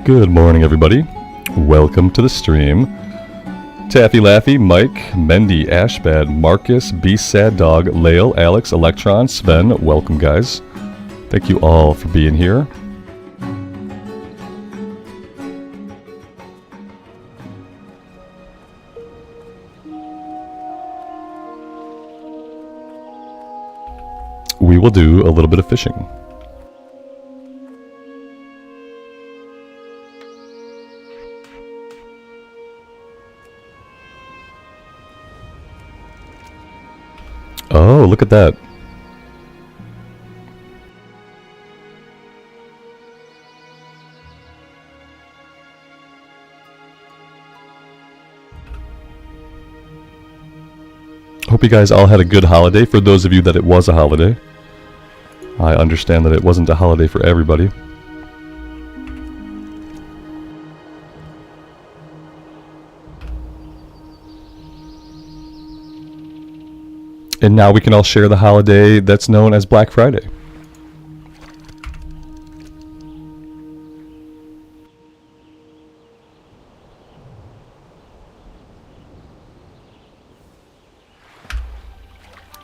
Good morning, everybody. Welcome to the stream. Taffy Laffy, Mike, Mendy, Ashbad, Marcus, Beast Sad Dog, Lael, Alex, Electron, Sven, welcome guys. Thank you all for being here. We will do a little bit of fishing. Oh, look at that. Hope you guys all had a good holiday, for those of you that it was a holiday. I understand that it wasn't a holiday for everybody. And now we can all share the holiday that's known as Black Friday.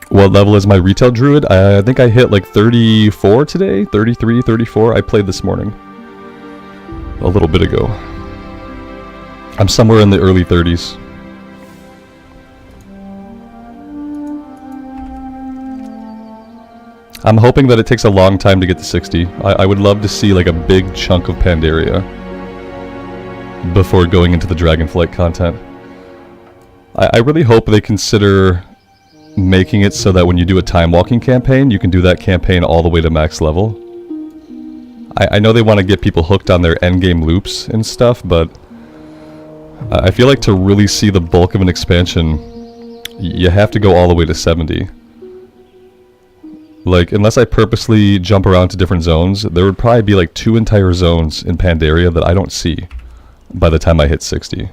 What level is my retail druid? I think I hit like 34 today, 33, 34. I played this morning. A little bit ago. I'm somewhere in the early 30s. I'm hoping that it takes a long time to get to 60. I would love to see like a big chunk of Pandaria before going into the Dragonflight content. I really hope they consider making it so that when you do a time walking campaign, you can do that campaign all the way to max level. I know they want to get people hooked on their endgame loops and stuff, but I feel like to really see the bulk of an expansion, you have to go all the way to 70. Like, unless I purposely jump around to different zones, there would probably be like 2 entire zones in Pandaria that I don't see by the time I hit 60.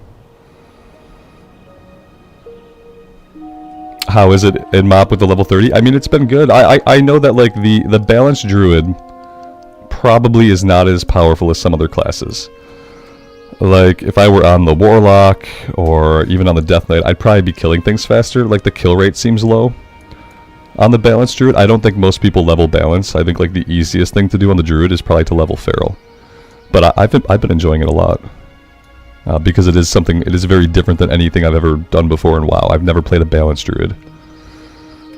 How is it in MoP with the level 30? I mean, it's been good. I know that like the balanced druid probably is not as powerful as some other classes. Like, if I were on the Warlock or even on the Death Knight, I'd probably be killing things faster. Like, the kill rate seems low on the balanced druid. I don't think most people level balance. I think like the easiest thing to do on the druid is probably to level feral. But I've been enjoying it a lot. Because it is very different than anything I've ever done before in WoW. I've never played a balanced druid.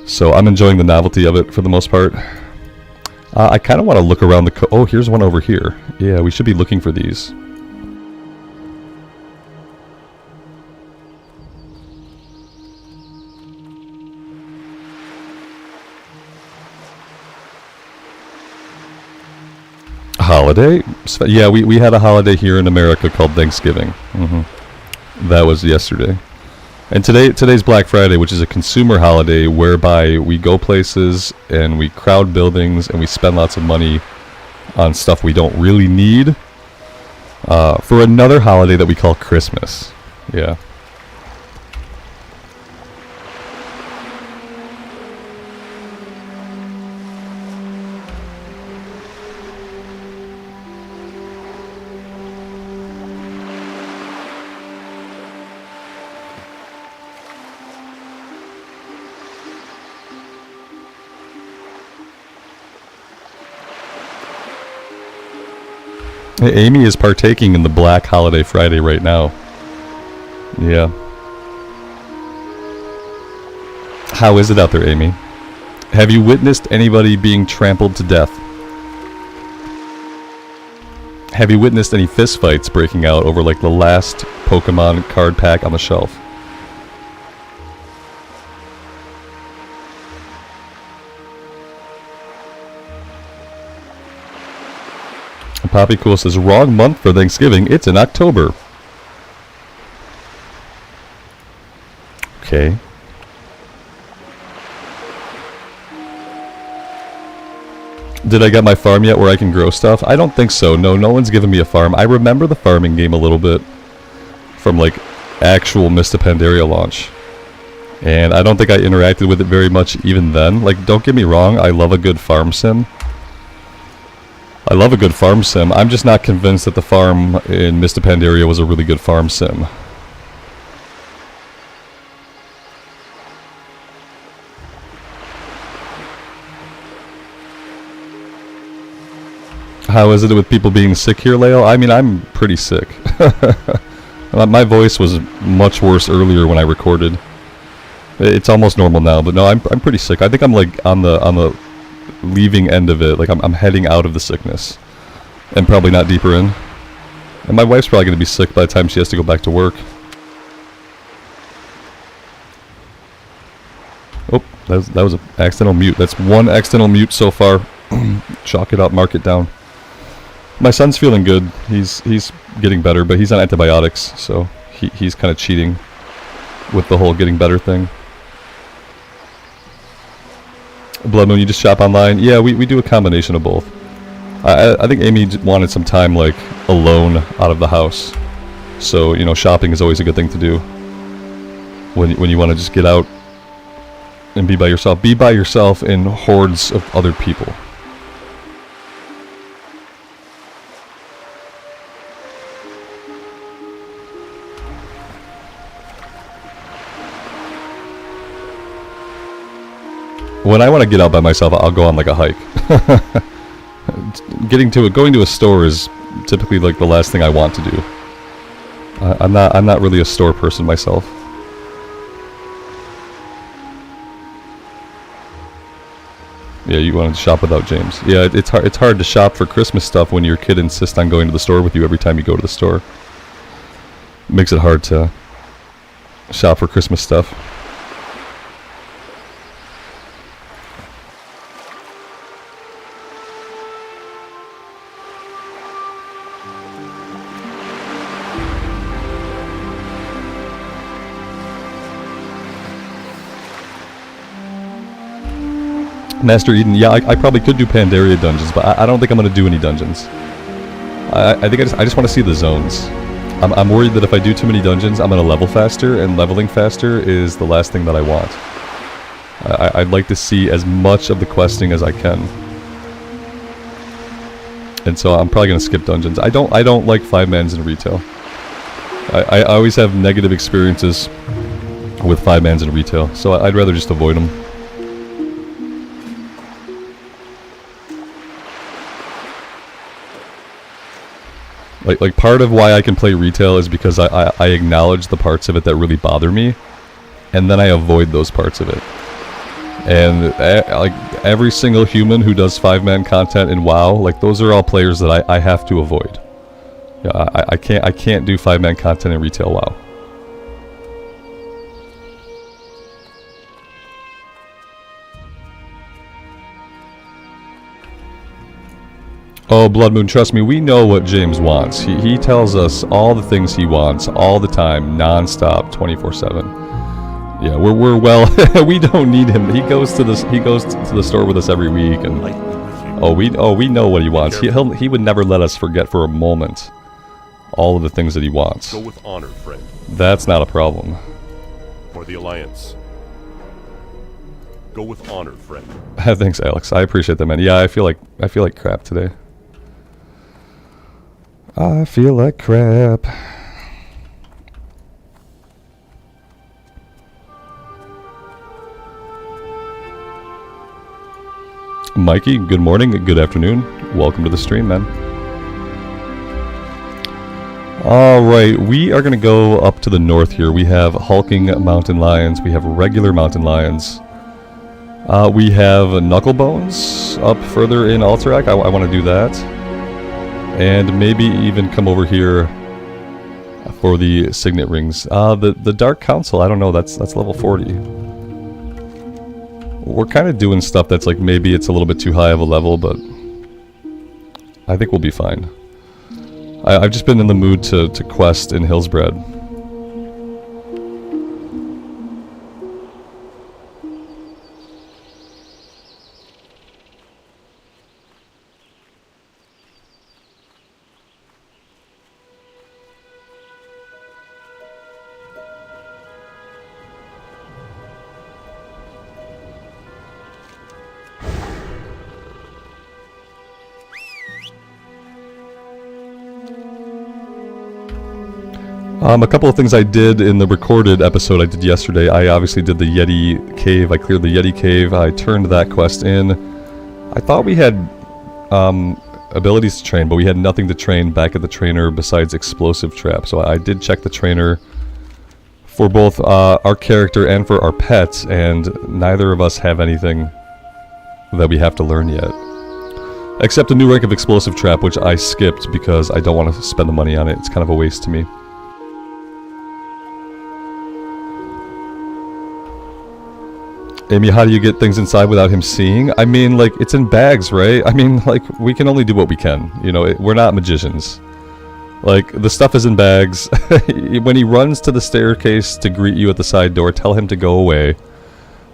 So I'm enjoying the novelty of it for the most part. I kind of want to look around the oh, here's one over here. Yeah, we should be looking for these. Holiday? Yeah, we had a holiday here in America called Thanksgiving. That was yesterday. And today's Black Friday, which is a consumer holiday whereby we go places and we crowd buildings and we spend lots of money on stuff we don't really need for another holiday that we call Christmas. Yeah. Amy is partaking in the Black Holiday Friday right now. Yeah. How is it out there, Amy? Have you witnessed anybody being trampled to death? Have you witnessed any fistfights breaking out over like the last Pokemon card pack on the shelf? Poppy Cool says, wrong month for Thanksgiving. It's in October. Okay. Did I get my farm yet where I can grow stuff? I don't think so. No one's given me a farm. I remember the farming game a little bit from like actual Mist of Pandaria launch. And I don't think I interacted with it very much even then. Like, don't get me wrong, I love a good farm sim. I love a good farm sim. I'm just not convinced that the farm in Mist of Pandaria was a really good farm sim. How is it with people being sick here, Leo? I mean, I'm pretty sick. My voice was much worse earlier when I recorded. It's almost normal now, but no, I'm pretty sick. I think I'm like on the leaving end of it. Like I'm heading out of the sickness, and probably not deeper in. And my wife's probably gonna be sick by the time she has to go back to work. Oh, that was an accidental mute. That's one accidental mute so far. Chalk it up, mark it down. My son's feeling good. He's getting better, but he's on antibiotics, so he's kind of cheating with the whole getting better thing. Blood Moon, you just shop online? Yeah, we do a combination of both. I think Amy wanted some time, like, alone out of the house. So, you know, shopping is always a good thing to do. When you want to just get out and be by yourself. Be by yourself in hordes of other people. When I want to get out by myself, I'll go on like a hike. Going to a store is typically like the last thing I want to do. I'm not really a store person myself. Yeah, you want to shop without James. Yeah, it's hard to shop for Christmas stuff when your kid insists on going to the store with you every time you go to the store. It makes it hard to shop for Christmas stuff. Master Eden, yeah, I probably could do Pandaria dungeons, but I don't think I'm going to do any dungeons. I think I just want to see the zones. I'm worried that if I do too many dungeons, I'm going to level faster, and leveling faster is the last thing that I want. I'd like to see as much of the questing as I can. And so I'm probably going to skip dungeons. I don't like 5-mans in retail. I always have negative experiences with 5-mans in retail, so I'd rather just avoid them. Like part of why I can play retail is because I acknowledge the parts of it that really bother me, and then I avoid those parts of it. And like every single human who does 5-man content in WoW, like those are all players that I have to avoid. Yeah, I can't do 5-man content in retail WoW. Oh, Blood Moon, trust me, we know what James wants. He tells us all the things he wants, all the time, non-stop, 24/7. Yeah, we're well. We don't need him. He goes to the store with us every week, and we know what he wants. He would never let us forget for a moment all of the things that he wants. Go with honor, friend. That's not a problem. For the Alliance. Go with honor, friend. Thanks, Alex. I appreciate that, man. Yeah, I feel like crap today. I feel like crap. Mikey, good morning, good afternoon. Welcome to the stream, man. Alright, we are going to go up to the north here. We have hulking mountain lions. We have regular mountain lions. We have Knucklebones up further in Alterac. I want to do that. And maybe even come over here for the Signet Rings. The Dark Council, I don't know, that's level 40. We're kind of doing stuff that's like maybe it's a little bit too high of a level, but I think we'll be fine. I've just been in the mood to quest in Hillsbrad. A couple of things I did in the recorded episode I did yesterday. I obviously did the Yeti cave. I cleared the Yeti cave. I turned that quest in. I thought we had abilities to train, but we had nothing to train back at the trainer besides explosive trap. So I did check the trainer for both our character and for our pets, and neither of us have anything that we have to learn yet. Except a new rank of explosive trap, which I skipped because I don't want to spend the money on it. It's kind of a waste to me. Amy, how do you get things inside without him seeing? I mean, like, it's in bags, right? I mean, like, we can only do what we can. You know, we're not magicians. Like, the stuff is in bags. When he runs to the staircase to greet you at the side door, tell him to go away.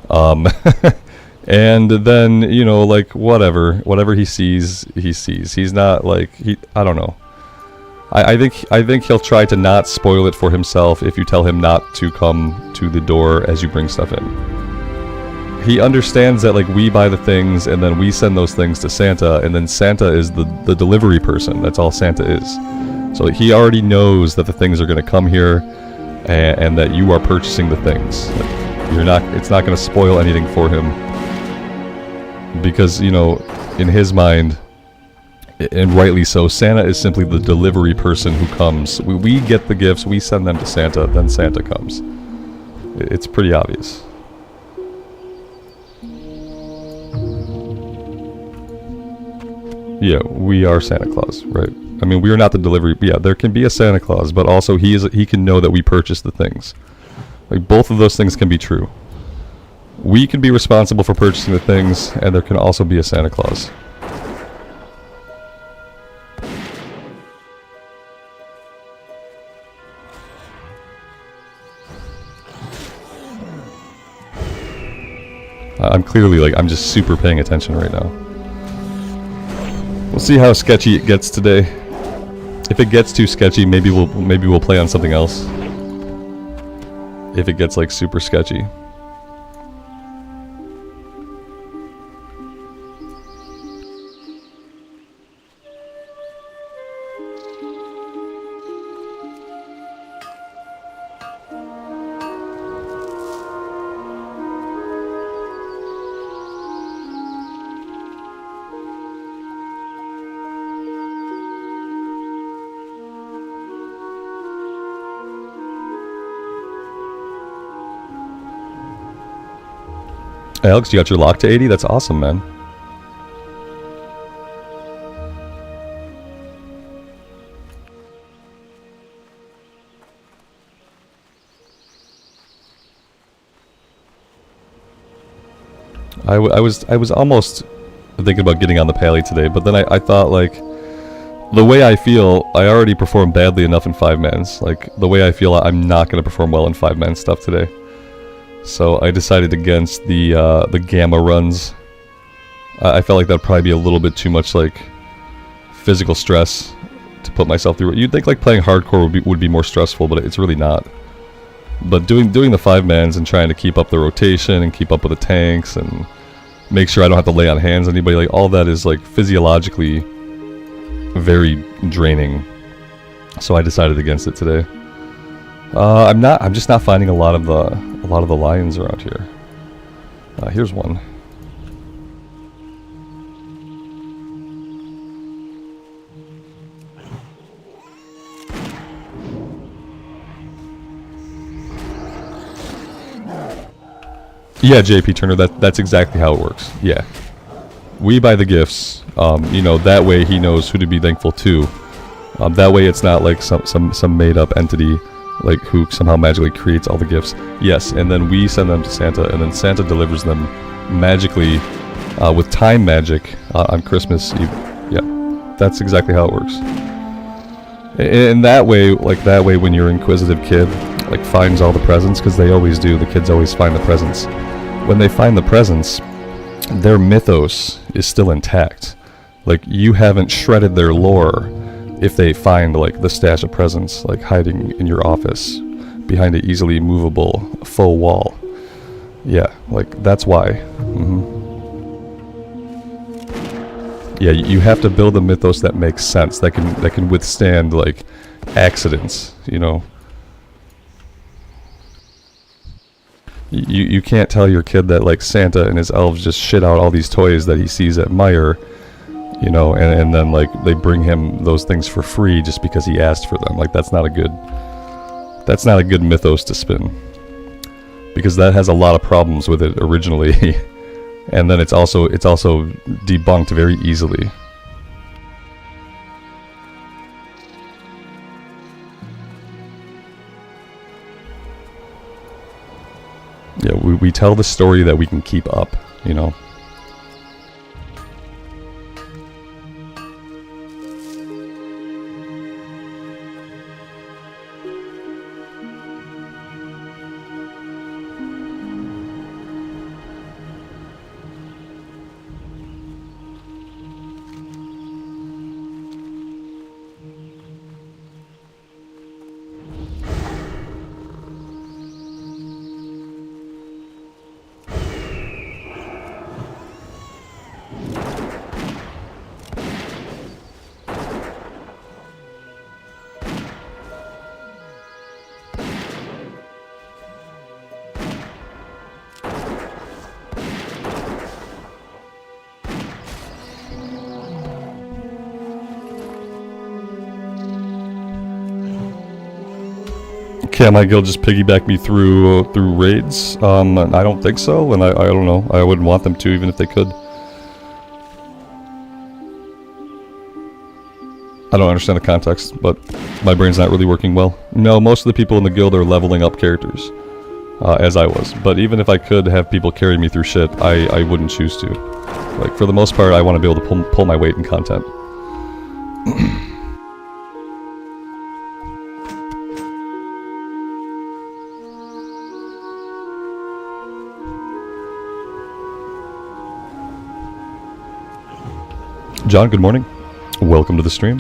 And then, you know, like, whatever he sees, he sees. He's not, like, I don't know. I think he'll try to not spoil it for himself if you tell him not to come to the door as you bring stuff in. He understands that, like, we buy the things and then we send those things to Santa, and then Santa is the delivery person. That's all Santa is. So he already knows that the things are going to come here, and that you are purchasing the things. Like, it's not going to spoil anything for him, because, you know, in his mind, and rightly so, Santa is simply the delivery person who comes. We get the gifts, we send them to Santa, then Santa comes. It's pretty obvious. Yeah, we are Santa Claus, right? I mean, we are not the delivery. Yeah, there can be a Santa Claus, but also he can know that we purchase the things. Like, both of those things can be true. We can be responsible for purchasing the things, and there can also be a Santa Claus. I'm clearly, like, I'm just super paying attention right now. We'll see how sketchy it gets today. If it gets too sketchy, maybe we'll play on something else. If it gets, like, super sketchy. Alex, you got your lock to 80? That's awesome, man. I was almost thinking about getting on the pally today, but then I thought, like, the way I feel, I already performed badly enough in 5-mans. Like, the way I feel, I'm not going to perform well in 5-man stuff today. So I decided against the gamma runs. I felt like that'd probably be a little bit too much, like, physical stress to put myself through. You'd think, like, playing hardcore would be more stressful, but it's really not. But doing the 5-mans and trying to keep up the rotation and keep up with the tanks and make sure I don't have to lay on hands on anybody, like, all that is, like, physiologically very draining. So I decided against it today. I'm just not finding a lot of the lions around here. Here's one. Yeah, JP Turner, that's exactly how it works. Yeah. We buy the gifts, you know, that way he knows who to be thankful to. That way it's not like some made up entity, like, who somehow magically creates all the gifts. Yes, and then we send them to Santa, and then Santa delivers them magically with time magic on Christmas Eve. Yeah, that's exactly how it works. And that way, when your inquisitive kid, like, finds all the presents, because they always do, the kids always find the presents. When they find the presents, their mythos is still intact. Like, you haven't shredded their lore if they find, like, the stash of presents, like, hiding in your office behind an easily movable faux wall. Yeah, like, that's why. Yeah, you have to build a mythos that makes sense, that can withstand, like, accidents, you know. You can't tell your kid that like Santa and his elves just shit out all these toys that he sees at Meijer, you know, and then like they bring him those things for free just because he asked for them. Like that's not a good mythos to spin, because that has a lot of problems with it originally, and then it's also debunked very easily. Yeah, we tell the story that we can keep up, you know. Can my guild just piggyback me through raids? I don't think so, and I don't know. I wouldn't want them to, even if they could. I don't understand the context, but my brain's not really working well. No, most of the people in the guild are leveling up characters, as I was. But even if I could have people carry me through shit, I wouldn't choose to. Like, for the most part, I want to be able to pull my weight in content. John, good morning. Welcome to the stream.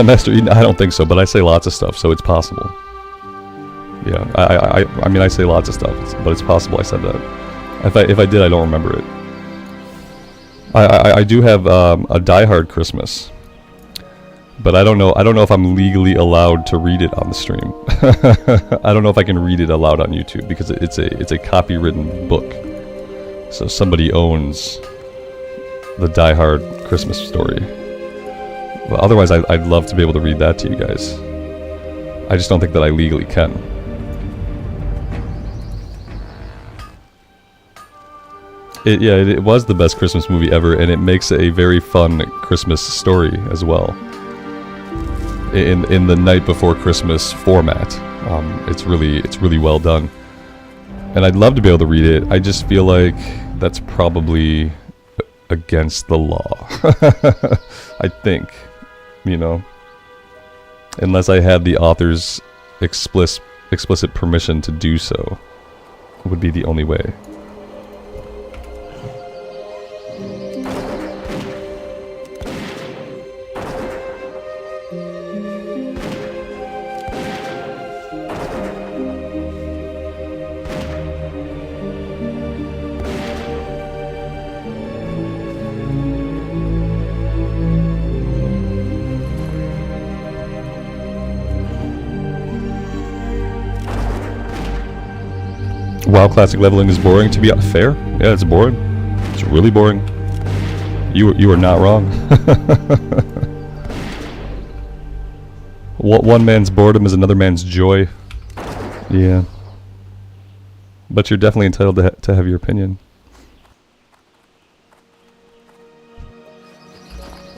Master Eden, I don't think so, but I say lots of stuff, so it's possible. Yeah, I mean, I say lots of stuff, but it's possible I said that. If I did, I don't remember it. I do have a Die Hard Christmas, but I don't know if I'm legally allowed to read it on the stream. I don't know if I can read it aloud on YouTube because it's a copywritten book, so somebody owns the Die Hard Christmas story. But otherwise, I'd love to be able to read that to you guys. I just don't think that I legally can. It was the best Christmas movie ever, and it makes a very fun Christmas story as well. In the night before Christmas format, it's really well done, and I'd love to be able to read it. I just feel like that's probably against the law. I think, you know, unless I had the author's explicit permission to do so, would be the only way. WoW Classic leveling is boring. To be fair, yeah, it's boring. It's really boring. You are not wrong. One man's boredom is another man's joy. Yeah. But you're definitely entitled to have your opinion.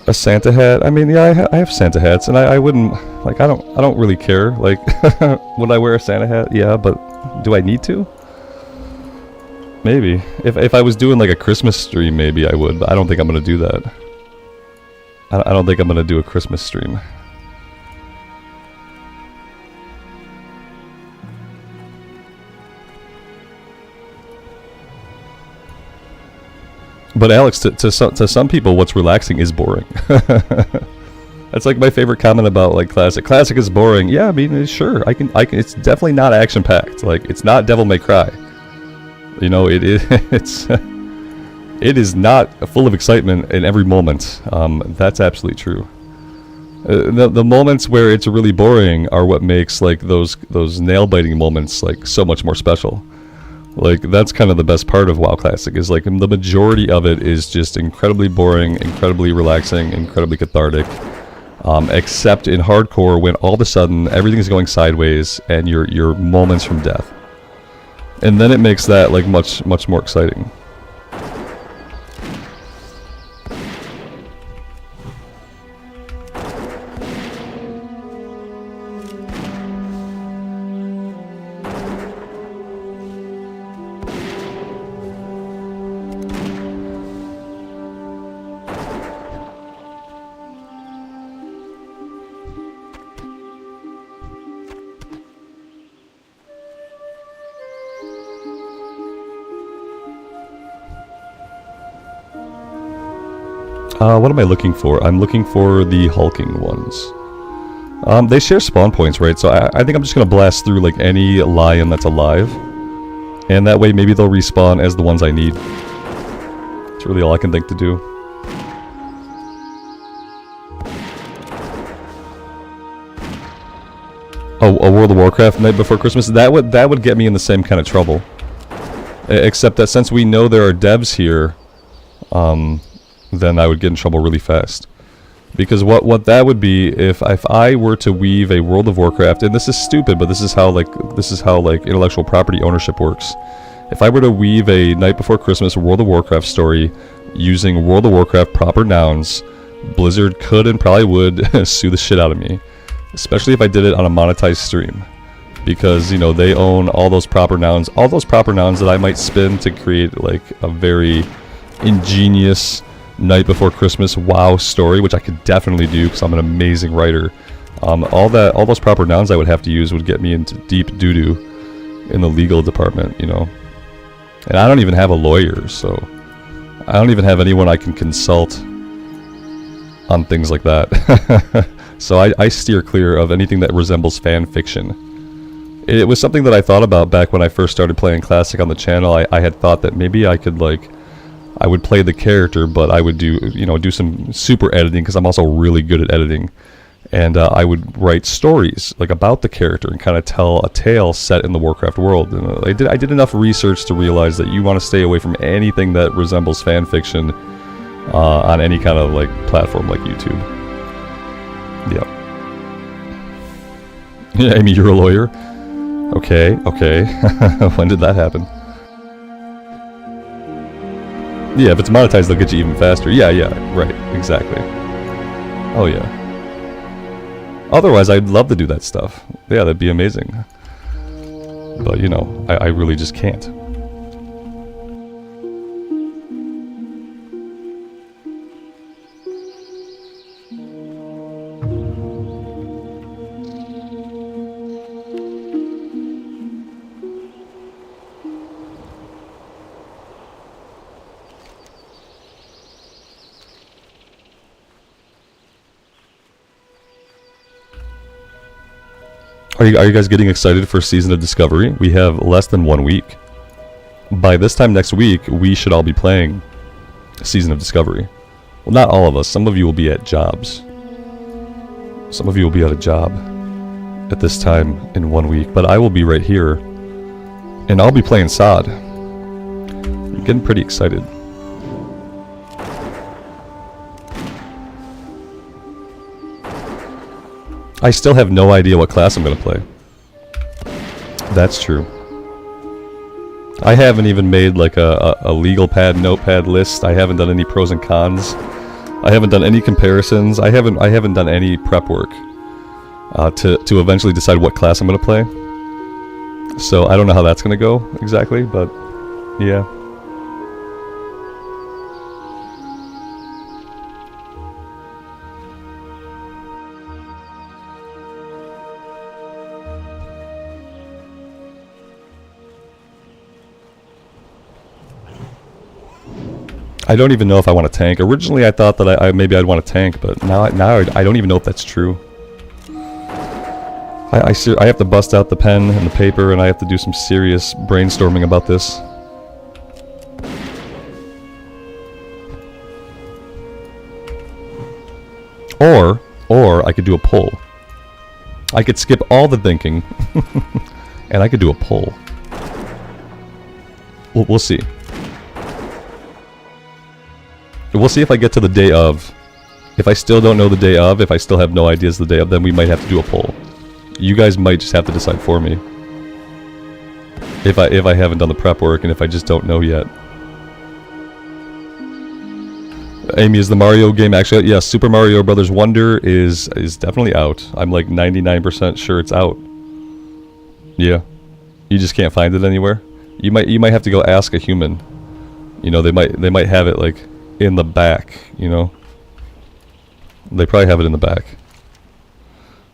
A Santa hat? I mean, yeah, I have Santa hats, and I wouldn't, like, I don't really care. Like, would I wear a Santa hat? Yeah, but do I need to? Maybe. If I was doing like a Christmas stream, maybe I would, but I don't think I'm gonna do that. I don't think I'm gonna do a Christmas stream. But Alex, to some people, what's relaxing is boring. That's like my favorite comment about like classic. Classic is boring. Yeah, I mean, sure, I can. It's definitely not action packed. Like, it's not Devil May Cry. You know, it's it is not full of excitement in every moment. That's absolutely true. The moments where it's really boring are what makes like those nail-biting moments like so much more special. Like that's kind of the best part of WoW Classic, is like the majority of it is just incredibly boring, incredibly relaxing, incredibly cathartic. Except in hardcore, when all of a sudden everything's going sideways and you're moments from death, and then it makes that like much more exciting. What am I looking for? I'm looking for the hulking ones. They share spawn points, right? So I think I'm just gonna blast through like any lion that's alive, and that way maybe they'll respawn as the ones I need. That's really all I can think to do. Oh, a World of Warcraft night before Christmas? That would get me in the same kind of trouble. Except that since we know there are devs here, then I would get in trouble really fast. Because what that would be if I were to weave a World of Warcraft, and this is stupid, but this is how like intellectual property ownership works. If I were to weave a Night Before Christmas World of Warcraft story using World of Warcraft proper nouns, Blizzard could and probably would sue the shit out of me. Especially if I did it on a monetized stream. Because, you know, they own all those proper nouns that I might spin to create like a very ingenious Night Before Christmas WoW story, which I could definitely do because I'm an amazing writer. All those proper nouns I would have to use would get me into deep doo-doo in the legal department, you know. And I don't even have a lawyer, so I don't even have anyone I can consult on things like that. So I steer clear of anything that resembles fan fiction. It was something that I thought about back when I first started playing Classic on the channel. I had thought that maybe I could like, I would play the character, but I would do some super editing, because I'm also really good at editing. And I would write stories like about the character and kind of tell a tale set in the Warcraft world. And I did enough research to realize that you want to stay away from anything that resembles fan fiction on any kind of like platform like YouTube. Yeah. Yeah, Amy, you're a lawyer? Okay. When did that happen? Yeah, if it's monetized, they'll get you even faster. Yeah, right, exactly. Oh yeah. Otherwise, I'd love to do that stuff. Yeah, that'd be amazing. But, you know, I really just can't. Are you guys getting excited for Season of Discovery? We have less than 1 week. By this time next week, we should all be playing Season of Discovery. Well, not all of us. Some of you will be at jobs. Some of you will be at a job at this time in 1 week. But I will be right here. And I'll be playing SOD. I'm getting pretty excited. I still have no idea what class I'm going to play. That's true. I haven't even made like a legal pad, notepad list. I haven't done any pros and cons. I haven't done any comparisons. I haven't done any prep work to eventually decide what class I'm going to play. So I don't know how that's going to go exactly, but yeah. I don't even know if I want to tank. Originally I thought that maybe I'd want to tank, but now I don't even know if that's true. I have to bust out the pen and the paper, and I have to do some serious brainstorming about this. Or I could do a poll. I could skip all the thinking, and I could do a poll. We'll see. We'll see if I get to the day of. If I still don't know the day of, if I still have no ideas the day of, then we might have to do a poll. You guys might just have to decide for me. If I haven't done the prep work and if I just don't know yet. Amy, is the Mario game actually? Yeah, Super Mario Brothers Wonder is definitely out. I'm like 99% sure it's out. Yeah. You just can't find it anywhere. You might have to go ask a human. You know, they might have it like in the back, you know. They probably have it in the back.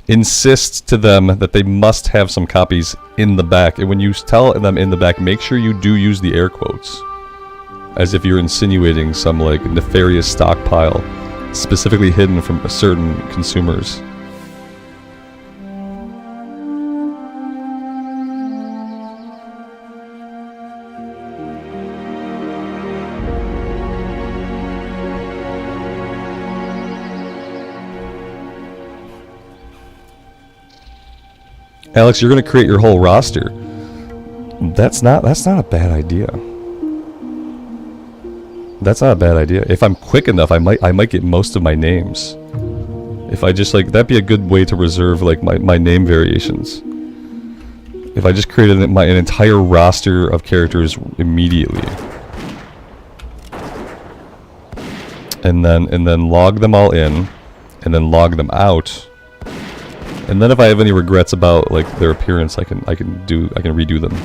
Insist to them that they must have some copies in the back. And when you tell them in the back, make sure you do use the air quotes. As if you're insinuating some like nefarious stockpile specifically hidden from certain consumers. Alex, you're going to create your whole roster. That's not a bad idea. That's not a bad idea. If I'm quick enough, I might get most of my names. If I just like, that'd be a good way to reserve like my name variations. If I just created an entire roster of characters immediately. And then log them all in, and then log them out. And then if I have any regrets about like their appearance, I can redo them.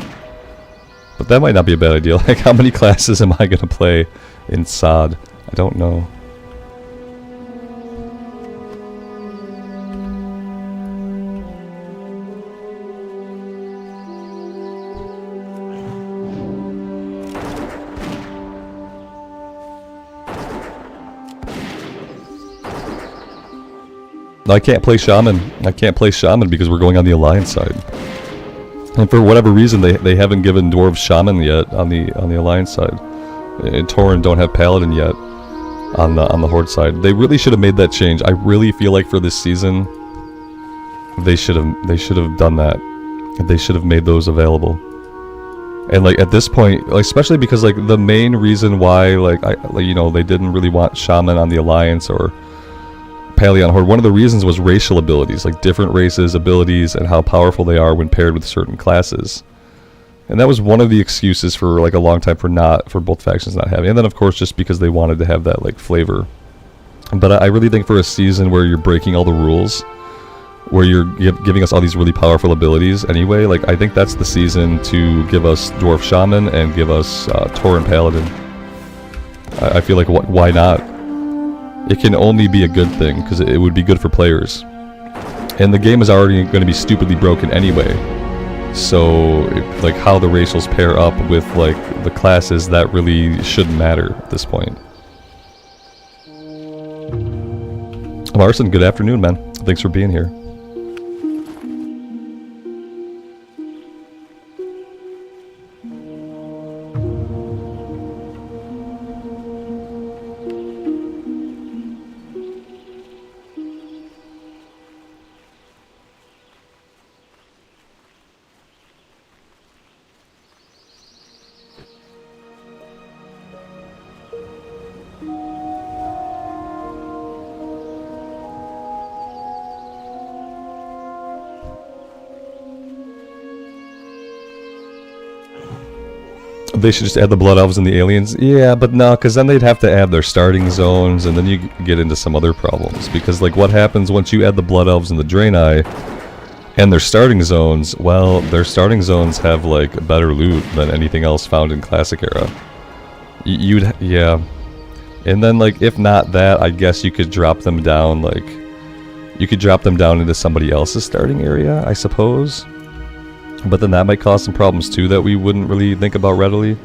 But that might not be a bad idea. Like, how many classes am I gonna play in SOD? I don't know. I can't play Shaman. I can't play Shaman because we're going on the Alliance side. And for whatever reason, they haven't given Dwarves Shaman yet on the Alliance side. And Tauren don't have Paladin yet on the Horde side. They really should have made that change. I really feel like for this season, they should have done that. They should have made those available. And like at this point, like, especially because like the main reason why they didn't really want Shaman on the Alliance or Paleon Horde, one of the reasons was racial abilities, like different races' abilities and how powerful they are when paired with certain classes. And that was one of the excuses for like a long time for both factions not having. And then of course just because they wanted to have that like flavor. But I really think for a season where you're breaking all the rules, where you're giving us all these really powerful abilities anyway, like I think that's the season to give us Dwarf Shaman and give us Tauren Paladin. I feel like why not? It can only be a good thing, because it would be good for players. And the game is already going to be stupidly broken anyway. So, like, how the racials pair up with, like, the classes, that really shouldn't matter at this point. Larson, good afternoon, man. Thanks for being here. They should just add the Blood Elves and the Aliens. Yeah, but no, because then they'd have to add their starting zones, and then you get into some other problems. Because, like, what happens once you add the Blood Elves and the Draenei, and their starting zones? Well, their starting zones have, like, better loot than anything else found in Classic Era. Yeah. And then, like, if not that, I guess you could drop them down, like, you could drop them down into somebody else's starting area, I suppose. But then that might cause some problems too that we wouldn't really think about readily.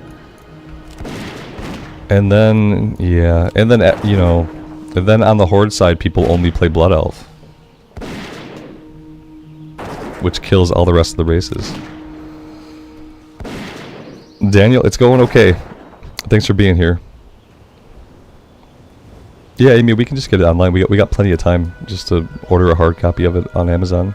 And then, yeah, and then, you know, and then on the Horde side, people only play Blood Elf, which kills all the rest of the races. Daniel, it's going okay. Thanks for being here. Yeah, Amy, we can just get it online. We got plenty of time just to order a hard copy of it on Amazon.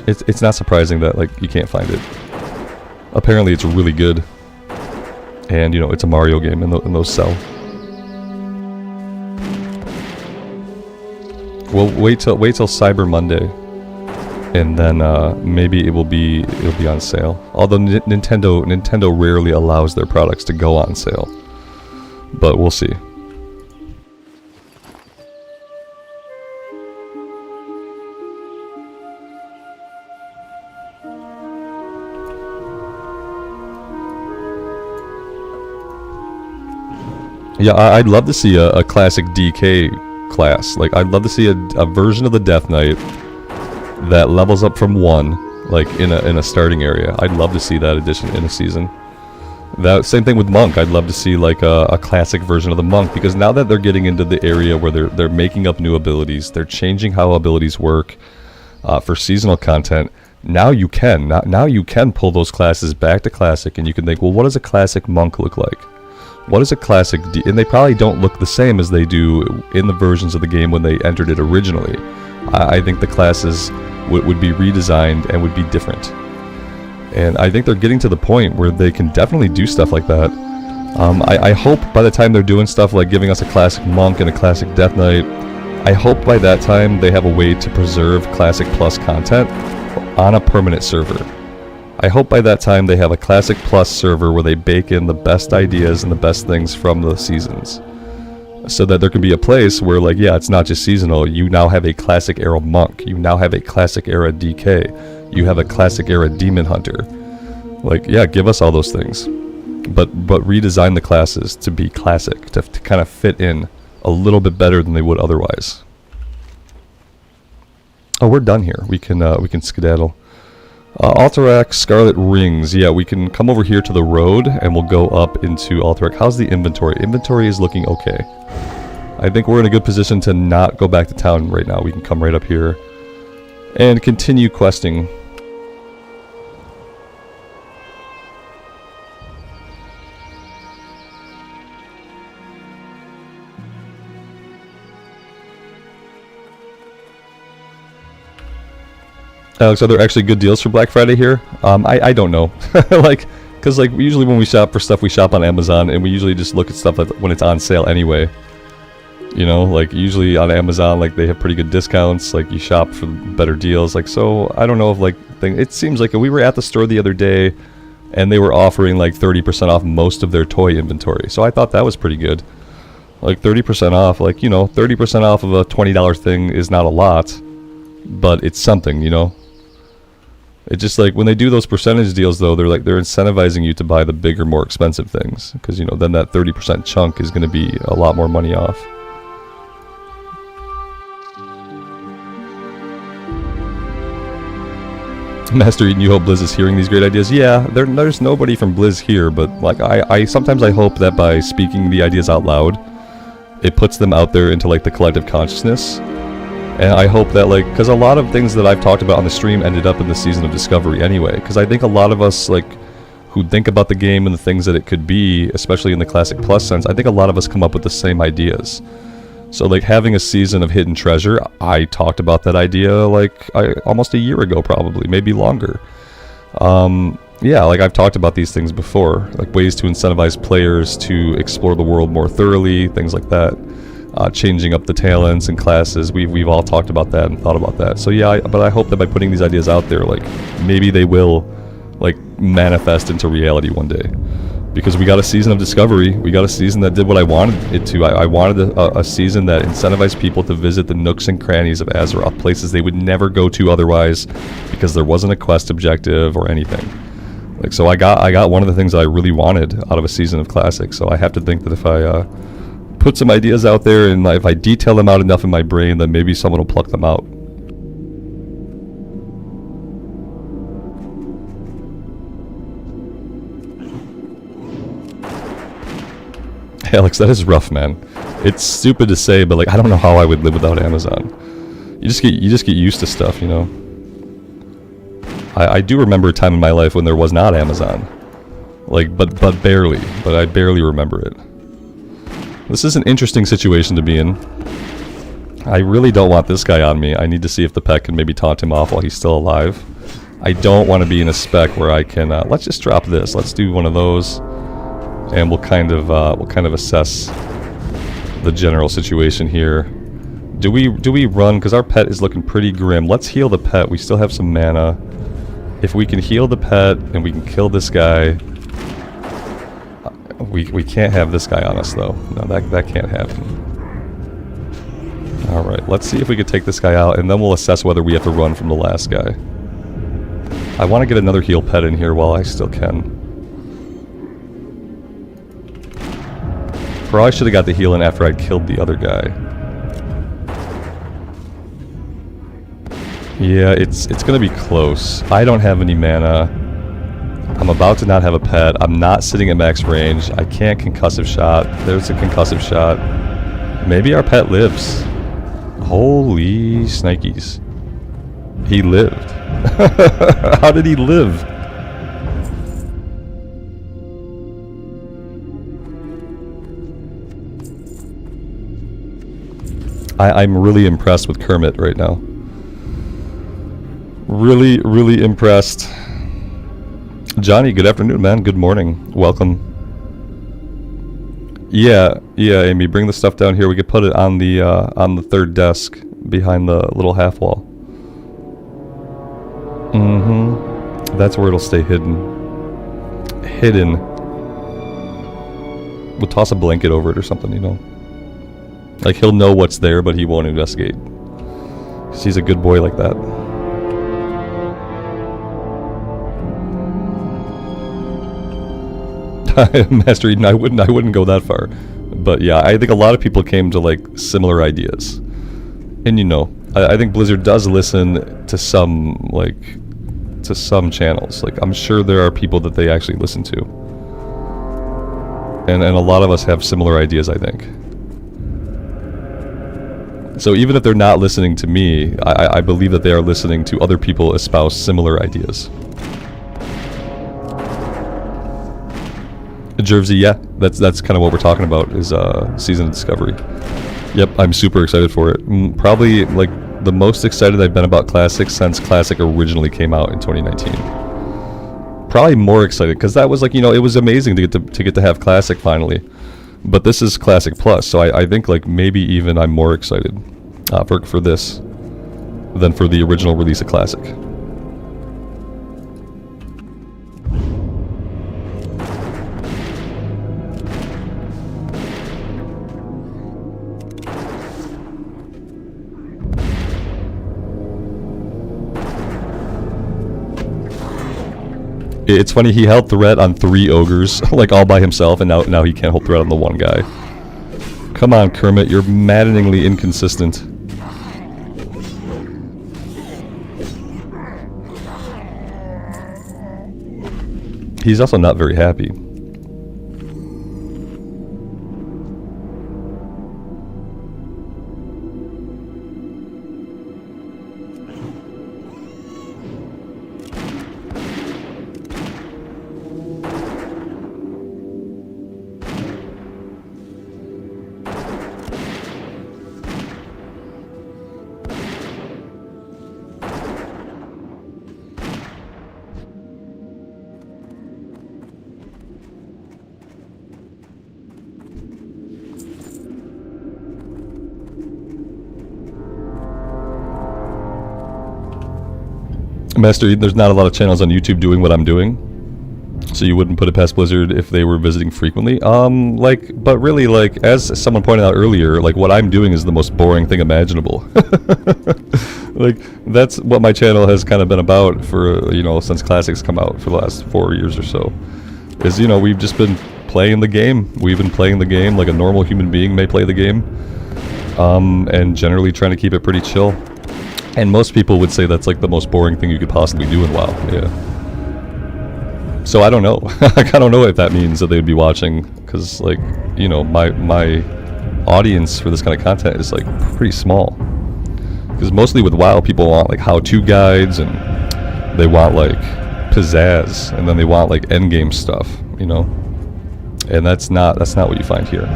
It's not surprising that like you can't find it. Apparently, it's really good, and you know it's a Mario game, and those sell. Well, wait till Cyber Monday, and then maybe it'll be on sale. Although Nintendo rarely allows their products to go on sale, but we'll see. Yeah, I'd love to see a classic DK class. Like, I'd love to see a version of the Death Knight that levels up from 1, like in a starting area. I'd love to see that addition in a season. That same thing with Monk. I'd love to see like a classic version of the Monk, because now that they're getting into the area where they're making up new abilities, they're changing how abilities work for seasonal content. Now you can pull those classes back to classic, and you can think, well, what does a classic Monk look like? What is a classic and they probably don't look the same as they do in the versions of the game when they entered it originally. I think the classes would be redesigned and would be different. And I think they're getting to the point where they can definitely do stuff like that. I hope by the time they're doing stuff like giving us a classic Monk and a classic Death Knight, I hope by that time they have a way to preserve Classic Plus content on a permanent server. I hope by that time they have a Classic Plus server where they bake in the best ideas and the best things from the seasons. So that there can be a place where, like, yeah, it's not just seasonal. You now have a Classic Era Monk. You now have a Classic Era DK. You have a Classic Era Demon Hunter. Like, yeah, give us all those things. But redesign the classes to be classic, to kind of fit in a little bit better than they would otherwise. Oh, we're done here. We can skedaddle. Alterac Scarlet Rings. Yeah, we can come over here to the road and we'll go up into Alterac. How's the inventory? Inventory is looking okay. I think we're in a good position to not go back to town right now. We can come right up here and continue questing. Alex, are there actually good deals for Black Friday here? I don't know. Because usually when we shop for stuff, we shop on Amazon, and we usually just look at stuff when it's on sale anyway. You know, like usually on Amazon, like they have pretty good discounts. Like you shop for better deals. Like, so I don't know if it seems like we were at the store the other day, and they were offering like 30% off most of their toy inventory. So I thought that was pretty good. Like 30% off, like, you know, 30% off of a $20 thing is not a lot, but it's something, you know. It's just like when they do those percentage deals, though, they're incentivizing you to buy the bigger, more expensive things, because, you know, then that 30% chunk is going to be a lot more money off. Master Eden, you hope Blizz is hearing these great ideas? Yeah, there's nobody from Blizz here, but like I sometimes I hope that by speaking the ideas out loud, it puts them out there into like the collective consciousness. And I hope that, like, because a lot of things that I've talked about on the stream ended up in the Season of Discovery anyway. Because I think a lot of us, like, who think about the game and the things that it could be, especially in the Classic Plus sense, I think a lot of us come up with the same ideas. So, like, having a season of Hidden Treasure, I talked about that idea, like, almost a year ago, probably, maybe longer. Yeah, like, I've talked about these things before, like, ways to incentivize players to explore the world more thoroughly, things like that. Changing up the talents and classes, we've all talked about that and thought about that. So yeah, but I hope that by putting these ideas out there, like, maybe they will, like, manifest into reality one day. Because we got a Season of Discovery, we got a season that did what I wanted it to. I wanted a season that incentivized people to visit the nooks and crannies of Azeroth, places they would never go to otherwise, because there wasn't a quest objective or anything. Like, so I got one of the things that I really wanted out of a Season of Classic. So I have to think that if I put some ideas out there, and if I detail them out enough in my brain, then maybe someone will pluck them out. Alex, that is rough, man. It's stupid to say, but like, I don't know how I would live without Amazon. You just get used to stuff, you know. I do remember a time in my life when there was not Amazon. Like, but barely. But I barely remember it. This is an interesting situation to be in. I really don't want this guy on me. I need to see if the pet can maybe taunt him off while he's still alive. I don't want to be in a spec where I can... let's just drop this. Let's do one of those. And we'll kind of assess the general situation here. Do we run? Because our pet is looking pretty grim. Let's heal the pet. We still have some mana. If we can heal the pet and we can kill this guy... We can't have this guy on us, though. No, that can't happen. Alright, let's see if we can take this guy out, and then we'll assess whether we have to run from the last guy. I want to get another heal pet in here while I still can. Probably should have got the heal in after I'd killed the other guy. Yeah, it's gonna be close. I don't have any mana. I'm about to not have a pet. I'm not sitting at max range. I can't concussive shot. There's a concussive shot. Maybe our pet lives. Holy snikes. He lived. How did he live? I'm really impressed with Kermit right now. Really, really impressed. Johnny, good afternoon, man. Good morning. Welcome. Yeah, Amy, bring the stuff down here. We could put it on the third desk behind the little half wall. Mm-hmm. That's where it'll stay hidden. Hidden. We'll toss a blanket over it or something, you know. Like, he'll know what's there, but he won't investigate. 'Cause he's a good boy like that. Master Eden, I wouldn't go that far. But yeah, I think a lot of people came to like similar ideas. And you know, I think Blizzard does listen to some channels. Like, I'm sure there are people that they actually listen to. And a lot of us have similar ideas, I think. So even if they're not listening to me, I believe that they are listening to other people espouse similar ideas. Jersey, yeah, that's kind of what we're talking about, is Season of Discovery. Yep, I'm super excited for it. Probably like the most excited I've been about Classic since Classic originally came out in 2019. Probably more excited because that was like, you know, it was amazing to get to have Classic finally. But this is Classic Plus, so I think like maybe even I'm more excited for this than for the original release of Classic. It's funny, he held threat on 3 ogres, like all by himself, and now he can't hold threat on the one guy. Come on, Kermit, you're maddeningly inconsistent. He's also not very happy. Master Eden, there's not a lot of channels on YouTube doing what I'm doing, so you wouldn't put it past Blizzard if they were visiting frequently. But really, like, as someone pointed out earlier, like, what I'm doing is the most boring thing imaginable. Like, that's what my channel has kind of been about for, you know, since Classics come out for the last 4 years or so. Is, you know, we've just been playing the game. We've been playing the game like a normal human being may play the game. And generally trying to keep it pretty chill. And most people would say that's like the most boring thing you could possibly do in WoW, yeah. So I don't know. I don't know if that means that they'd be watching, because like, you know, my audience for this kind of content is like pretty small. Because mostly with WoW, people want like how-to guides, and they want like, pizzazz, and then they want like endgame stuff, you know. And that's not what you find here.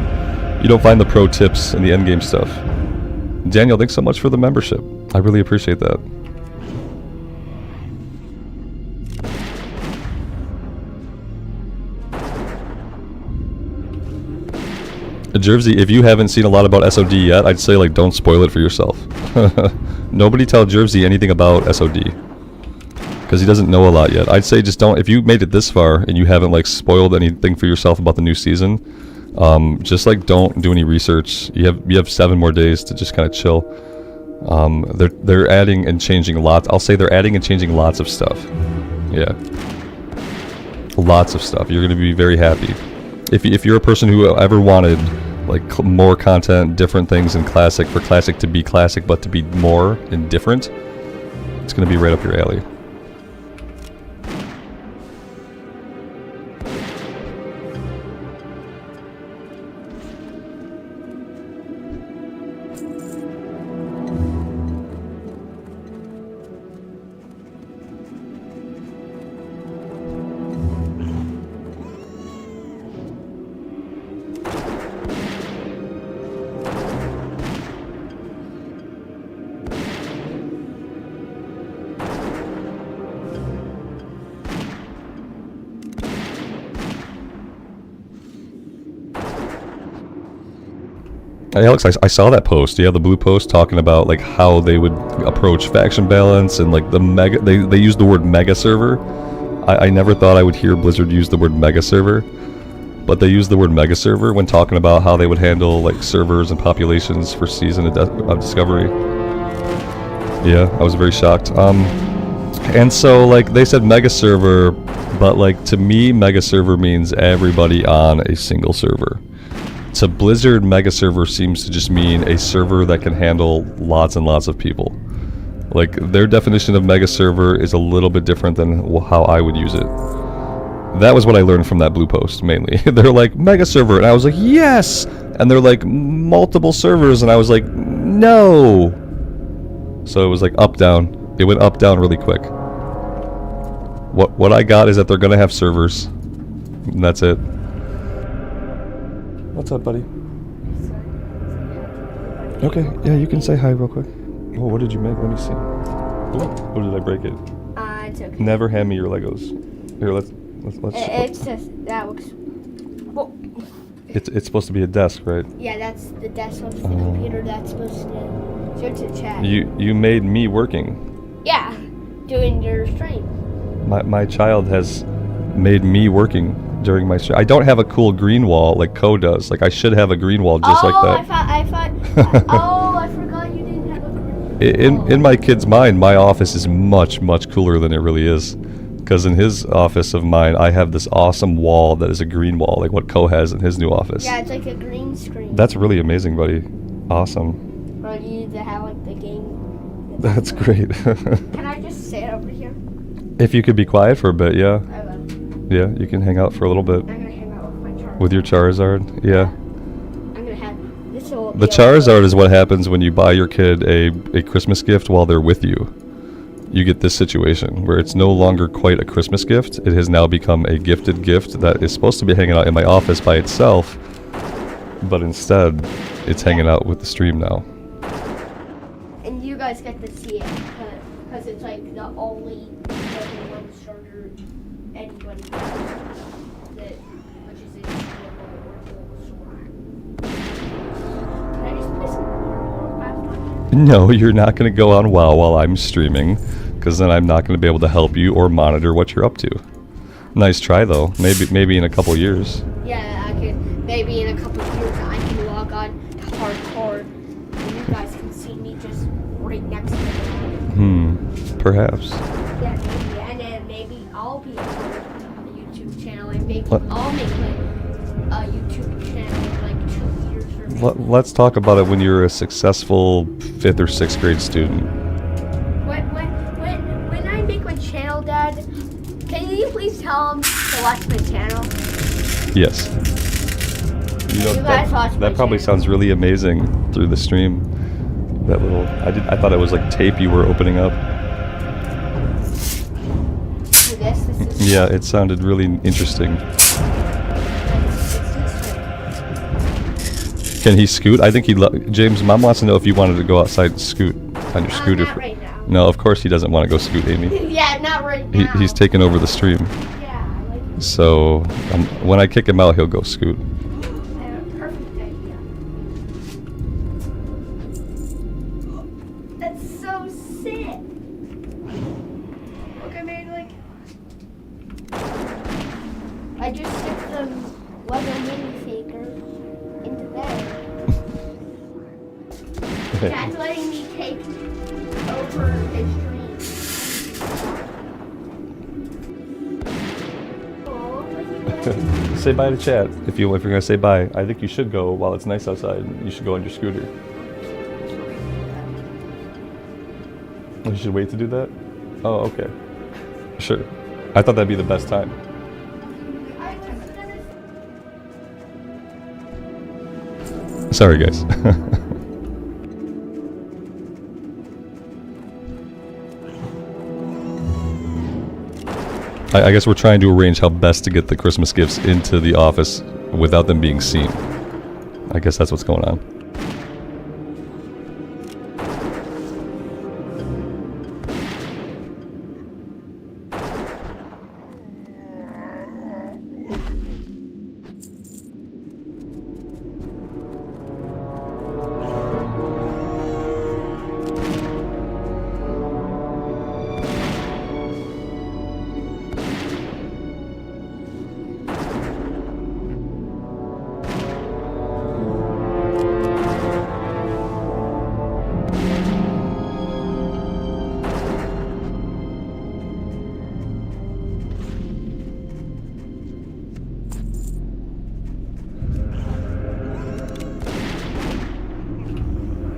You don't find the pro tips and the endgame stuff. Daniel, thanks so much for the membership. I really appreciate that. Jersey, if you haven't seen a lot about SOD yet, I'd say like don't spoil it for yourself. Nobody tell Jersey anything about SOD, because he doesn't know a lot yet. I'd say just don't. If you made it this far and you haven't like spoiled anything for yourself about the new season, just like don't do any research. You have 7 more days to just kind of chill. They're adding and changing lots. I'll say they're adding and changing lots of stuff. Yeah, lots of stuff. You're gonna be very happy. If you're a person who ever wanted like more content, different things in Classic, for Classic to be Classic but to be more and different, it's gonna be right up your alley. Hey Alex, I saw that post. Yeah, the blue post talking about like how they would approach faction balance and like the mega. They used the word mega server. I never thought I would hear Blizzard use the word mega server, but they used the word mega server when talking about how they would handle like servers and populations for Season of Discovery. Yeah, I was very shocked. And so like they said mega server, but like to me mega server means everybody on a single server. To Blizzard, mega server seems to just mean a server that can handle lots and lots of people. Like, their definition of mega server is a little bit different than how I would use it. That was what I learned from that blue post, mainly. They're like, mega server, and I was like, yes! And they're like, multiple servers, and I was like, no! So it was like up, down. It went up, down really quick. What I got is that they're gonna have servers. And that's it. What's up, buddy? Okay, yeah, you can say hi real quick. Oh, what did you make? Let me see. Oh, did I break it? It's okay. Never hand me your Legos. Here, let's. It's just that looks. Well, it's supposed to be a desk, right? yeah, that's the desk of the computer that's supposed to show to chat. You made me working. Yeah, doing your stream. My child has made me working during my stream. I don't have a cool green wall like Ko does. Like I should have a green wall just like that. I forgot you didn't have a green wall. In my kid's mind, my office is much cooler than it really is. Because in his office of mine, I have this awesome wall that is a green wall, like what Ko has in his new office. Yeah, it's like a green screen. That's really amazing, buddy. Awesome. Or you need to have like the game. That's great. Can I just sit over here? If you could be quiet for a bit, yeah. I will. Yeah, you can hang out for a little bit. I'm gonna hang out with my Charizard. With your Charizard, yeah. I'm gonna have this will The Charizard is what happens when you buy your kid a Christmas gift while they're with you. You get this situation where it's no longer quite a Christmas gift. It has now become a gifted gift that is supposed to be hanging out in my office by itself, but instead, it's hanging out with the stream now. And you guys get to see it because it's like the only one starter anybody has that, which is Can I just play some Warcraft on here? No, you're not going to go on WoW while I'm streaming, because then I'm not going to be able to help you or monitor what you're up to. Nice try, though. Maybe in a couple years. Yeah, I could. Maybe in a couple of years I can log on to hardcore and you guys can see me just right next to it. Perhaps. Yeah, maybe. And then maybe I'll be on a YouTube channel and maybe I'll make a YouTube channel in like 2 years or maybe. Let's talk about it when you're a successful 5th or 6th grade student. When I make my channel, Dad, can you please tell them to watch my channel? Yes. You know, You guys watch my that probably channel. sounds really amazing through the stream. That little, I thought it was like tape you were opening up. Do this. Yeah, it sounded really interesting. Can he scoot? I think James, Mom wants to know if you wanted to go outside and scoot on your scooter. Not right now. No, of course he doesn't want to go scoot, Amy. Yeah, not right now. He's taking over the stream. Yeah, like. So when I kick him out, he'll go scoot. Perfect idea. That's so sick. Look, I made like. I just stick the Lego minifigur into there. Dad's letting me take over his dream. Oh, what's he doing? Say bye to chat if you're gonna say bye. I think you should go while it's nice outside. You should go on your scooter. You should wait to do that? Oh, okay. Sure. I thought that'd be the best time. Sorry, guys. I guess we're trying to arrange how best to get the Christmas gifts into the office without them being seen. I guess that's what's going on.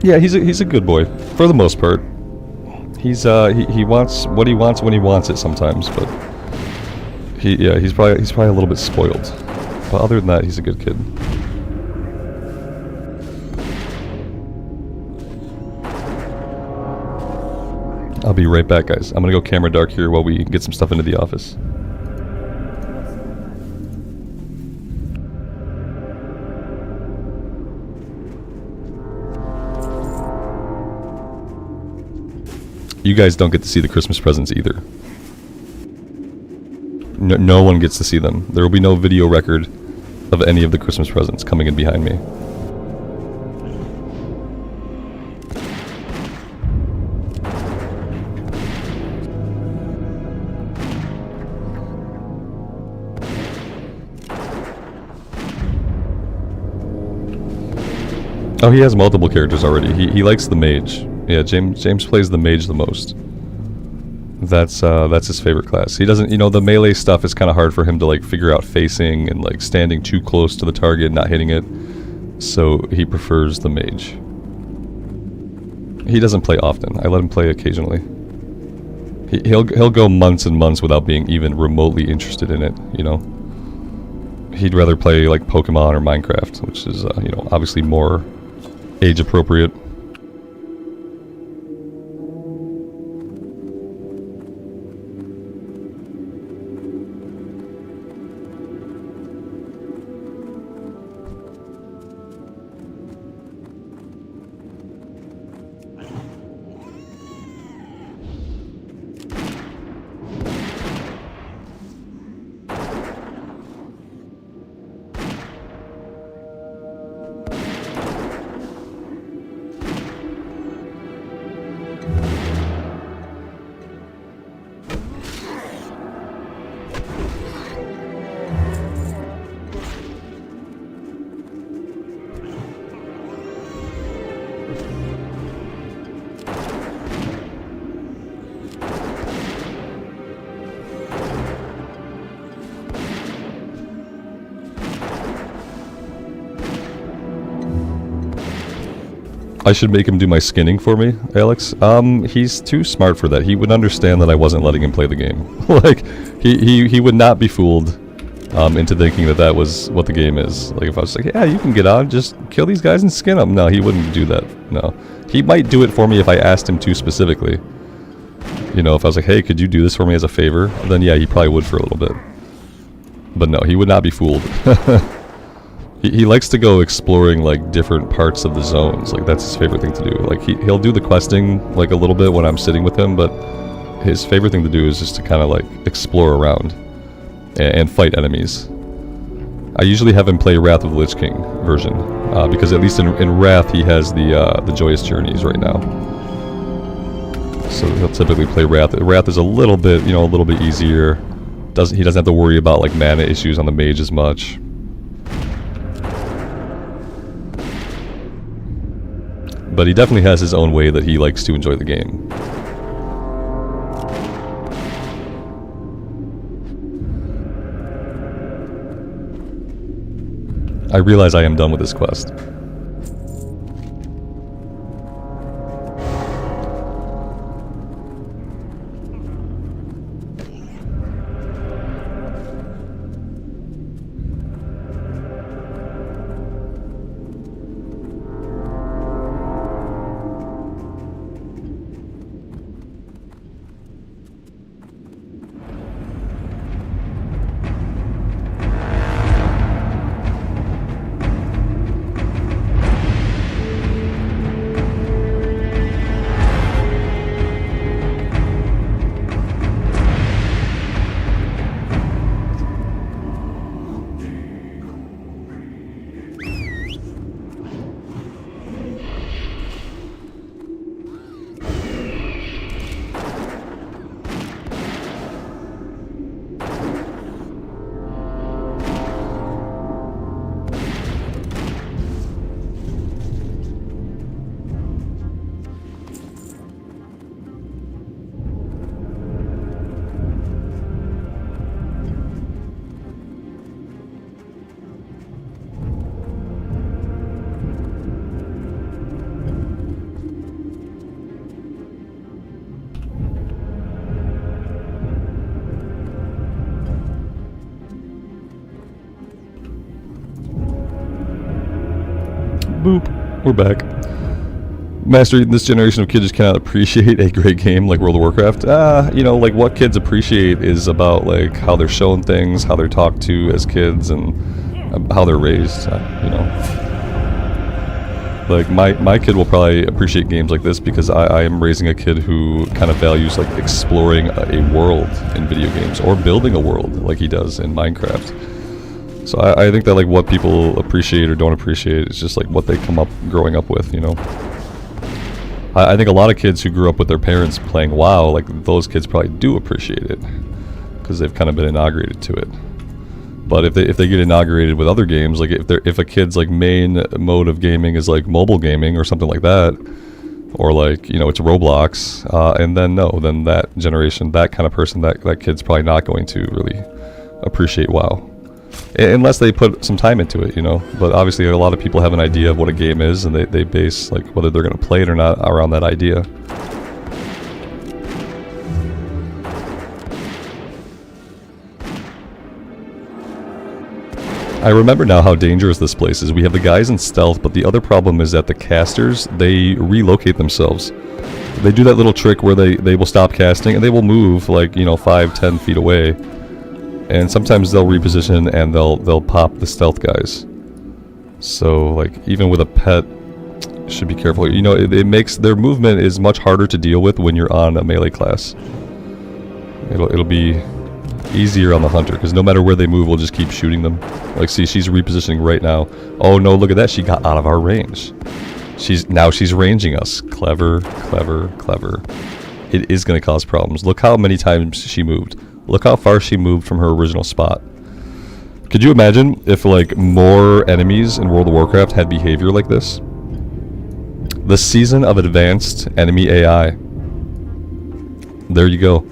Yeah, he's a good boy for the most part. He wants what he wants when he wants it sometimes, but he's probably a little bit spoiled. But other than that, he's a good kid. I'll be right back, guys. I'm gonna go camera dark here while we get some stuff into the office. You guys don't get to see the Christmas presents either. No one gets to see them. There will be no video record of any of the Christmas presents coming in behind me. Oh, he has multiple characters already. He likes the mage. Yeah, James plays the mage the most. That's his favorite class. He doesn't, the melee stuff is kind of hard for him to like figure out facing and like standing too close to the target, not hitting it. So he prefers the mage. He doesn't play often. I let him play occasionally. He'll go months and months without being even remotely interested in it. He'd rather play like Pokemon or Minecraft, which is obviously more age appropriate. I should make him do my skinning for me, Alex. He's too smart for that. He would understand that I wasn't letting him play the game. Like, he would not be fooled into thinking that was what the game is. Like, if I was like, yeah, you can get on, just kill these guys and skin them. No, he wouldn't do that. No. He might do it for me if I asked him to specifically. You know, if I was like, hey, could you do this for me as a favor? Then yeah, he probably would for a little bit. But no, he would not be fooled. He likes to go exploring like different parts of the zones. Like that's his favorite thing to do. Like he'll do the questing like a little bit when I'm sitting with him, but his favorite thing to do is just to kind of like explore around and fight enemies. I usually have him play Wrath of the Lich King version because at least in Wrath he has the Joyous Journeys right now. So he'll typically play Wrath. Wrath is a little bit, you know, a little bit easier. He doesn't have to worry about like mana issues on the mage as much. But he definitely has his own way that he likes to enjoy the game. I realize I am done with this quest. Boop. We're back. Master, this generation of kids just cannot appreciate a great game like World of Warcraft. You know, like what kids appreciate is about like how they're shown things, how they're talked to as kids, and how they're raised. You know, like my kid will probably appreciate games like this because I am raising a kid who kind of values like exploring a world in video games or building a world like he does in Minecraft. So I think that like what people appreciate or don't appreciate is just like what they come up growing up with, you know. I think a lot of kids who grew up with their parents playing WoW, like those kids probably do appreciate it because they've kind of been inaugurated to it. But if they get inaugurated with other games, like if a kid's like main mode of gaming is like mobile gaming or something like that, or like, you know, it's Roblox, and then then that generation, that kind of person, that kid's probably not going to really appreciate WoW. Unless they put some time into it, you know. But obviously a lot of people have an idea of what a game is, and they base like whether they're going to play it or not around that idea. I remember now how dangerous this place is. We have the guys in stealth, but the other problem is that the casters, they relocate themselves. They do that little trick where they will stop casting and they will move like, you know, 5-10 feet away. And sometimes they'll reposition and they'll pop the stealth guys. So like even with a pet, should be careful. You know, it makes their movement is much harder to deal with when you're on a melee class. It'll be easier on the hunter because no matter where they move, we'll just keep shooting them. Like see, she's repositioning right now. Oh no, look at that! She got out of our range. She's ranging us. Clever, clever, clever. It is going to cause problems. Look how many times she moved. Look how far she moved from her original spot. Could you imagine if like more enemies in World of Warcraft had behavior like this? The season of advanced enemy AI. There you go.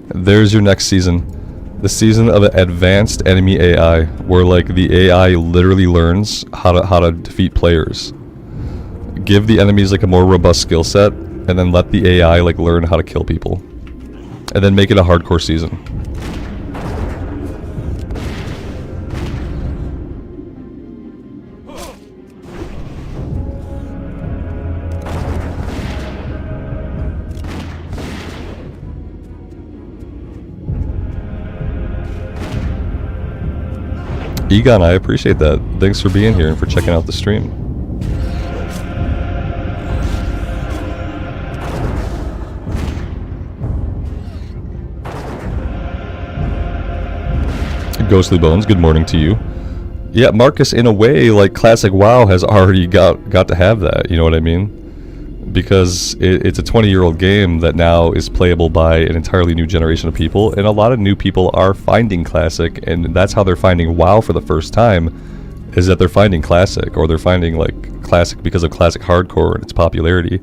There's your next season. The season of advanced enemy AI, where like the AI literally learns how to defeat players. Give the enemies like a more robust skill set, and then let the AI like learn how to kill people. And then make it a hardcore season. Egon, I appreciate that. Thanks for being here and for checking out the stream. Ghostly Bones, good morning to you. Yeah, Marcus, in a way, like Classic WoW has already got to have that, you know what I mean? Because it's a 20-year-old game that now is playable by an entirely new generation of people, and a lot of new people are finding Classic, and that's how they're finding WoW for the first time, is that they're finding Classic, or they're finding like Classic because of Classic Hardcore and its popularity.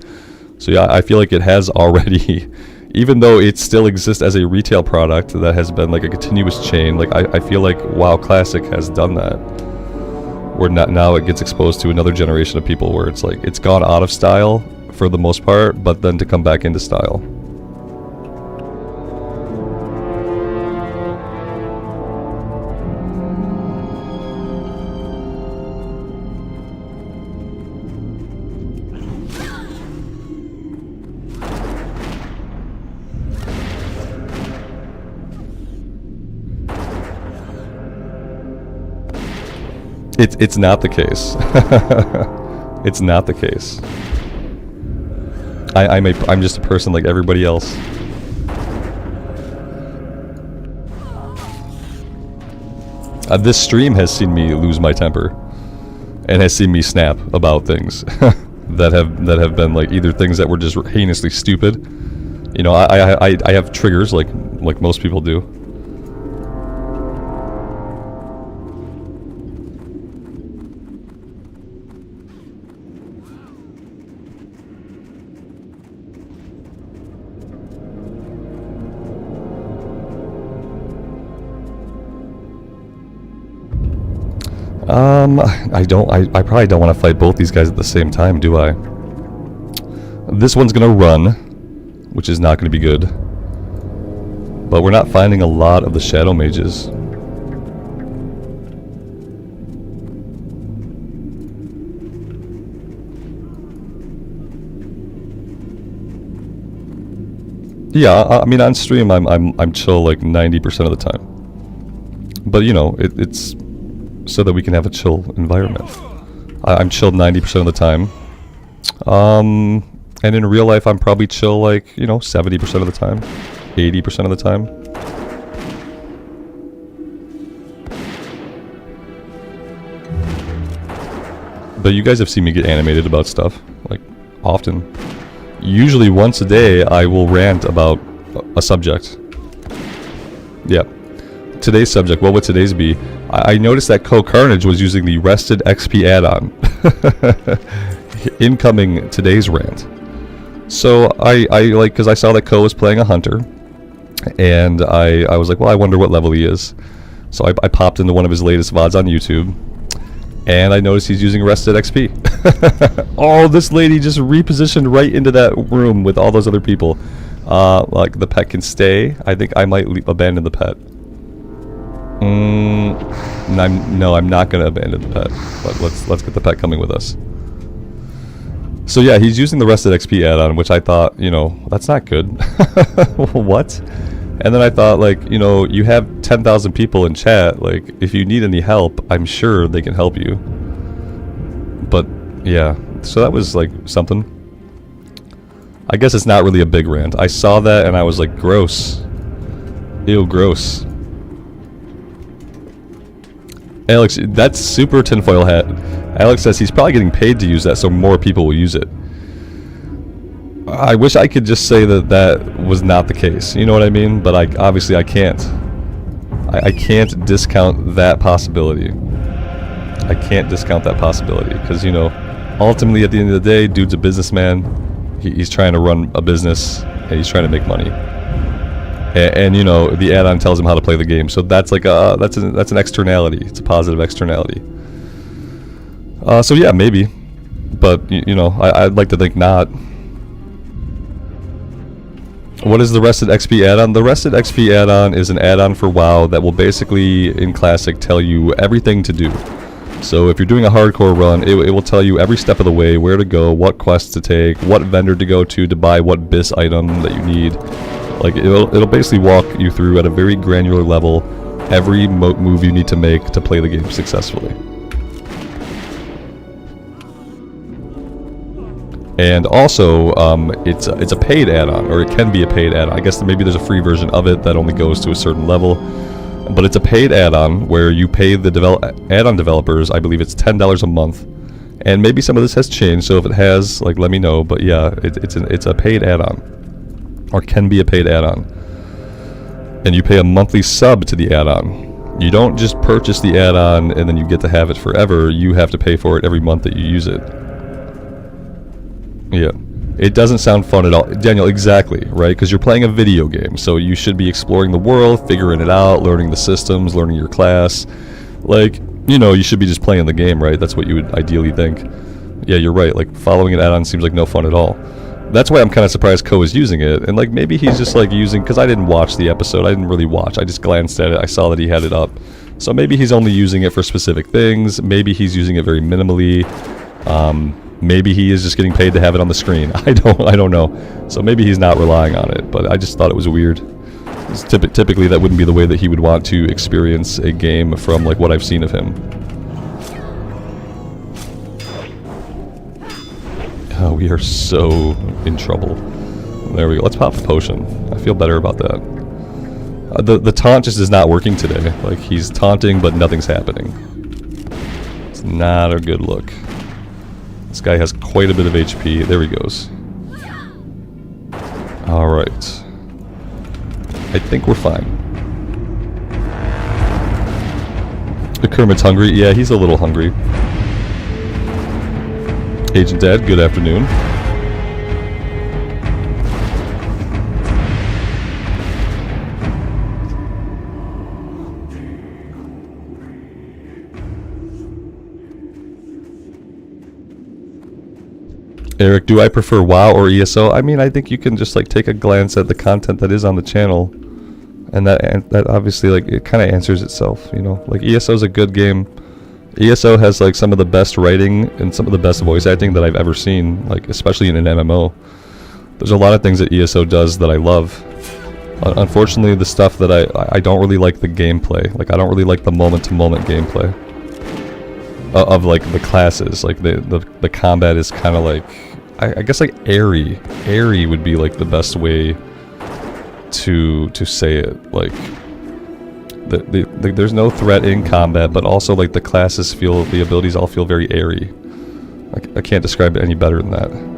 So yeah, I feel like it has already... Even though it still exists as a retail product that has been like a continuous chain, like I feel like WoW Classic has done that. Where now it gets exposed to another generation of people where it's like, it's gone out of style for the most part, but then to come back into style. It's not the case. It's not the case. I'm just a person like everybody else. This stream has seen me lose my temper, and has seen me snap about things that have been like either things that were just heinously stupid. You know, I have triggers like most people do. I probably don't want to fight both these guys at the same time, do I? This one's gonna run, which is not gonna be good. But we're not finding a lot of the Shadow Mages. Yeah, I mean on stream I'm chill like 90% of the time. But you know, it's so that we can have a chill environment. I'm chilled 90% of the time. And in real life I'm probably chill like, you know, 70% of the time, 80% of the time. But you guys have seen me get animated about stuff, like, often. Usually once a day I will rant about a subject. Yep. Today's subject, what would today's be? I noticed that Co-Carnage was using the Rested XP add-on. Incoming today's rant. So I like, because I saw that Co was playing a hunter, and I was like, well, I wonder what level he is. So I popped into one of his latest VODs on YouTube, and I noticed he's using Rested XP. Oh, this lady just repositioned right into that room with all those other people. Like, the pet can stay. I think I might abandon the pet. No, I'm not gonna abandon the pet. But let's get the pet coming with us. So yeah, he's using the Rested XP add-on, which I thought, you know, that's not good. What? And then I thought, like, you know, you have 10,000 people in chat. Like, if you need any help, I'm sure they can help you. But yeah, so that was like something. I guess it's not really a big rant. I saw that and I was like, gross. Ew, gross. Alex, that's super tinfoil hat. Alex says he's probably getting paid to use that so more people will use it. I wish I could just say that that was not the case. You know what I mean? But obviously I can't. I can't discount that possibility. I can't discount that possibility because, you know, ultimately at the end of the day, dude's a businessman. He's trying to run a business and he's trying to make money. And you know, the add-on tells him how to play the game, so that's like that's an externality. It's a positive externality. So yeah, maybe, but you know, I'd like to think not. What is the Rested XP add-on? The Rested XP add-on is an add-on for WoW that will basically, in Classic, tell you everything to do. So if you're doing a hardcore run, it will tell you every step of the way, where to go, what quests to take, what vendor to go to buy what BIS item that you need. Like, it'll basically walk you through at a very granular level every move you need to make to play the game successfully. And also, it's a paid add-on, or it can be a paid add-on. I guess maybe there's a free version of it that only goes to a certain level. But it's a paid add-on where you pay the add-on developers, I believe it's $10 a month. And maybe some of this has changed, so if it has, like, let me know. But yeah, it's a paid add-on, or can be a paid add-on. And you pay a monthly sub to the add-on. You don't just purchase the add-on and then you get to have it forever. You have to pay for it every month that you use it. Yeah, it doesn't sound fun at all. Daniel, exactly, right? Because you're playing a video game, so you should be exploring the world, figuring it out, learning the systems, learning your class. Like, you know, you should be just playing the game, right? That's what you would ideally think. Yeah, you're right. Like, following an add-on seems like no fun at all. That's why I'm kind of surprised Ko is using it. And, like, maybe he's just, like, using... Because I didn't watch the episode. I didn't really watch. I just glanced at it. I saw that he had it up. So maybe he's only using it for specific things. Maybe he's using it very minimally. Maybe he is just getting paid to have it on the screen. I don't know. So maybe he's not relying on it, but I just thought it was weird. Typically that wouldn't be the way that he would want to experience a game from like what I've seen of him. Oh, we are so in trouble. There we go. Let's pop a potion. I feel better about that. The taunt just is not working today. Like, he's taunting, but nothing's happening. It's not a good look. This guy has quite a bit of HP. There he goes. Alright. I think we're fine. The Kermit's hungry. Yeah, he's a little hungry. Agent Dad, good afternoon. Eric, do I prefer WoW or ESO? I mean, I think you can just like take a glance at the content that is on the channel, and that obviously like it kind of answers itself, you know. Like ESO is a good game. ESO has like some of the best writing and some of the best voice acting that I've ever seen, like especially in an MMO. There's a lot of things that ESO does that I love. Unfortunately, the stuff that I don't really like the gameplay. Like I don't really like the moment-to-moment gameplay of like the classes. Like the combat is kind of like I guess like airy. Airy would be like the best way to say it. Like there's no threat in combat, but also like the classes feel, the abilities all feel very airy. I can't describe it any better than that.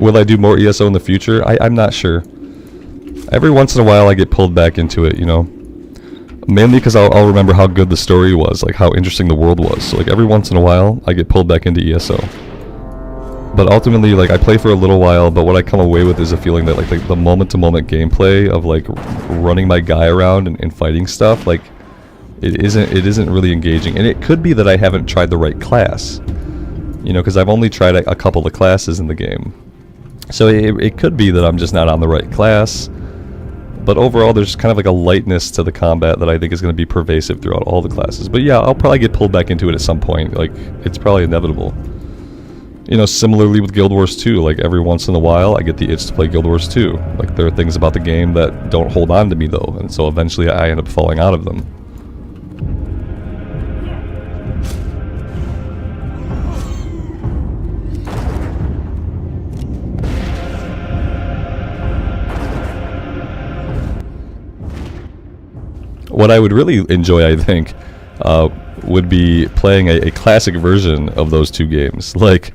Will I do more ESO in the future? I'm not sure. Every once in a while I get pulled back into it, you know. Mainly because I'll remember how good the story was, like how interesting the world was. So like every once in a while I get pulled back into ESO. But ultimately, like I play for a little while, but what I come away with is a feeling that like the moment-to-moment gameplay of like running my guy around and fighting stuff, like it isn't really engaging. And it could be that I haven't tried the right class, you know, because I've only tried a couple of classes in the game. So it could be that I'm just not on the right class, but overall there's kind of like a lightness to the combat that I think is going to be pervasive throughout all the classes. But yeah, I'll probably get pulled back into it at some point, like it's probably inevitable. You know, similarly with Guild Wars 2, like every once in a while I get the itch to play Guild Wars 2. Like there are things about the game that don't hold on to me though, and so eventually I end up falling out of them. What I would really enjoy, I think, would be playing a classic version of those two games. Like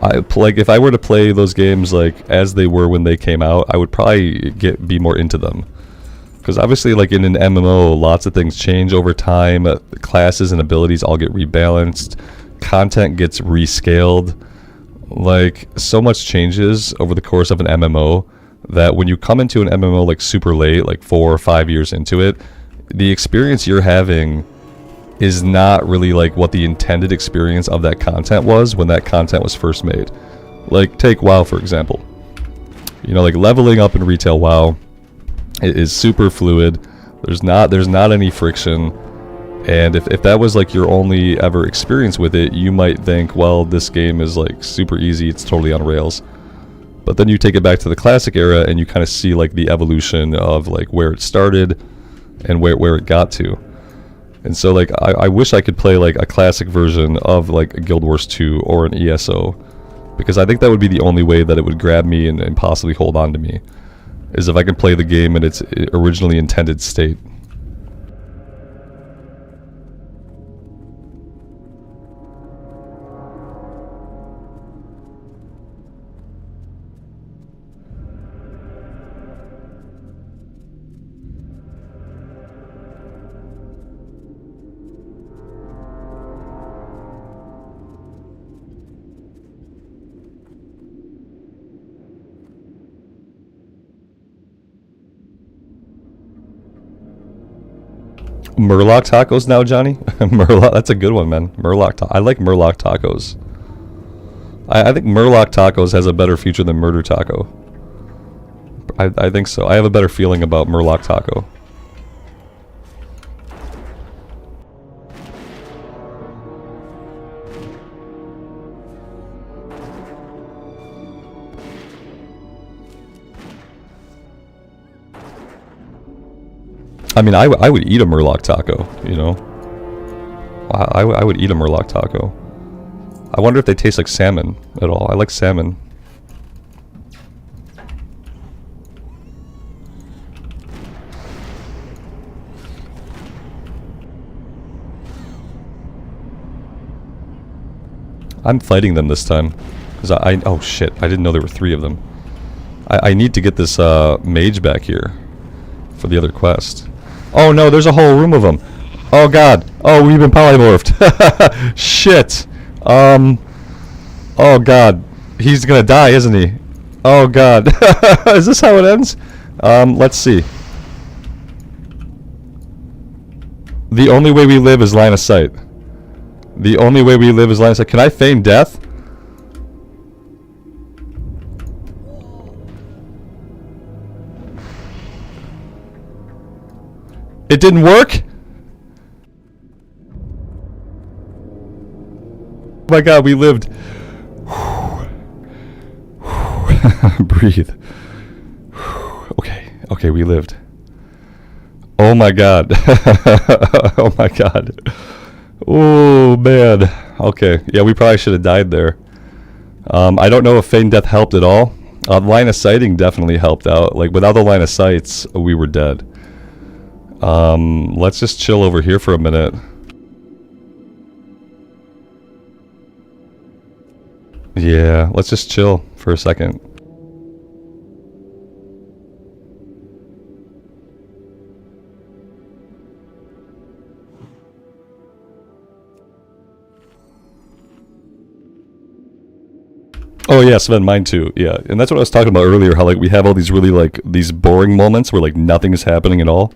if I were to play those games like as they were when they came out, I would probably be more into them. Because obviously, like in an MMO, lots of things change over time. Classes and abilities all get rebalanced. Content gets rescaled. Like so much changes over the course of an MMO that when you come into an MMO like super late, like 4 or 5 years into it, the experience you're having is not really like what the intended experience of that content was when that content was first made. Like take WoW for example. You know, like leveling up in retail WoW is super fluid. There's not any friction. And if that was like your only ever experience with it, you might think, well, this game is like super easy, it's totally on rails. But then you take it back to the classic era and you kind of see like the evolution of like where it started and where it got to. And so like I wish I could play like a classic version of like a Guild Wars 2 or an ESO, because I think that would be the only way that it would grab me and possibly hold on to me, is if I could play the game in its originally intended state. Murloc tacos now, Johnny? Murloc, that's a good one, man. I like Murloc tacos. I think Murloc tacos has a better future than Murder Taco. I think so. I have a better feeling about Murloc taco. I mean, I would eat a Murloc taco, you know? I would eat a Murloc taco. I wonder if they taste like salmon at all. I like salmon. I'm fighting them this time. Because oh shit, I didn't know there were 3 of them. I need to get this mage back here for the other quest. Oh no, there's a whole room of them. Oh god. Oh, we've been polymorphed. Shit. Oh god. He's gonna die, isn't he? Oh god. Is this how it ends? Let's see. The only way we live is line of sight. The only way we live is line of sight. Can I feign death? It didn't work? Oh my god, we lived. Breathe. Okay, we lived. Oh my god. Oh my god. Oh man. Okay, yeah, we probably should have died there. I don't know if feign death helped at all. Line of sighting definitely helped out. Like, without the line of sights, we were dead. Let's just chill over here for a minute. Yeah, let's just chill for a second. Oh yeah, Sven, mine too. Yeah, and that's what I was talking about earlier, how like we have all these really like these boring moments where like nothing is happening at all.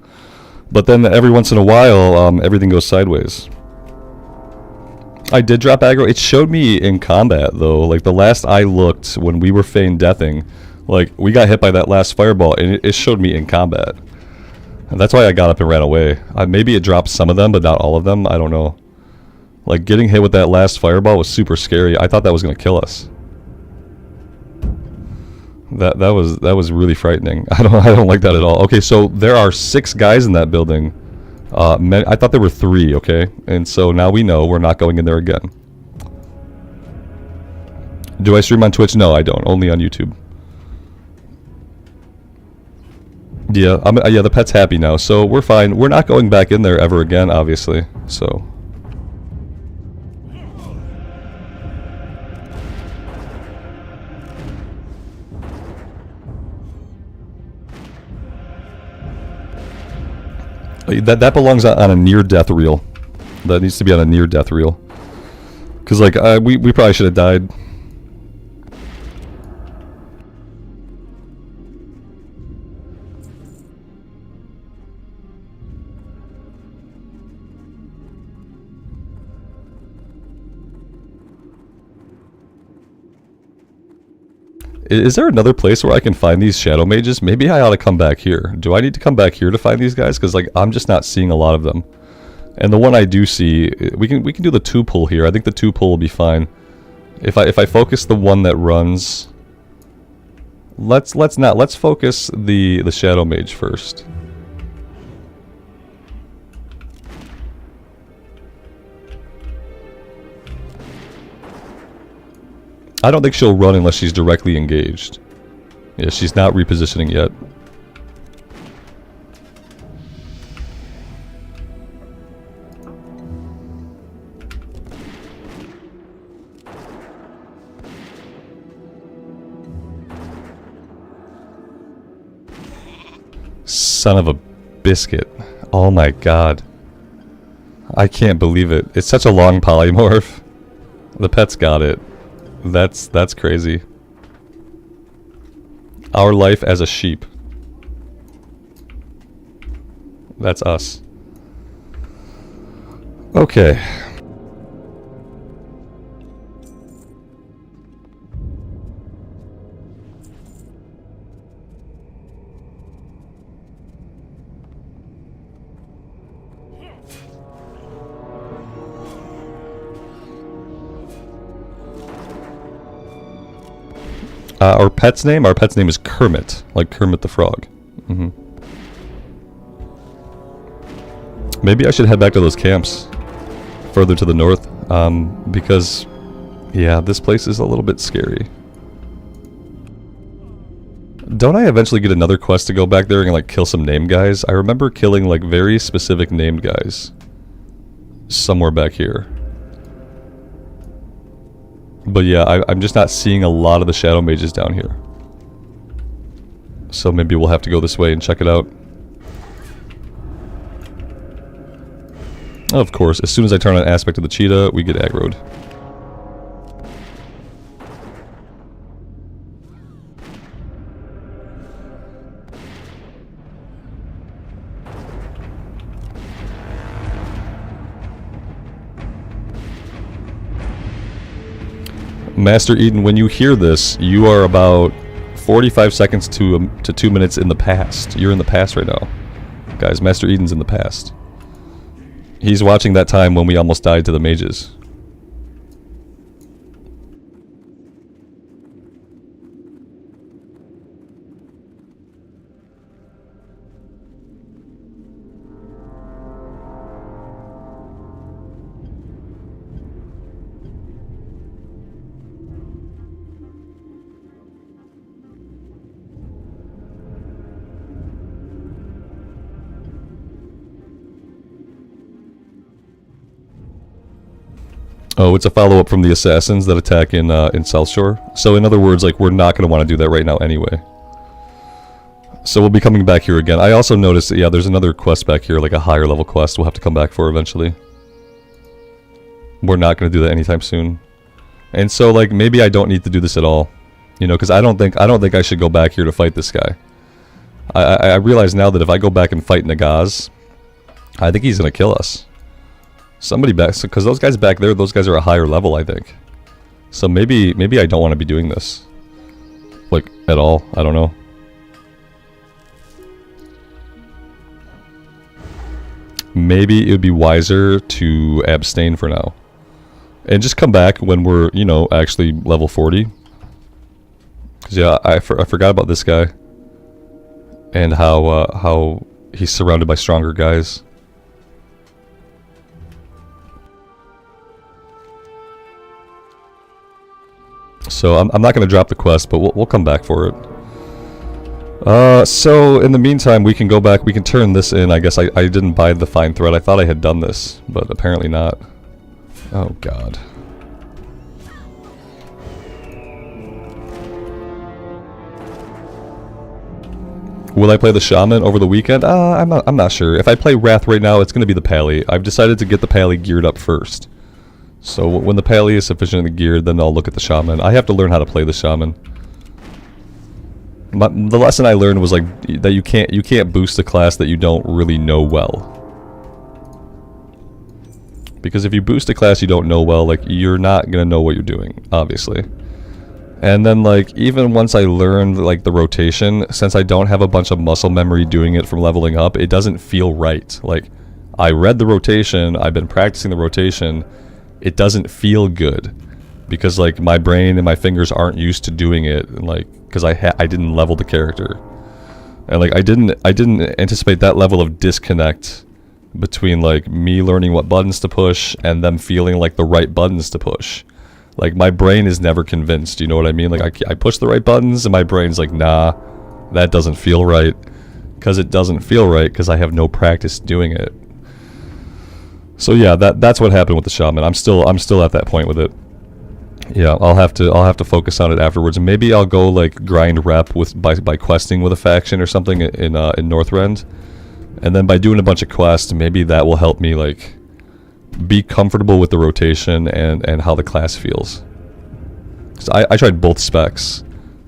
But then every once in a while, everything goes sideways. I did drop aggro. It showed me in combat, though. Like, the last I looked, when we were feign deathing, like, we got hit by that last fireball, and it showed me in combat. And that's why I got up and ran away. Maybe it dropped some of them, but not all of them. I don't know. Like, getting hit with that last fireball was super scary. I thought that was going to kill us. That was really frightening. I don't like that at all. Okay, so there are 6 guys in that building. I thought there were 3, okay? And so now we know we're not going in there again. Do I stream on Twitch? No, I don't. Only on YouTube. Yeah, yeah, the pet's happy now, so we're fine. We're not going back in there ever again, obviously. So... That belongs on a near-death reel. That needs to be on a near-death reel. Because, like, we probably should have died. Is there another place where I can find these shadow mages? Maybe I ought to come back here. Do I need to come back here to find these guys? Because, like, I'm just not seeing a lot of them. And the one I do see, we can do the 2 pull here. I think the 2 pull will be fine. If I focus the one that runs, let's focus the Shadow Mage first. I don't think she'll run unless she's directly engaged. Yeah, she's not repositioning yet. Son of a biscuit. Oh my god. I can't believe it. It's such a long polymorph. The pet's got it. That's crazy. Our life as a sheep. That's us. Okay. Our pet's name is Kermit, like Kermit the Frog. Maybe I should head back to those camps further to the north, because, yeah, this place is a little bit scary. Don't I eventually get another quest to go back there and like kill some named guys? I remember killing like very specific named guys somewhere back here. But yeah, I'm just not seeing a lot of the Shadow Mages down here. So maybe we'll have to go this way and check it out. Of course, as soon as I turn on Aspect of the Cheetah, we get aggroed. Master Eden, when you hear this, you are about 45 seconds to 2 minutes in the past. You're in the past right now. Guys, Master Eden's in the past. He's watching that time when we almost died to the mages. Oh, it's a follow-up from the assassins that attack in South Shore. So in other words, like, we're not going to want to do that right now anyway. So we'll be coming back here again. I also noticed that, yeah, there's another quest back here, like a higher level quest we'll have to come back for eventually. We're not going to do that anytime soon. And so, like, maybe I don't need to do this at all. You know, because I don't think I should go back here to fight this guy. I realize now that if I go back and fight Nagaz, I think he's going to kill us. Somebody back, because those guys back there, those guys are a higher level, I think. So maybe I don't want to be doing this. Like, at all. I don't know. Maybe it would be wiser to abstain for now. And just come back when we're, you know, actually level 40. Because, yeah, I forgot about this guy. And how he's surrounded by stronger guys. So I'm not going to drop the quest, but we'll come back for it. So in the meantime, we can go back. We can turn this in. I guess I didn't buy the fine thread. I thought I had done this, but apparently not. Oh god. Will I play the Shaman over the weekend? I'm not sure. If I play Wrath right now, it's going to be the Pally. I've decided to get the Pally geared up first. So when the Pally is sufficiently geared, then I'll look at the Shaman. I have to learn how to play the Shaman. The lesson I learned was like that you can't boost a class that you don't really know well. Because if you boost a class you don't know well, like, you're not gonna know what you're doing, obviously. And then, like, even once I learned like the rotation, since I don't have a bunch of muscle memory doing it from leveling up, it doesn't feel right. Like, I read the rotation, I've been practicing the rotation, it doesn't feel good. Because like my brain and my fingers aren't used to doing it, and like because I didn't level the character, and like I didn't anticipate that level of disconnect between like me learning what buttons to push and them feeling like the right buttons to push. Like my brain is never convinced, you know what I mean? Like I push the right buttons and my brain's like, nah, that doesn't feel right, because it doesn't feel right because I have no practice doing it. So yeah, that's what happened with the shaman. I'm still at that point with it. Yeah, I'll have to focus on it afterwards, and maybe I'll go like grind rep with by questing with a faction or something in Northrend, and then by doing a bunch of quests, maybe that will help me like be comfortable with the rotation and how the class feels. Because I tried both specs,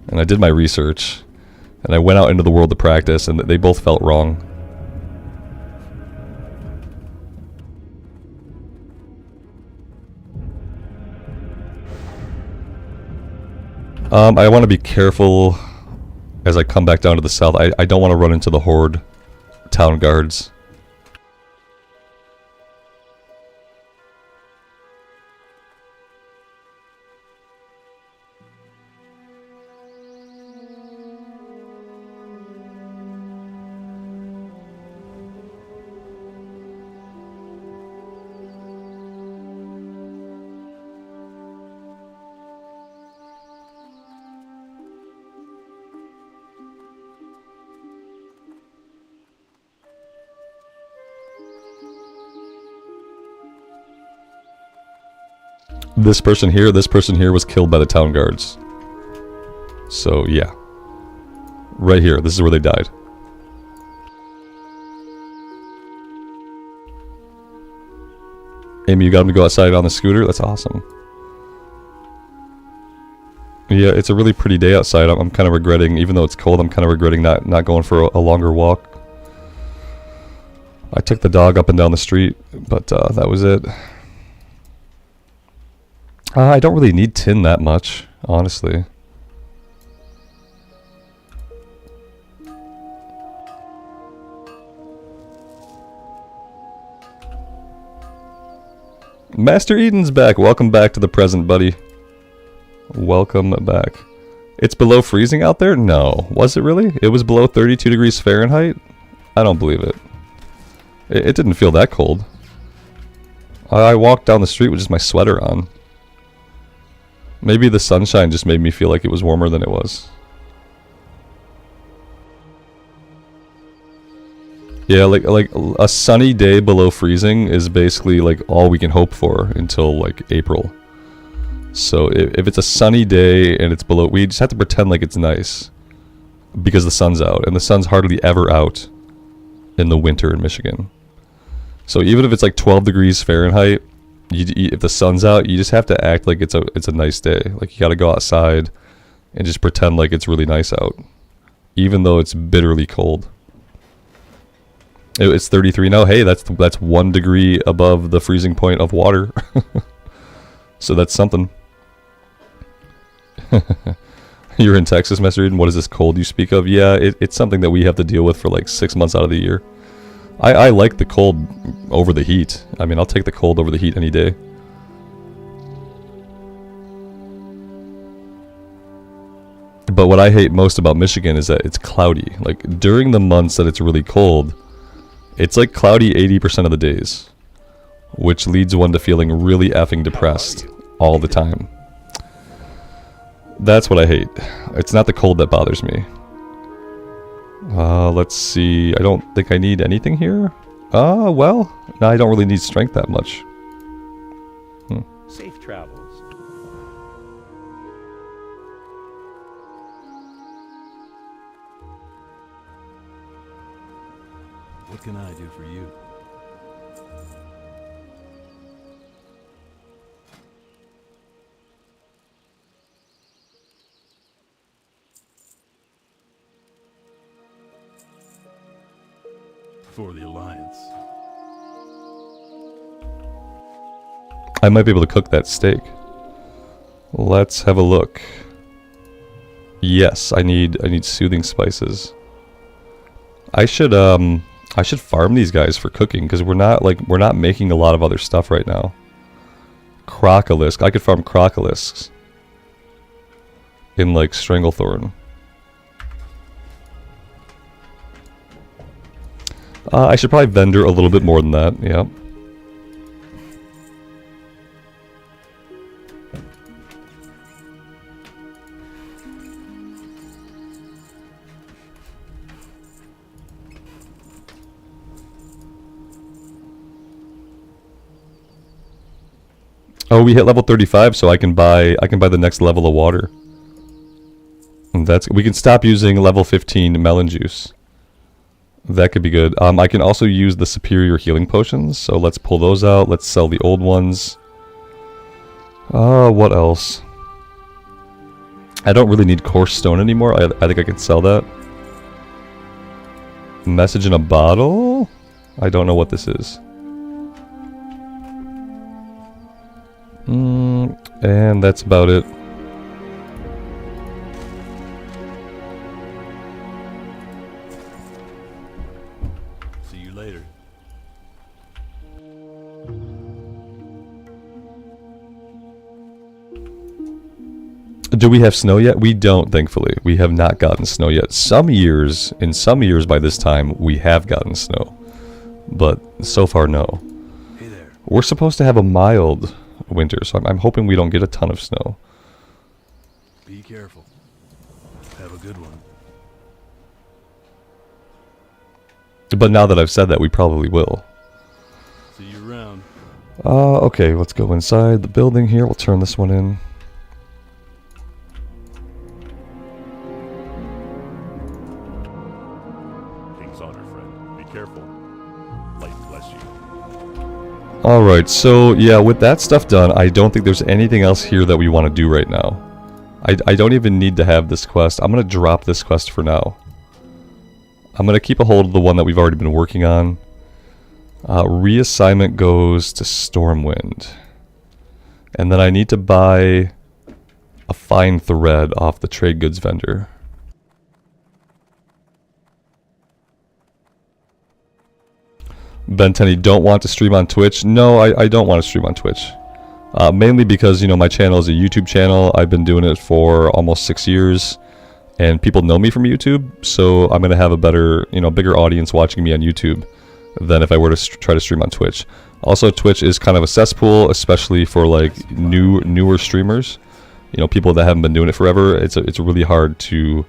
and I did my research, and I went out into the world to practice, and they both felt wrong. I want to be careful as I come back down to the south. I don't want to run into the Horde town guards. This person here was killed by the town guards. So yeah. Right here, this is where they died. Amy, you got him to go outside on the scooter? That's awesome. Yeah, it's a really pretty day outside. I'm kind of regretting, even though it's cold, I'm kind of regretting not going for a longer walk. I took the dog up and down the street, but that was it. I don't really need tin that much, honestly. Master Eden's back. Welcome back to the present, buddy. Welcome back. It's below freezing out there? No. Was it really? It was below 32 degrees Fahrenheit? I don't believe it. It didn't feel that cold. I walked down the street with just my sweater on. Maybe the sunshine just made me feel like it was warmer than it was. Yeah, like a sunny day below freezing is basically like all we can hope for until like April. So if it's a sunny day and it's below, we just have to pretend like it's nice because the sun's out, and the sun's hardly ever out in the winter in Michigan. So even if it's like 12 degrees Fahrenheit, if the sun's out, you just have to act like it's a nice day. Like you got to go outside and just pretend like it's really nice out, even though it's bitterly cold. It's 33 now. Hey, that's 1 degree above the freezing point of water. So that's something. You're in Texas, Master Eden. What is this cold you speak of? Yeah, it's something that we have to deal with for like 6 months out of the year. I like the cold over the heat. I mean, I'll take the cold over the heat any day. But what I hate most about Michigan is that it's cloudy. Like, during the months that it's really cold, it's like cloudy 80% of the days, which leads one to feeling really effing depressed all the time. That's what I hate. It's not the cold that bothers me. Let's see. I don't think I need anything here. Well, no, I don't really need strength that much. Safe travels. What can I do for you? For the Alliance. I might be able to cook that steak. Let's have a look. Yes, I need soothing spices. I should I should farm these guys for cooking because we're not making a lot of other stuff right now. Crocolisk. I could farm crocolisks in like Stranglethorn. I should probably vendor a little bit more than that. Yeah. Oh, we hit level 35, so I can buy the next level of water. And we can stop using level 15 melon juice. That could be good. I can also use the superior healing potions, so let's pull those out. Let's sell the old ones. What else? I don't really need coarse stone anymore. I think I can sell that. Message in a bottle? I don't know what this is. And that's about it. See you later. Do we have snow yet? We don't, thankfully. We have not gotten snow yet. In some years by this time, we have gotten snow. But so far, no. Hey there. We're supposed to have a mild winter, so I'm hoping we don't get a ton of snow. Be careful. Have a good one. But now that I've said that, we probably will. See you around. Okay, let's go inside the building here. We'll turn this one in. King's honor, friend. Be careful. Light bless you. Alright, so yeah, with that stuff done, I don't think there's anything else here that we want to do right now. I don't even need to have this quest. I'm going to drop this quest for now. I'm going to keep a hold of the one that we've already been working on. Reassignment goes to Stormwind. And then I need to buy a fine thread off the trade goods vendor. Ben Tenny, don't want to stream on Twitch? No, I don't want to stream on Twitch. Mainly because, you know, my channel is a YouTube channel. I've been doing it for almost 6 years. And people know me from YouTube. So I'm going to have a better, you know, bigger audience watching me on YouTube than if I were to try to stream on Twitch. Also, Twitch is kind of a cesspool, especially for like newer streamers. You know, people that haven't been doing it forever. It's really hard to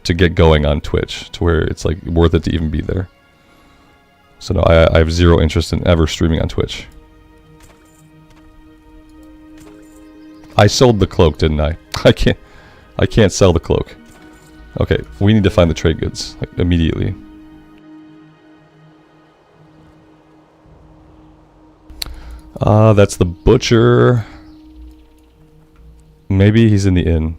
get going on Twitch to where it's like worth it to even be there. So no, I have zero interest in ever streaming on Twitch. I sold the cloak, didn't I? I can't sell the cloak. Okay, we need to find the trade goods like, immediately. That's the butcher. Maybe he's in the inn.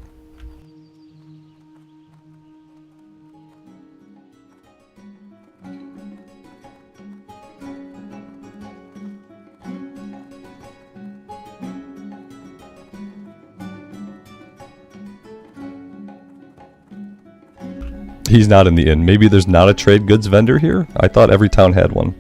He's not in the inn. Maybe there's not a trade goods vendor here? I thought every town had one.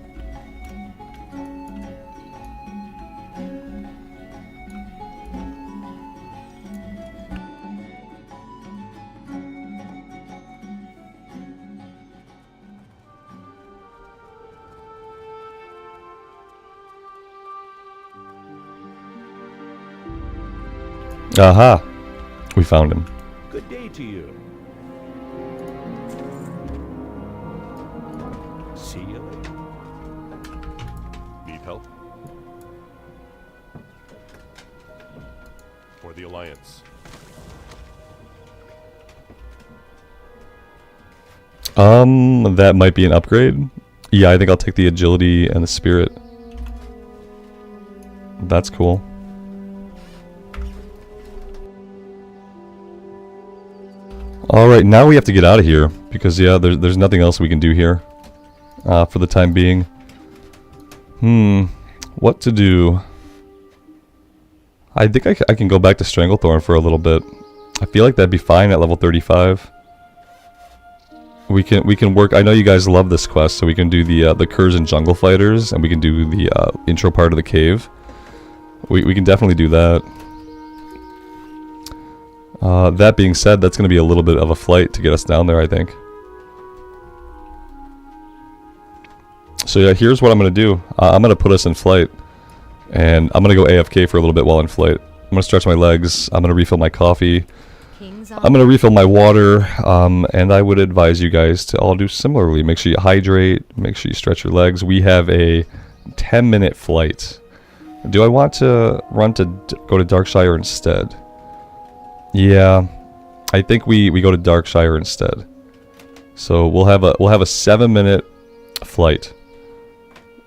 Aha! We found him. Good day to you. See you later. Need help? For the Alliance. That might be an upgrade. Yeah, I think I'll take the agility and the spirit. That's cool. Alright, now we have to get out of here, because yeah, there's nothing else we can do here, for the time being. What to do? I think I can go back to Stranglethorn for a little bit. I feel like that'd be fine at level 35. We can work. I know you guys love this quest, so we can do the Curs and Jungle Fighters, and we can do the intro part of the cave. We can definitely do that. That being said, that's going to be a little bit of a flight to get us down there, I think. So yeah, here's what I'm going to do. I'm going to put us in flight, and I'm going to go AFK for a little bit while in flight. I'm going to stretch my legs. I'm going to refill my coffee. I'm going to refill my water, and I would advise you guys to all do similarly. Make sure you hydrate, make sure you stretch your legs. We have a 10-minute flight. Do I want to go to Darkshire instead? Yeah, I think we go to Darkshire instead. So we'll have a 7-minute flight.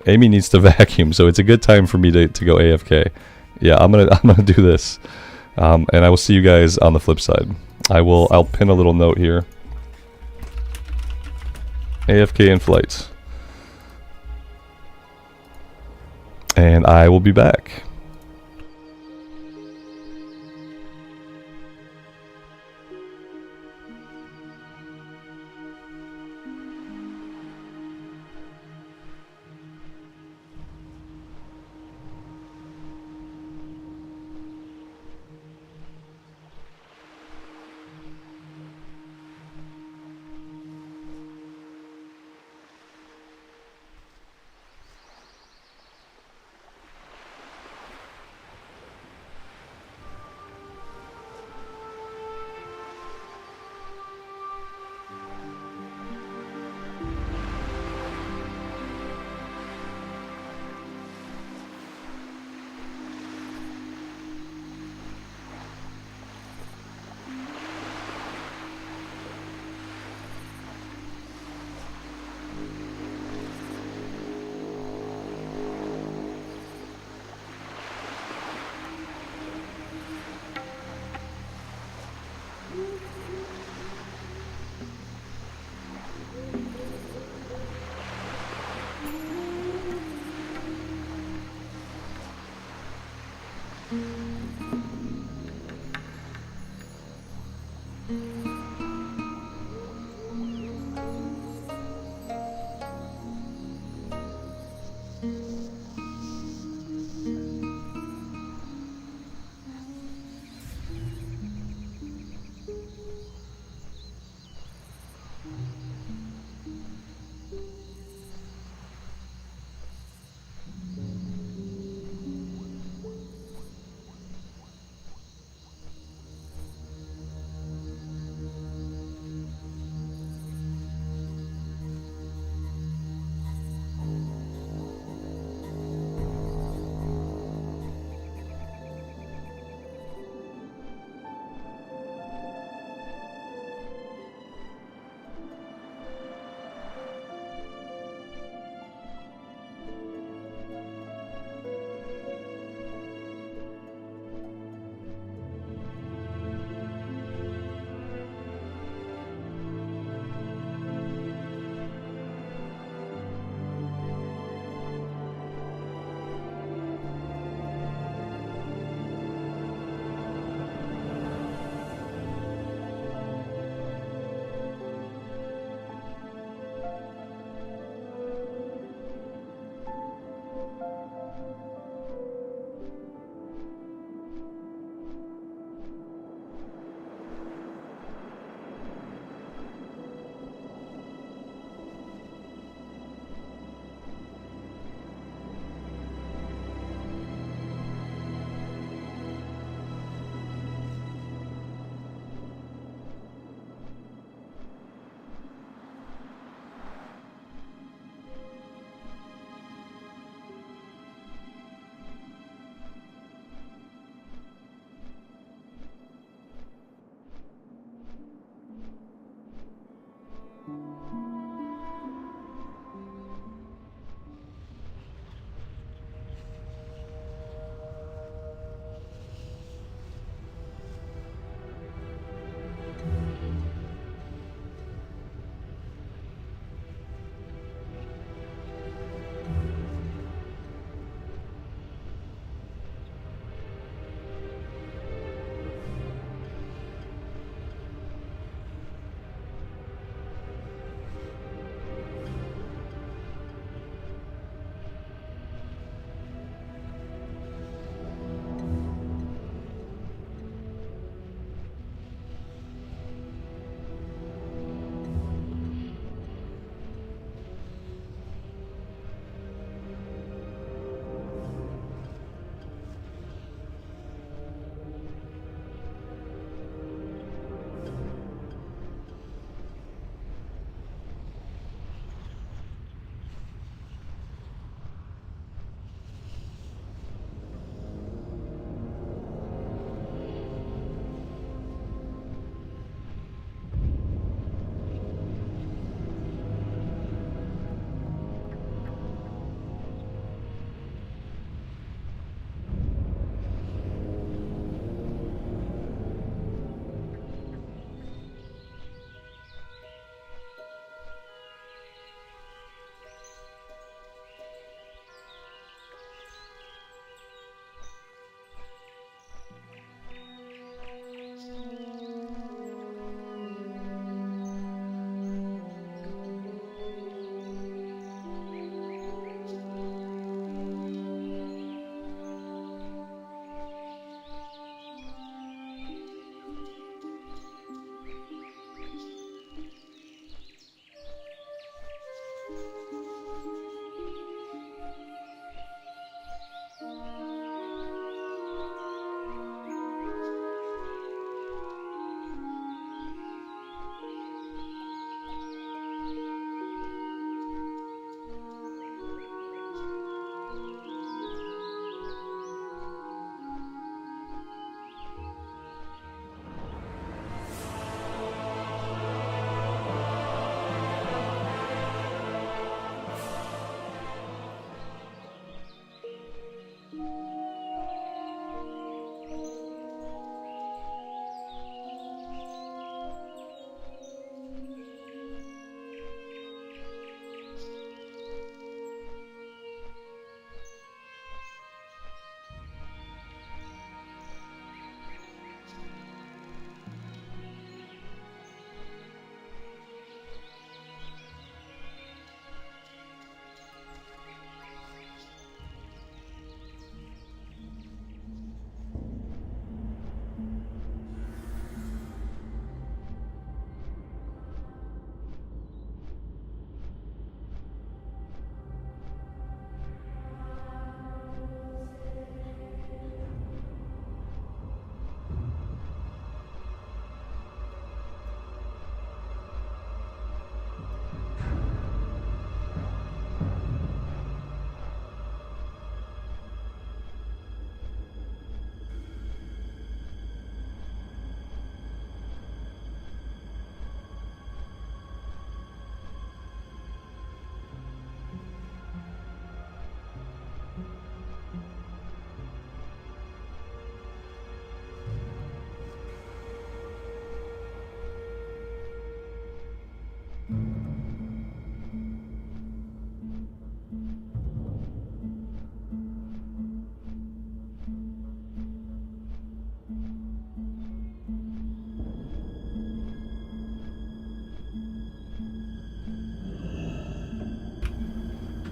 Amy needs to vacuum, so it's a good time for me to go AFK. Yeah, I'm gonna do this, and I will see you guys on the flip side. I'll pin a little note here. AFK in flight. And I will be back.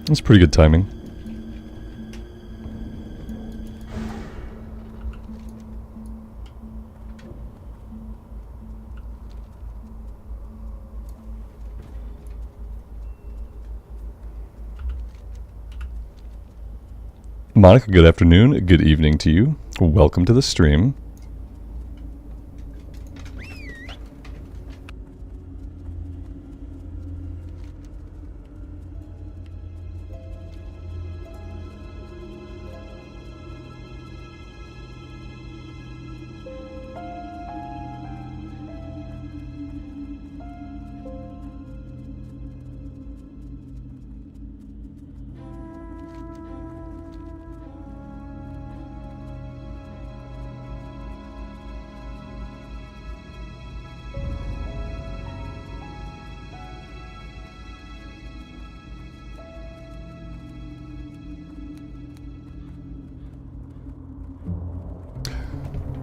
That's pretty good timing. Monica, good afternoon, good evening to you. Welcome to the stream.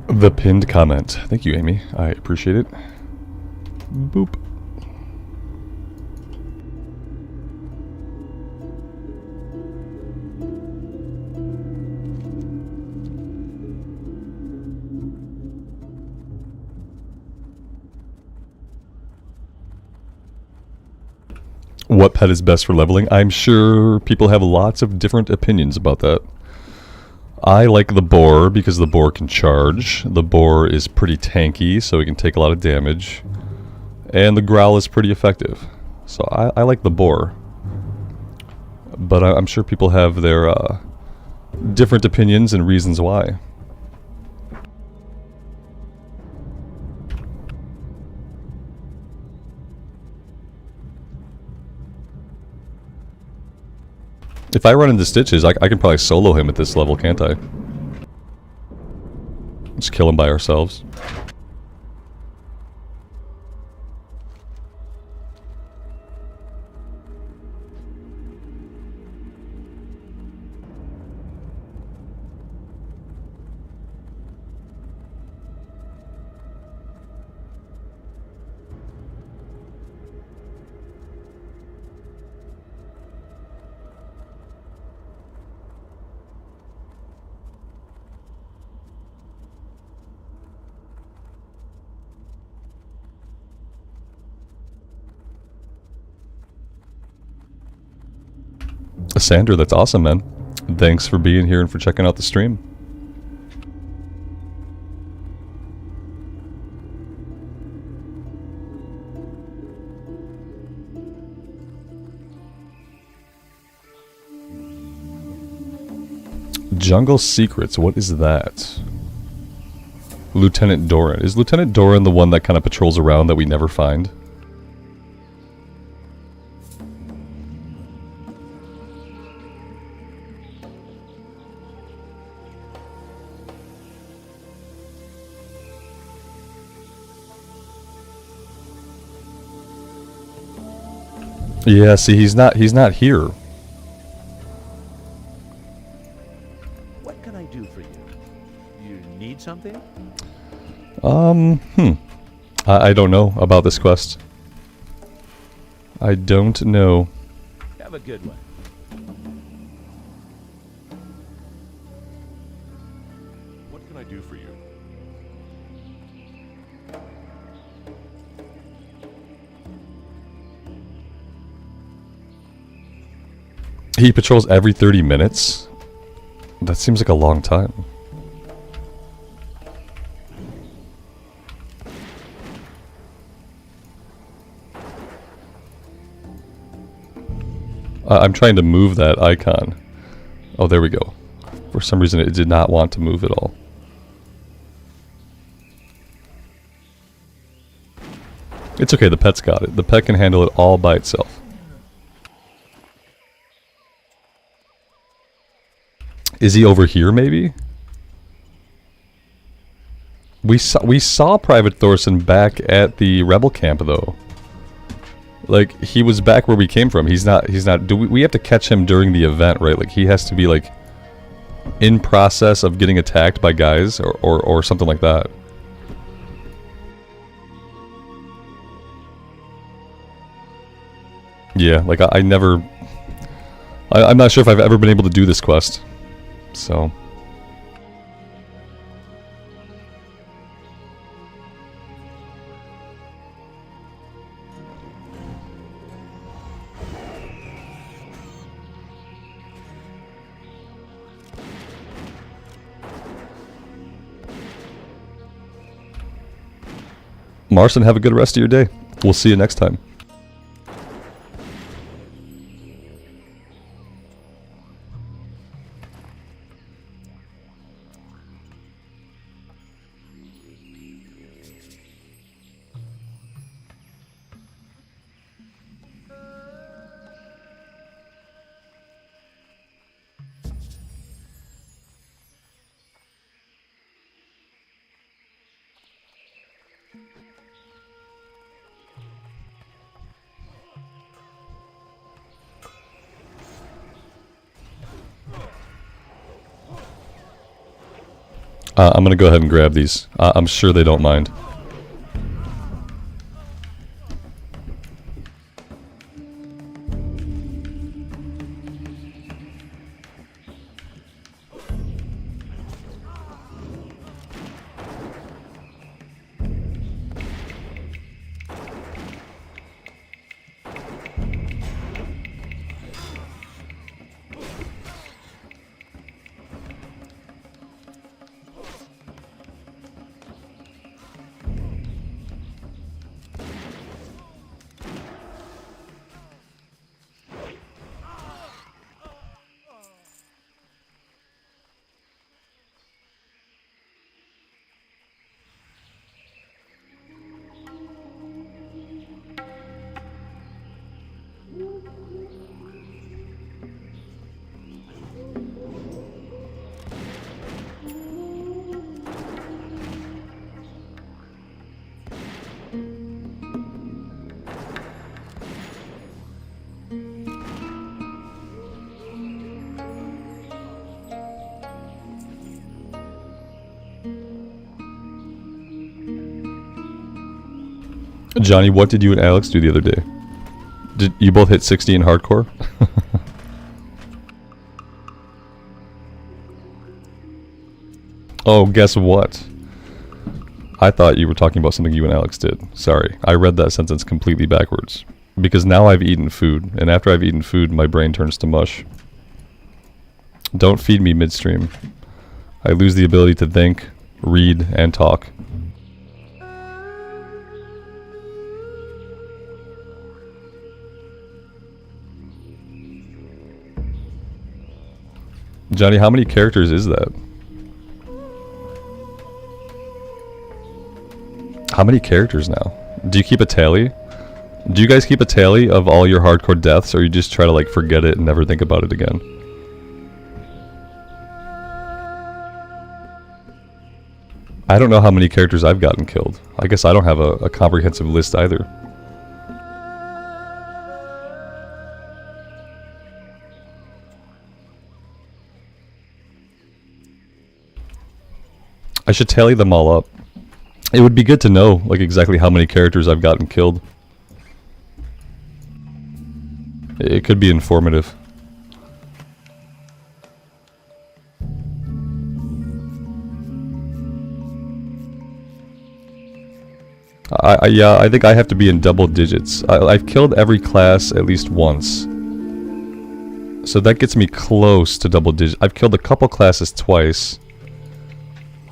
The pinned comment. Thank you, Amy. I appreciate it. Boop. What pet is best for leveling? I'm sure people have lots of different opinions about that. I like the boar because the boar can charge. The boar is pretty tanky, so he can take a lot of damage. And the growl is pretty effective. So I like the boar. But I'm sure people have their different opinions and reasons why. If I run into Stitches, I can probably solo him at this level, can't I? Just kill him by ourselves. Sandra, that's awesome, man. Thanks for being here and for checking out the stream. Jungle Secrets, what is that? Lieutenant Doran. Is Lieutenant Doran the one that kind of patrols around that we never find? Yeah, see, he's not here. What can I do for you? You need something? I don't know about this quest. I don't know. Have a good one. What can I do for you? He patrols every 30 minutes? That seems like a long time. I'm trying to move that icon. Oh, there we go. For some reason it did not want to move at all. It's okay, the pet's got it. The pet can handle it all by itself. Is he over here, maybe? We saw Private Thorson back at the rebel camp, though. Like, he was back where we came from. He's not. We have to catch him during the event, right? Like, he has to be like in process of getting attacked by guys or something like that. Yeah, like I never I'm not sure if I've ever been able to do this quest. So... Marson, have a good rest of your day. We'll see you next time. I'm gonna go ahead and grab these. I'm sure they don't mind. Johnny, what did you and Alex do the other day? Did you both hit 60 in hardcore? Oh, guess what? I thought you were talking about something you and Alex did. Sorry, I read that sentence completely backwards. Because now I've eaten food, and after I've eaten food, my brain turns to mush. Don't feed me midstream. I lose the ability to think, read, and talk. Johnny, how many characters is that? How many characters now? Do you keep a tally? Do you guys keep a tally of all your hardcore deaths, or you just try to like forget it and never think about it again? I don't know how many characters I've gotten killed. I guess I don't have a comprehensive list either. I should tally them all up. It would be good to know, like, exactly how many characters I've gotten killed. It could be informative. Yeah, I think I have to be in double digits. I've killed every class at least once. So that gets me close to double digits. I've killed a couple classes twice.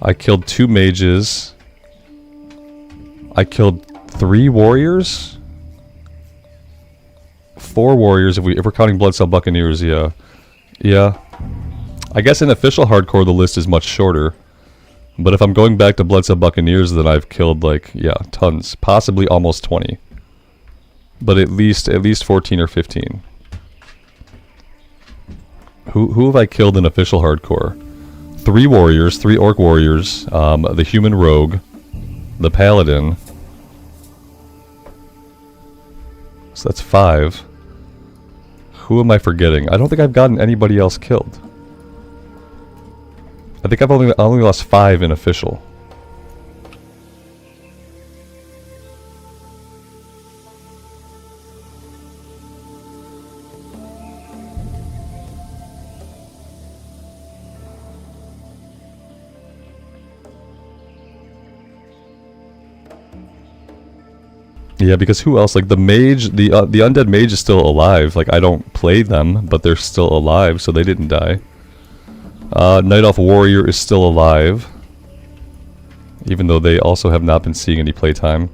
I killed 2 mages. I killed 3 warriors? 4 warriors if we're counting Bloodcell Buccaneers, yeah. Yeah. I guess in official hardcore the list is much shorter. But if I'm going back to Bloodcell Buccaneers, then I've killed like, yeah, tons. Possibly almost 20. But at least 14 or 15. Who have I killed in official hardcore? 3 warriors, 3 orc warriors, the human rogue, the paladin. So that's 5. Who am I forgetting? I don't think I've gotten anybody else killed. I think I've only lost 5 in official. Yeah, because who else? Like the mage, the undead mage is still alive. Like I don't play them, but they're still alive, so they didn't die. Night Elf Warrior is still alive, even though they also have not been seeing any playtime.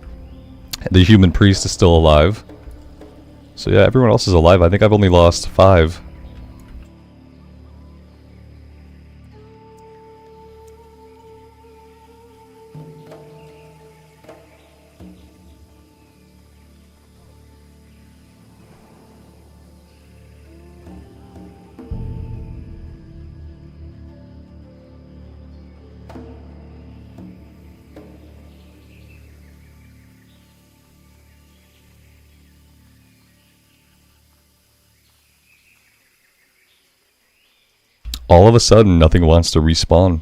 The Human Priest is still alive. So yeah, everyone else is alive. I think I've only lost 5. All of a sudden, nothing wants to respawn.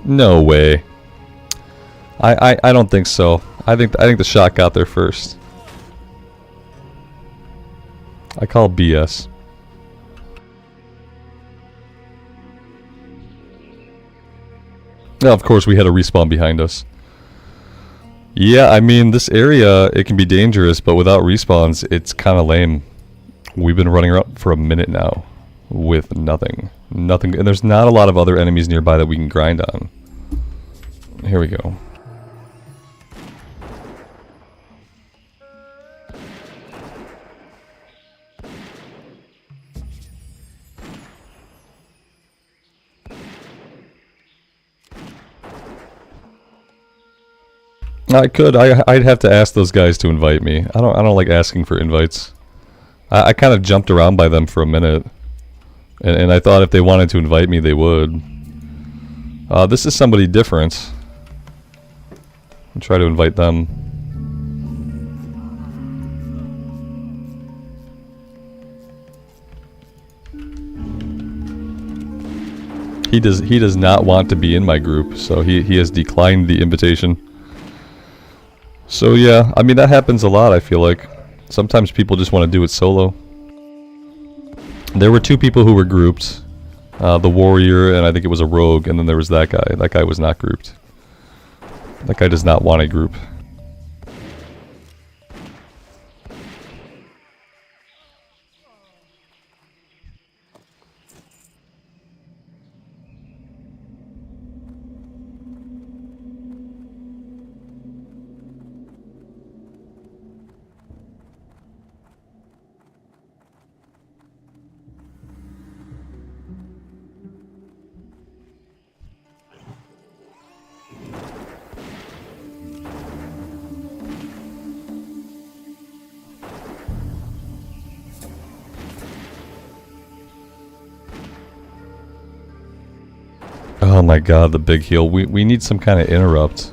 No way. I don't think so. I think the shot got there first. I call BS. Now, of course, we had a respawn behind us. Yeah, I mean, this area, it can be dangerous, but without respawns, it's kind of lame. We've been running around for a minute now with nothing. Nothing, and there's not a lot of other enemies nearby that we can grind on. Here we go. I could. I'd have to ask those guys to invite me. I don't like asking for invites. I kind of jumped around by them for a minute, and I thought if they wanted to invite me, they would. This is somebody different. I'll try to invite them. He does not want to be in my group, so he has declined the invitation. So yeah, I mean that happens a lot, I feel like. Sometimes people just want to do it solo. There were 2 people who were grouped. The warrior, and I think it was a rogue, and then there was that guy. That guy was not grouped. That guy does not want a group. Oh my god, the big heal. We need some kind of interrupt.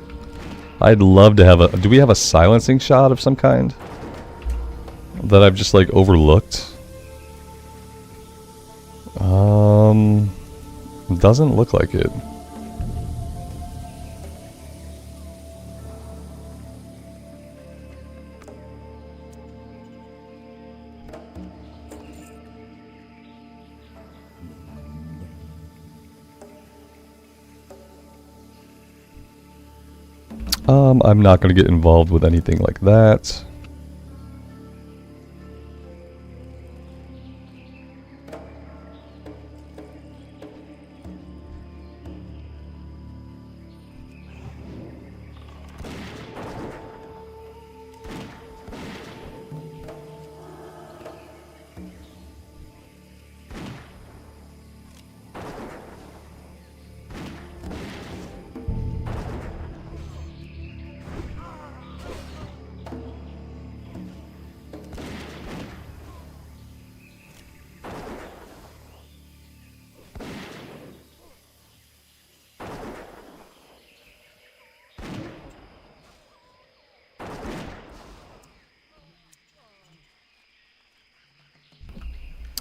I'd love to have a... Do we have a silencing shot of some kind? That I've just like overlooked? Doesn't look like it. I'm not going to get involved with anything like that.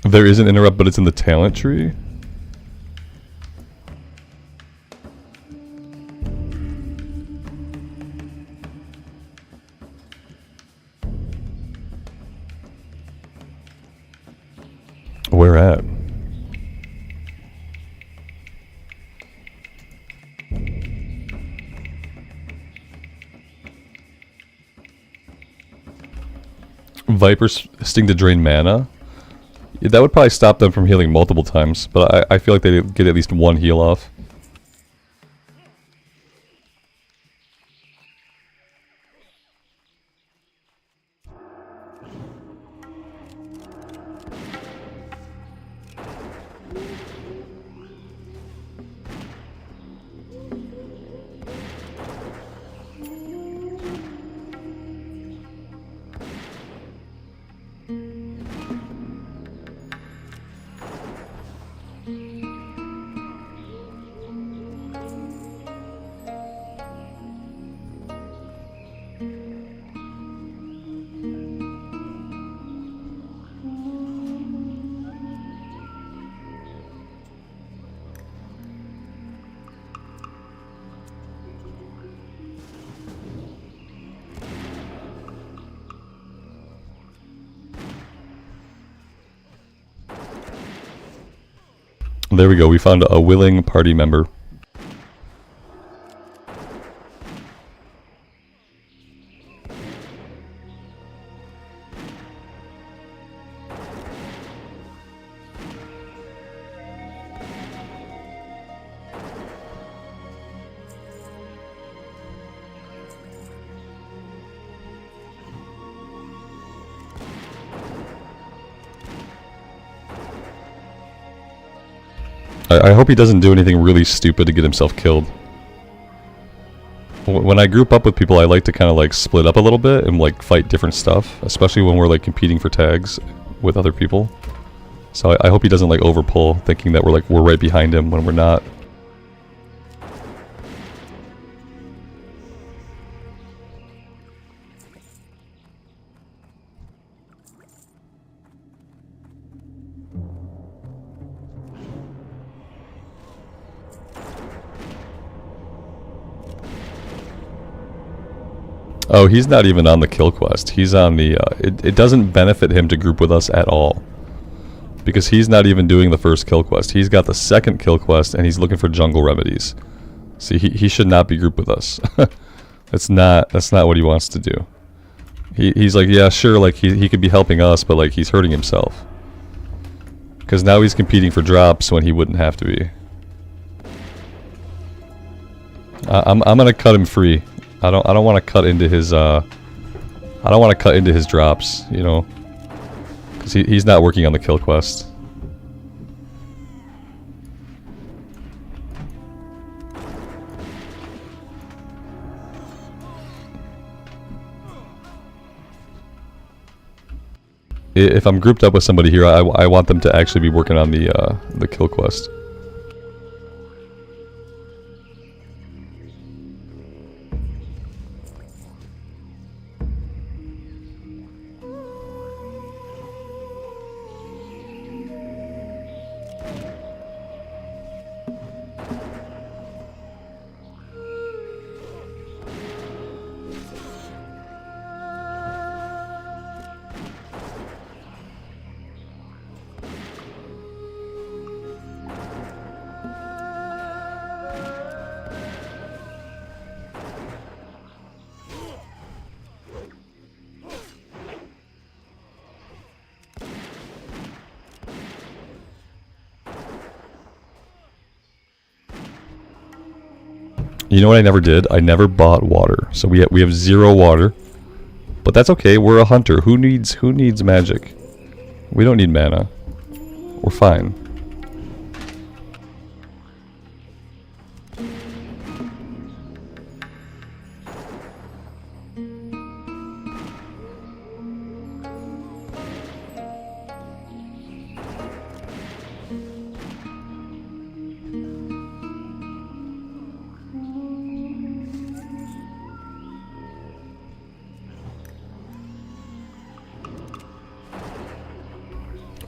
There is an interrupt, but it's in the talent tree. Where at? Viper's Sting to drain mana? Yeah, that would probably stop them from healing multiple times, but I feel like they'd get at least one heal off. There we go, we found a willing party member. I hope he doesn't do anything really stupid to get himself killed. When I group up with people, I like to kind of like split up a little bit and like fight different stuff, especially when we're like competing for tags with other people. So I hope he doesn't like overpull, thinking that we're right behind him when we're not. Oh, he's not even on the kill quest. He's on the, it doesn't benefit him to group with us at all. Because he's not even doing the first kill quest. He's got the second kill quest and he's looking for jungle remedies. See, he should not be grouped with us. that's not what he wants to do. He's like, yeah, sure, like he could be helping us, but like he's hurting himself. Because now he's competing for drops when he wouldn't have to be. I'm gonna cut him free. I don't want to cut into his I don't want to cut into his drops, you know, because he's not working on the kill quest. If I'm grouped up with somebody here, I want them to actually be working on the kill quest. You know what I never did? I never bought water. So we have 0 water. But that's okay. We're a hunter. Who needs magic? We don't need mana. We're fine.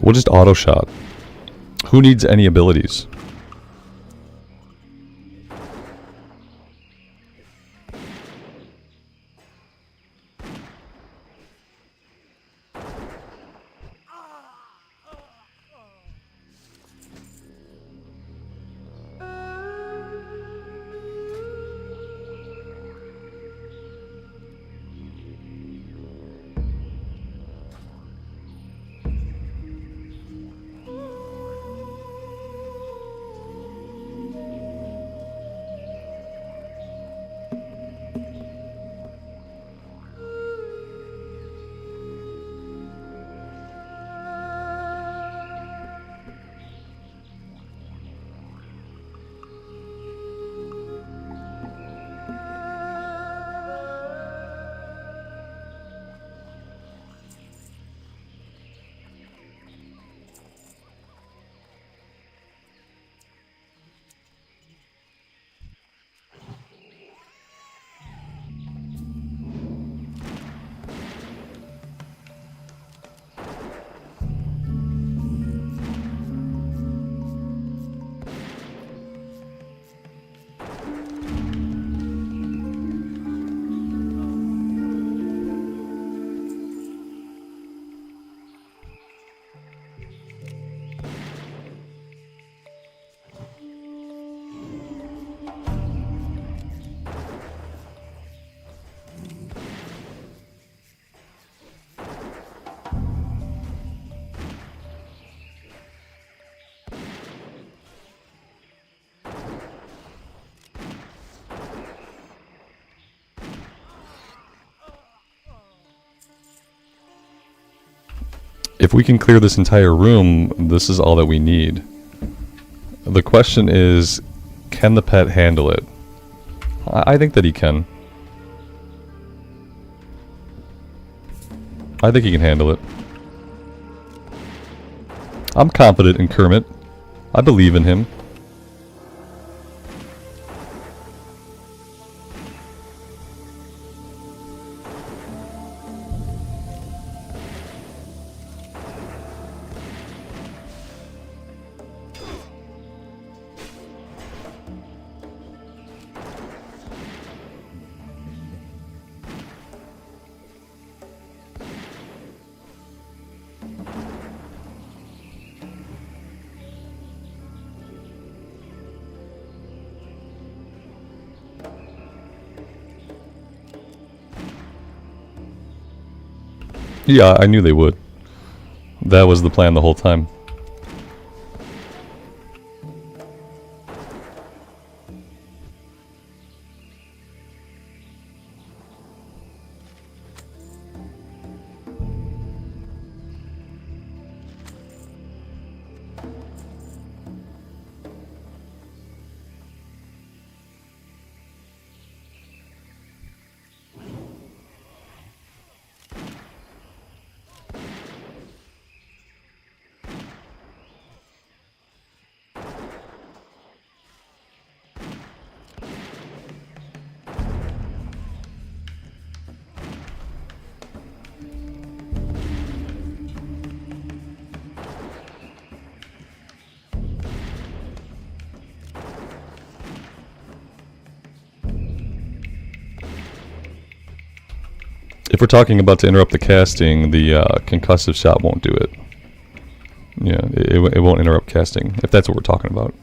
We'll just auto shot. Who needs any abilities? If we can clear this entire room, this is all that we need. The question is, can the pet handle it? I think that he can. I think he can handle it. I'm confident in Kermit. I believe in him. Yeah, I knew they would. That was the plan the whole time. If we're talking about to interrupt the casting, the concussive shot won't do it. Yeah, it won't interrupt casting, if that's what we're talking about.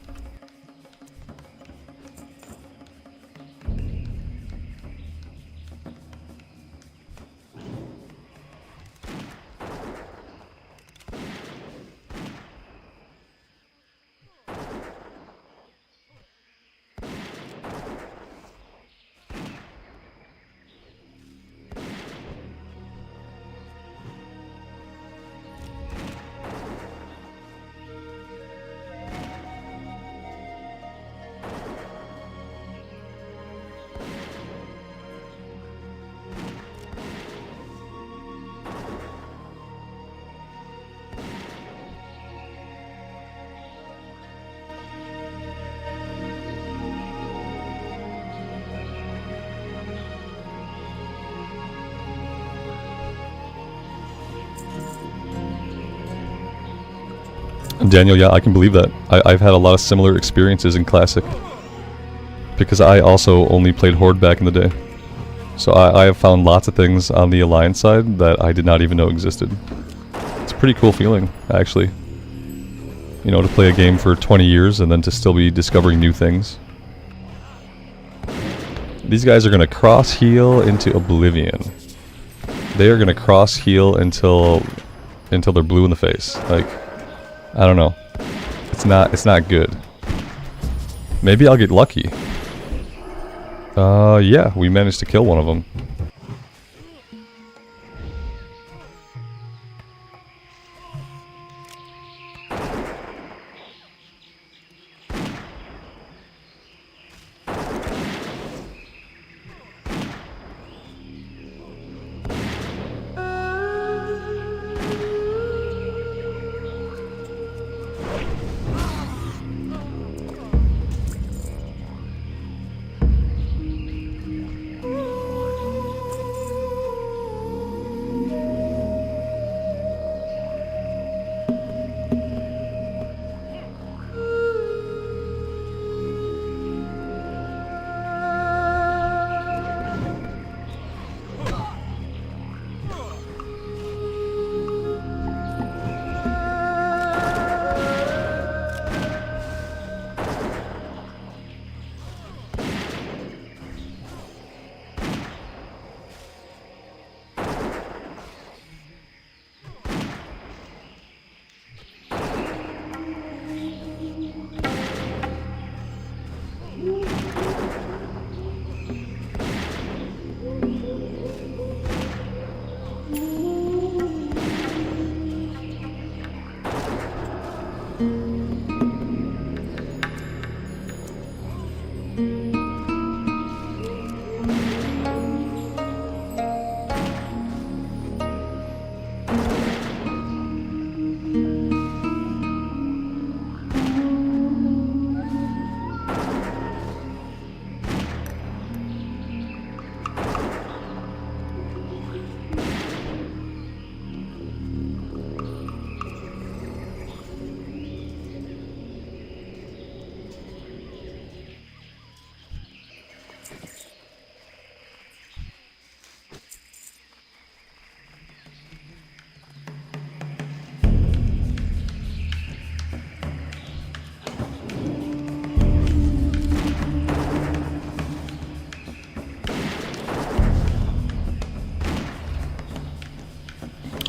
Daniel, yeah, I can believe that. I've had a lot of similar experiences in Classic. Because I also only played Horde back in the day. So I have found lots of things on the Alliance side that I did not even know existed. It's a pretty cool feeling, actually. You know, to play a game for 20 years and then to still be discovering new things. These guys are going to cross-heal into Oblivion. They are going to cross-heal until they're blue in the face. Like, I don't know. It's not good. Maybe I'll get lucky. Yeah, we managed to kill one of them.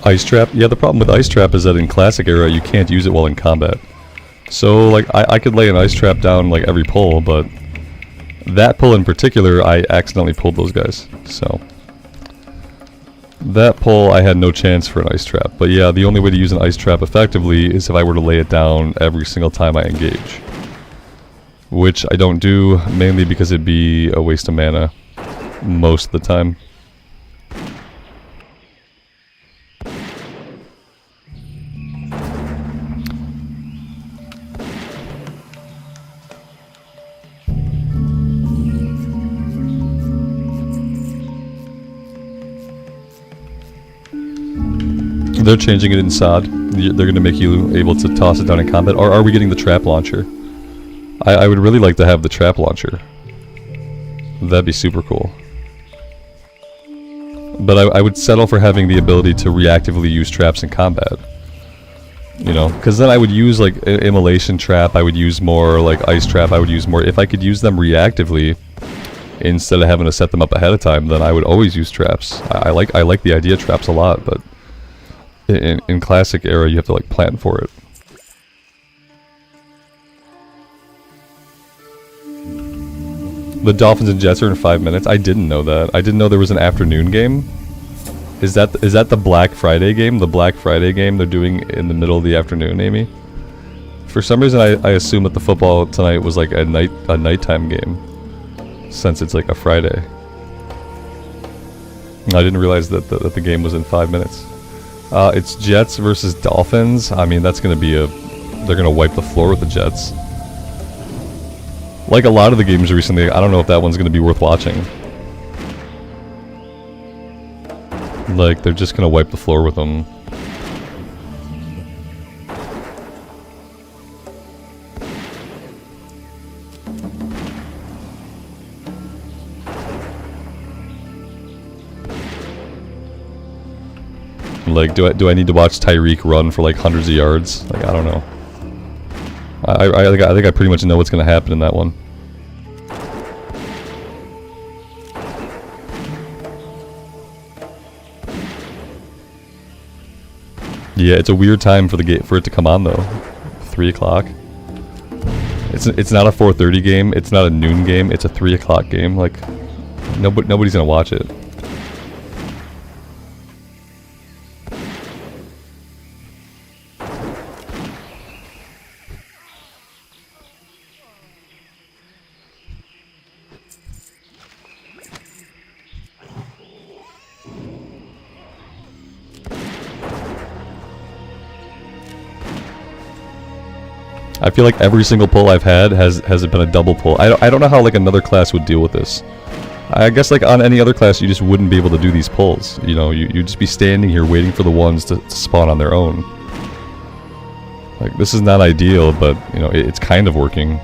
Ice Trap? Yeah, the problem with Ice Trap is that in Classic era you can't use it while in combat. So, like, I could lay an Ice Trap down, like, every pull, but that pull in particular, I accidentally pulled those guys, so. That pull, I had no chance for an Ice Trap. But yeah, the only way to use an Ice Trap effectively is if I were to lay it down every single time I engage. Which I don't do, mainly because it'd be a waste of mana most of the time. They're changing it in SOD. They're going to make you able to toss it down in combat. Or are we getting the trap launcher? I would really like to have the trap launcher. That'd be super cool. But I would settle for having the ability to reactively use traps in combat. You know, because then I would use like immolation trap, I would use more like ice trap, I would use more. If I could use them reactively instead of having to set them up ahead of time, then I would always use traps. I like the idea of traps a lot, but in Classic era you have to like plan for it. The Dolphins and Jets are in 5 minutes. I didn't know that. I didn't know there was an afternoon game. Is that the Black Friday game? The Black Friday game they're doing in the middle of the afternoon, Amy? For some reason I assumed that the football tonight was like a nighttime game, since it's like a Friday. I didn't realize that the game was in 5 minutes. It's Jets versus Dolphins. I mean, that's gonna be they're gonna wipe the floor with the Jets. Like a lot of the games recently, I don't know if that one's gonna be worth watching. Like, they're just gonna wipe the floor with them. Like, do I need to watch Tyreek run for like hundreds of yards? Like, I don't know. I think I pretty much know what's gonna happen in that one. Yeah, it's a weird time for it to come on though. 3 o'clock. It's not a 4:30 game. It's not a noon game. It's a 3 o'clock game. Like, nobody's gonna watch it. I feel like every single pull I've had has been a double pull. I don't know how like another class would deal with this. I guess like on any other class you just wouldn't be able to do these pulls. You know, you'd just be standing here waiting for the ones to spawn on their own. Like, this is not ideal, but you know, it's kind of working.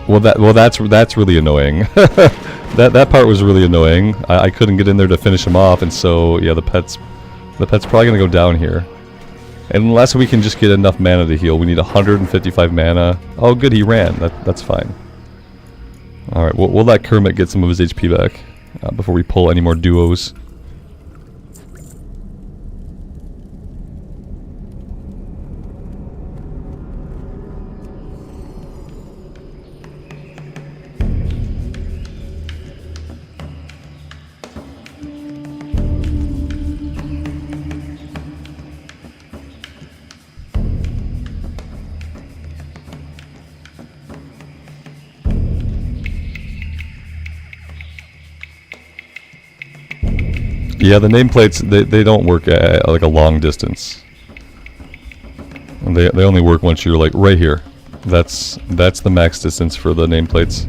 Well, that's really annoying. That part was really annoying. I couldn't get in there to finish him off, and so yeah, the pet's probably gonna go down here, unless we can just get enough mana to heal. We need 155 mana. Oh, good, he ran. That's fine. All right, we'll let Kermit get some of his HP back before we pull any more duos. Yeah, the nameplates, they don't work at like a long distance. They only work once you're like right here. That's the max distance for the nameplates.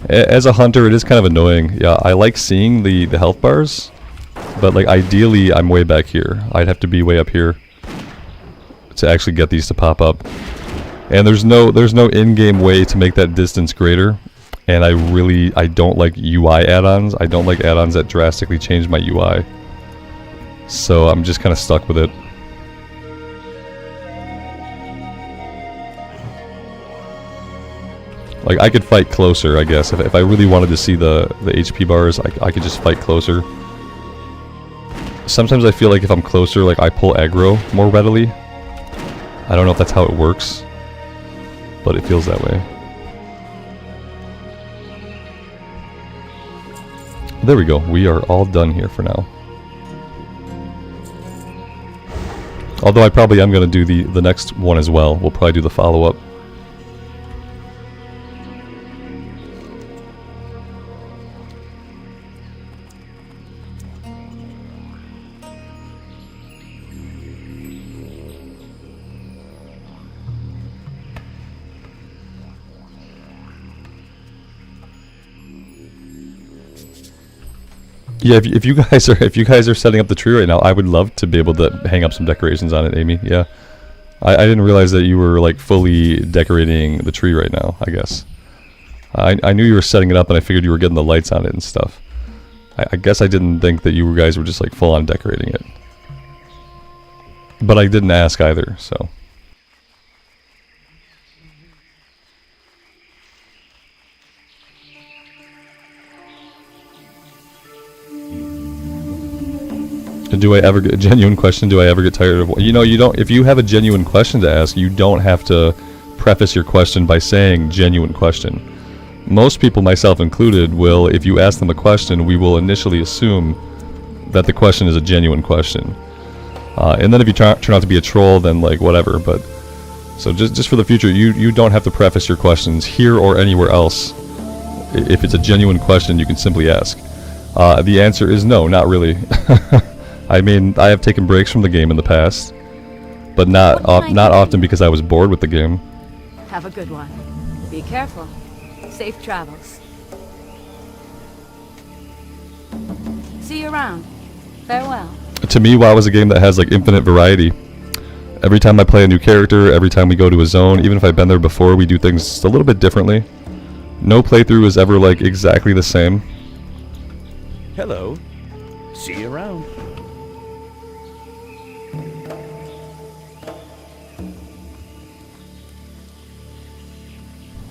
As a hunter, it is kind of annoying. Yeah, I like seeing the health bars, but like ideally I'm way back here. I'd have to be way up here to actually get these to pop up. And there's no in-game way to make that distance greater. And I don't like UI add-ons. I don't like add-ons that drastically change my UI. So I'm just kind of stuck with it. Like, I could fight closer, I guess. If I really wanted to see the HP bars, I could just fight closer. Sometimes I feel like if I'm closer, like I pull aggro more readily. I don't know if that's how it works, but it feels that way. There we go. We are all done here for now. Although I probably am going to do the next one as well. We'll probably do the follow-up. Yeah, if you guys are setting up the tree right now, I would love to be able to hang up some decorations on it, Amy. Yeah, I didn't realize that you were like fully decorating the tree right now. I guess I knew you were setting it up, and I figured you were getting the lights on it and stuff. I guess I didn't think that you guys were just like full on decorating it, but I didn't ask either. So. Do I ever get a genuine question? Do I ever get tired of? You know, you don't. If you have a genuine question to ask, you don't have to preface your question by saying genuine question. Most people, myself included, will, if you ask them a question, we will initially assume that the question is a genuine question, and then if you turn out to be a troll, then like whatever. But so just for the future, you don't have to preface your questions here or anywhere else. If it's a genuine question, you can simply ask. The answer is no, not really. I mean, I have taken breaks from the game in the past, but not often because I was bored with the game. Have a good one. Be careful. Safe travels. See you around. Farewell. To me, WoW is a game that has like infinite variety. Every time I play a new character, every time we go to a zone, even if I've been there before, we do things a little bit differently. No playthrough is ever like exactly the same. Hello. See you around.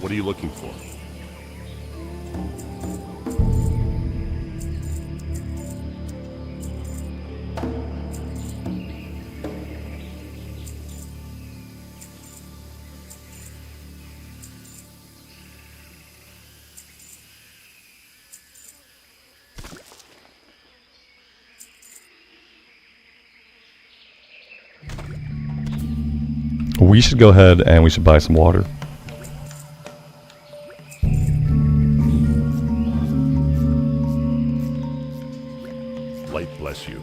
What are you looking for? We should go ahead and we should buy some water. Light bless you.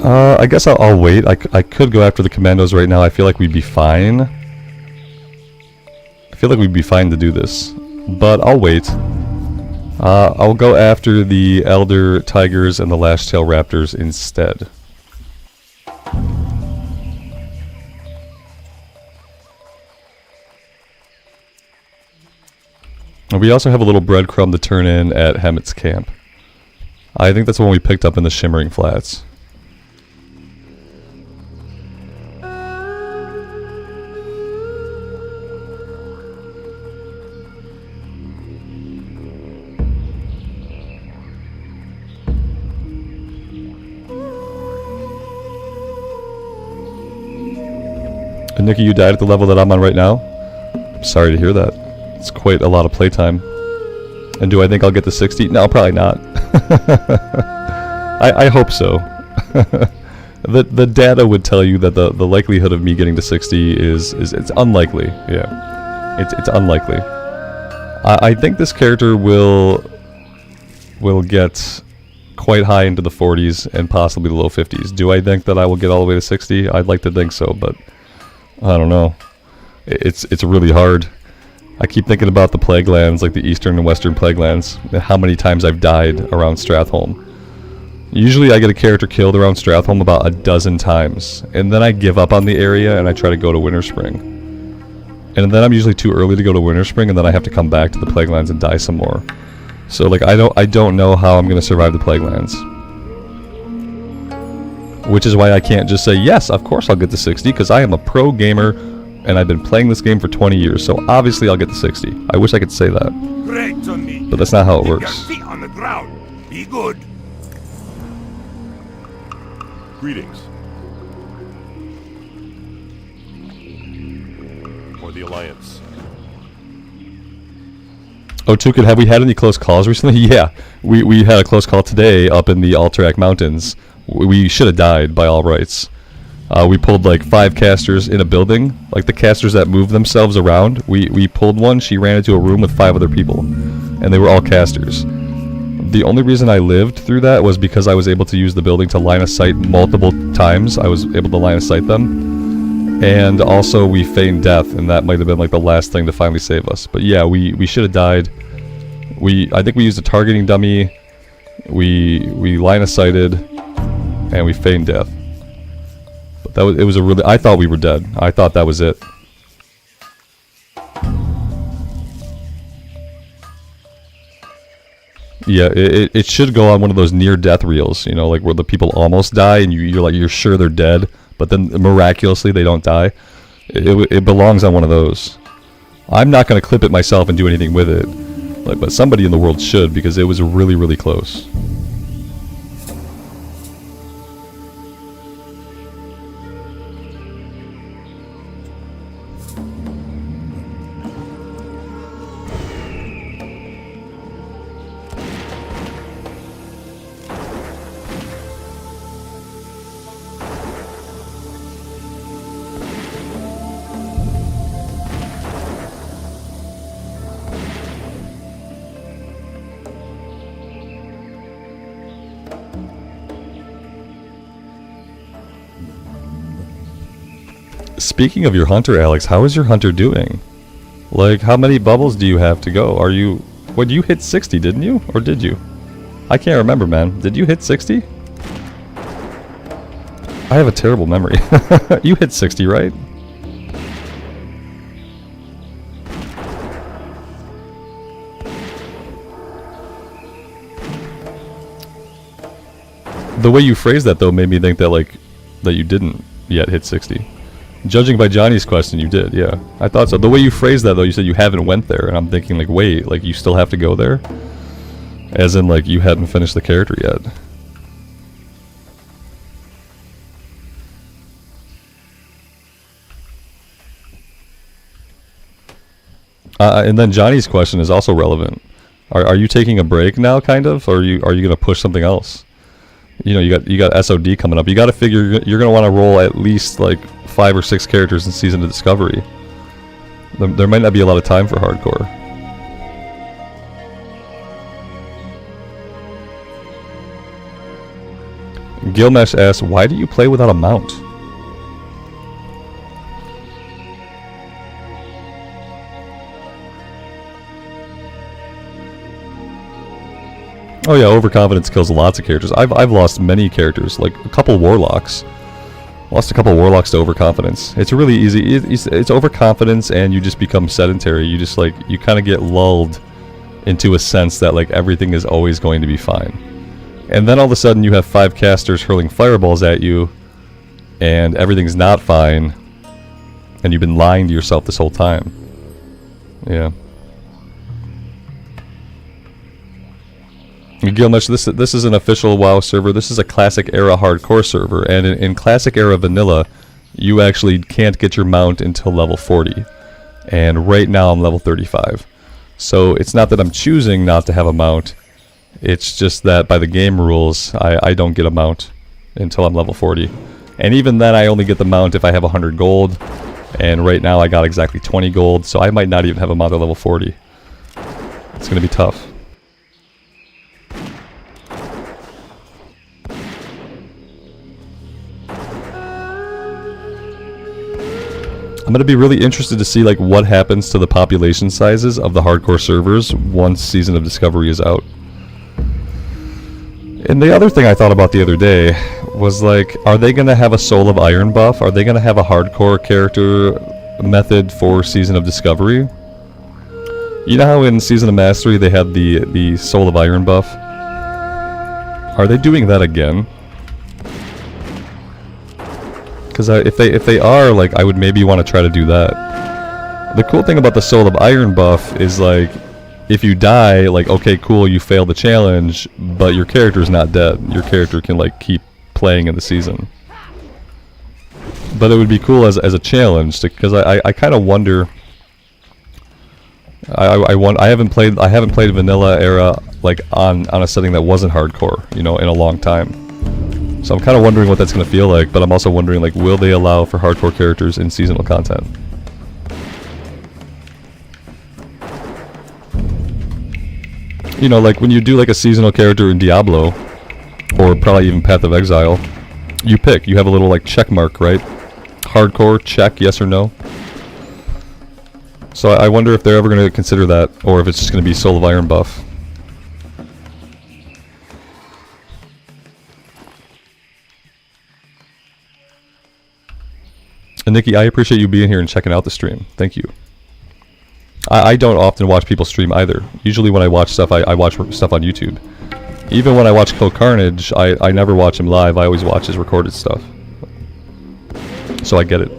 I guess I'll wait. I could go after the commandos right now. I feel like we'd be fine. I feel like we'd be fine to do this. But I'll wait. I'll go after the Elder Tigers and the Lashtail Raptors instead. We also have a little breadcrumb to turn in at Hemmett's camp. I think that's the one we picked up in the Shimmering Flats. And Nikki, you died at the level that I'm on right now? I'm sorry to hear that. It's quite a lot of playtime. And do I think I'll get to 60? No, probably not. I hope so. The data would tell you that the likelihood of me getting to 60 is it's unlikely. Yeah, it's unlikely. I think this character will get quite high into the 40s and possibly the low 50s. Do I think that I will get all the way to 60? I'd like to think so, but I don't know. It's really hard. I keep thinking about the Plague Lands, like the Eastern and Western Plague Lands, and how many times I've died around Stratholme. Usually I get a character killed around Stratholme about a dozen times, and then I give up on the area and I try to go to Winterspring. And then I'm usually too early to go to Winterspring, and then I have to come back to the Plague Lands and die some more. So like I don't know how I'm going to survive the Plague Lands. Which is why I can't just say, yes, of course I'll get to 60, because I am a pro gamer, and I've been playing this game for 20 years, so obviously I'll get to 60. I wish I could say that. But that's not how it works. Feet on the ground. Be good. Greetings. Or the Alliance. Oh, Tukid, have we had any close calls recently? Yeah, we had a close call today up in the Alterac Mountains. We should have died by all rights. We pulled like 5 casters in a building, like the casters that move themselves around. We pulled one, she ran into a room with 5 other people, and they were all casters. The only reason I lived through that was because I was able to use the building to line of sight multiple times. I was able to line of sight them. And also we feigned death, and that might have been like the last thing to finally save us. But yeah, we should have died. I think we used a targeting dummy, we line of sighted, and we feigned death. But it was a really, I thought we were dead. I thought that was it. Yeah, it should go on one of those near-death reels, you know, like where the people almost die and you're sure they're dead, but then miraculously they don't die. It belongs on one of those. I'm not going to clip it myself and do anything with it, but somebody in the world should, because it was really, really close. Speaking of your hunter, Alex, how is your hunter doing? Like, how many bubbles do you have to go? Are you What, you hit 60, didn't you? Or did you? I can't remember, man. Did you hit 60? I have a terrible memory. You hit 60, right? The way you phrased that, though, made me think that, like, that you didn't yet hit 60. Judging by Johnny's question, you did, yeah. I thought so. The way you phrased that, though, you said you haven't went there, and I'm thinking, like, wait, like, you still have to go there? As in, like, you hadn't finished the character yet. And then Johnny's question is also relevant. Are you taking a break now, kind of, or are you gonna push something else? You know, you got SOD coming up. You got to figure you're gonna want to roll at least like 5 or 6 characters in Season of Discovery. There might not be a lot of time for hardcore. Gilmesh asks, why do you play without a mount? Oh yeah, overconfidence kills lots of characters. I've lost many characters, like a couple warlocks. Lost a couple warlocks to overconfidence. It's really easy. It's overconfidence, and you just become sedentary. You just like you kind of get lulled into a sense that like everything is always going to be fine. And then all of a sudden you have 5 casters hurling fireballs at you, and everything's not fine, and you've been lying to yourself this whole time. Yeah. Gilmesh, this is an official WoW server. This is a classic era hardcore server, and in classic era vanilla, you actually can't get your mount until level 40. And right now I'm level 35. So it's not that I'm choosing not to have a mount, it's just that by the game rules, I don't get a mount until I'm level 40. And even then I only get the mount if I have 100 gold, and right now I got exactly 20 gold, so I might not even have a mount at level 40. It's gonna be tough. I'm going to be really interested to see like what happens to the population sizes of the hardcore servers once Season of Discovery is out. And the other thing I thought about the other day was like, are they going to have a Soul of Iron buff? Are they going to have a hardcore character method for Season of Discovery? You know how in Season of Mastery they had the Soul of Iron buff? Are they doing that again? Because if they are, like, I would maybe want to try to do that. The cool thing about the Soul of Iron buff is, like, if you die, like, okay, cool, you failed the challenge, but your character's not dead. Your character can, like, keep playing in the season. But it would be cool as a challenge, because I kind of wonder... I haven't played vanilla era, like, on a setting that wasn't hardcore, you know, in a long time. So I'm kind of wondering what that's going to feel like, but I'm also wondering, like, will they allow for hardcore characters in seasonal content? You know, like, when you do, like, a seasonal character in Diablo, or probably even Path of Exile, you pick. You have a little, like, check mark, right? Hardcore, check, yes or no. So I wonder if they're ever going to consider that, or if it's just going to be Soul of Iron buff. And Nikki, I appreciate you being here and checking out the stream. Thank you. I don't often watch people stream either. Usually when I watch stuff, I watch stuff on YouTube. Even when I watch Kill Carnage, I never watch him live. I always watch his recorded stuff. So I get it.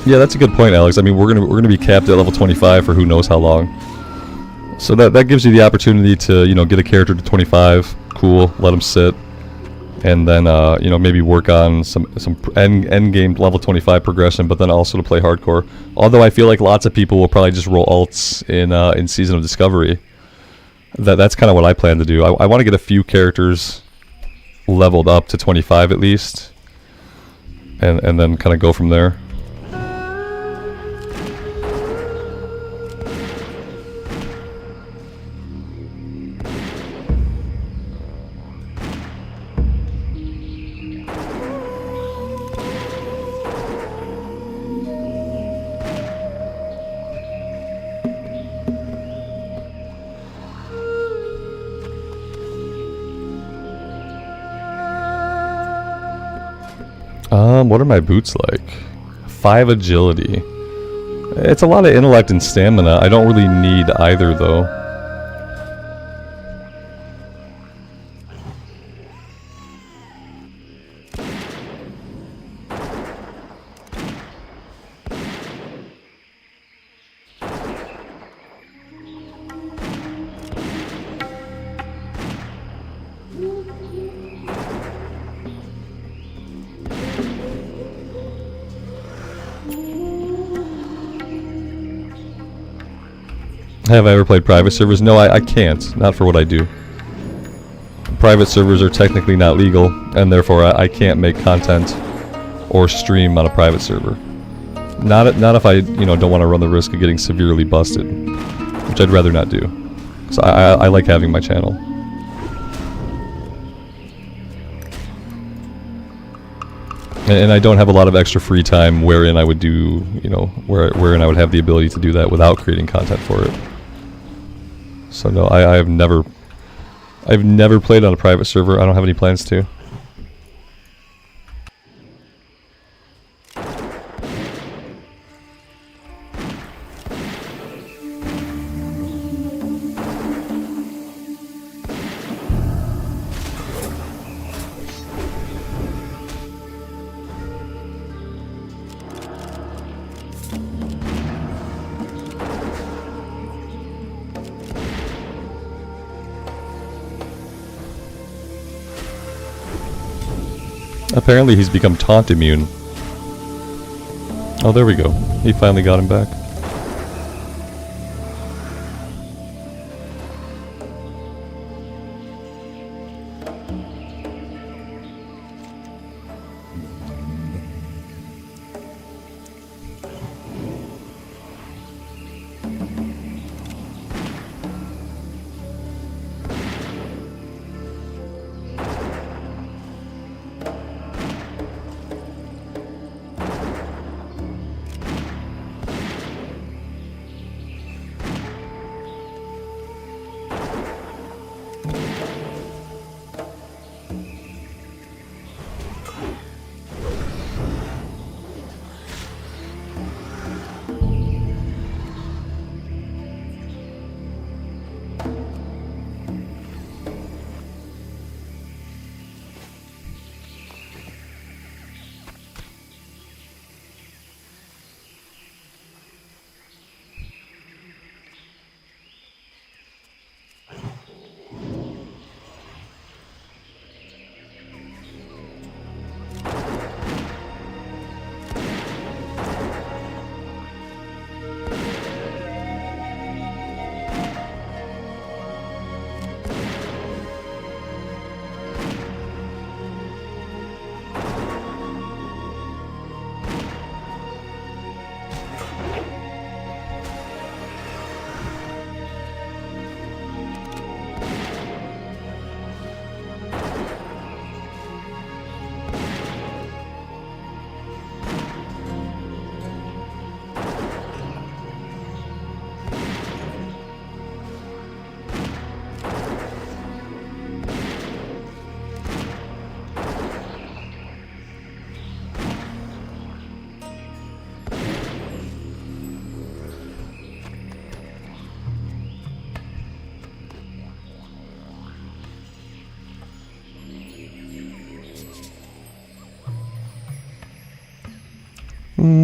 Yeah, that's a good point, Alex. I mean, we're gonna be capped at level 25 for who knows how long. So that gives you the opportunity to, you know, get a character to 25, cool, let him sit, and then you know, maybe work on some end game level 25 progression, but then also to play hardcore. Although I feel like lots of people will probably just roll alts in Season of Discovery. That's kind of what I plan to do. I want to get a few characters leveled up to 25 at least, and then kind of go from there. What are my boots like? 5 agility. It's a lot of intellect and stamina. I don't really need either, though. Have I ever played private servers? No, I can't. Not for what I do. Private servers are technically not legal, and therefore I can't make content or stream on a private server. Not if I, you know, don't want to run the risk of getting severely busted, which I'd rather not do. So I like having my channel. And I don't have a lot of extra free time wherein I would do, you know, wherein I would have the ability to do that without creating content for it. So no, I've never played on a private server. I don't have any plans to. Apparently he's become taunt immune. Oh, there we go. He finally got him back.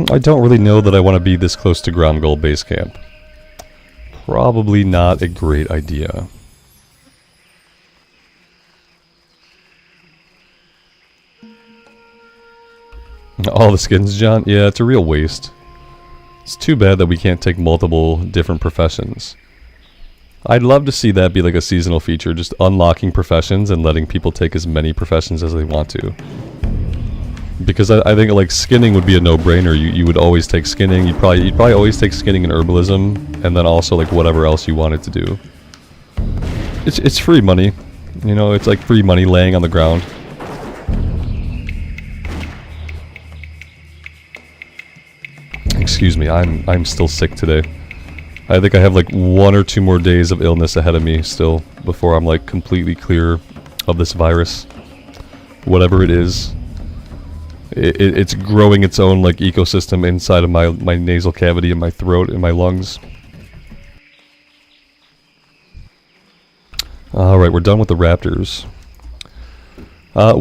I don't really know that I want to be this close to ground goal base camp. Probably not a great idea. All the skins, John? Yeah, it's a real waste. It's too bad that we can't take multiple different professions. I'd love to see that be like a seasonal feature, just unlocking professions and letting people take as many professions as they want to. Because I think like skinning would be a no-brainer. You would always take skinning. You'd probably always take skinning and herbalism, and then also like whatever else you wanted to do. It's free money, you know. It's like free money laying on the ground. Excuse me, I'm still sick today. I think I have like 1 or 2 more days of illness ahead of me still before I'm like completely clear of this virus, whatever it is. it's growing its own like ecosystem inside of my nasal cavity and my throat and my lungs. Alright, we're done with the raptors.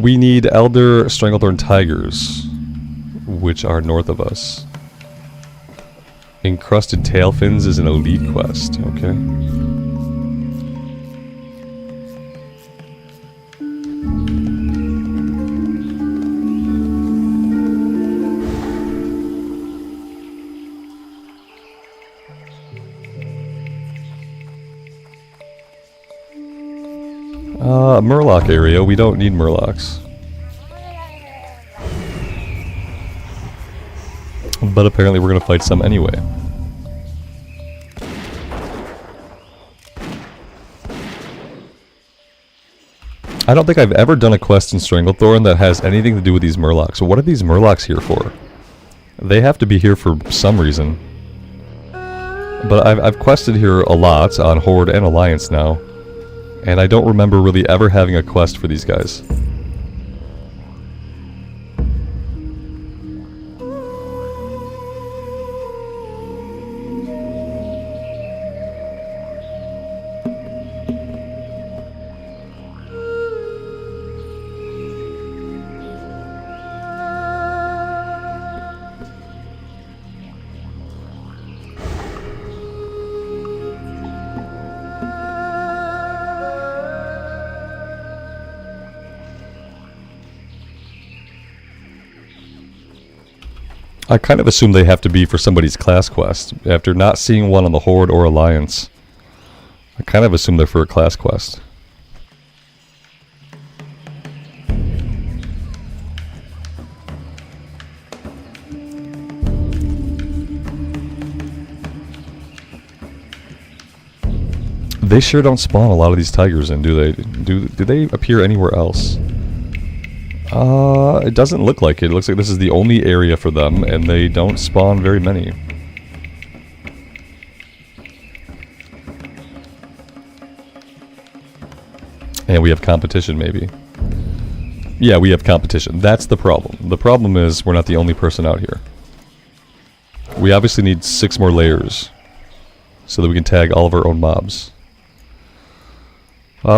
We need Elder Stranglethorn Tigers, which are north of us. Encrusted Tailfins is an elite quest, okay. Murloc area, we don't need Murlocs. But apparently we're gonna fight some anyway. I don't think I've ever done a quest in Stranglethorn that has anything to do with these Murlocs. So what are these Murlocs here for? They have to be here for some reason. But I've quested here a lot on Horde and Alliance now. And I don't remember really ever having a quest for these guys. I kind of assume they have to be for somebody's class quest. After not seeing one on the Horde or Alliance, I kind of assume they're for a class quest. They sure don't spawn a lot of these tigers in, do they? Do they appear anywhere else? It doesn't look like it. It looks like this is the only area for them, and they don't spawn very many. And we have competition, maybe. Yeah, we have competition. That's the problem. The problem is we're not the only person out here. We obviously need 6 more layers so that we can tag all of our own mobs.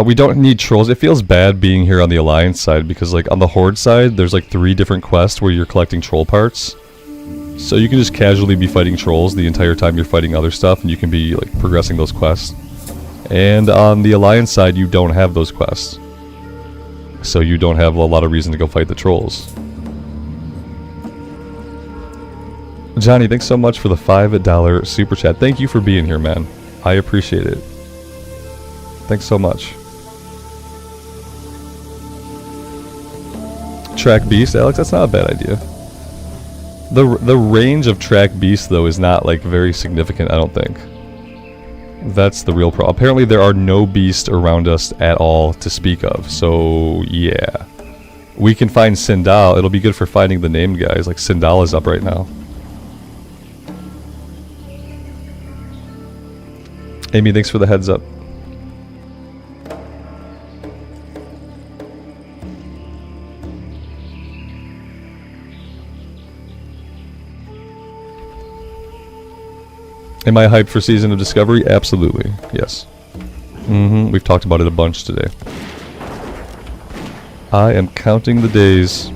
We don't need trolls. It feels bad being here on the Alliance side because, like, on the Horde side, there's like 3 different quests where you're collecting troll parts. So you can just casually be fighting trolls the entire time you're fighting other stuff, and you can be, like, progressing those quests. And on the Alliance side, you don't have those quests. So you don't have a lot of reason to go fight the trolls. Johnny, thanks so much for the $5 super chat. Thank you for being here, man. I appreciate it. Thanks so much. Track Beast, Alex, that's not a bad idea. The range of Track Beast, though, is not, like, very significant, I don't think. That's the real problem. Apparently there are no beasts around us at all to speak of, so yeah. We can find Sindal. It'll be good for finding the named guys, like Sindal is up right now. Amy, thanks for the heads up. Am I hyped for Season of Discovery? Absolutely, yes. We've talked about it a bunch today. I am counting the days.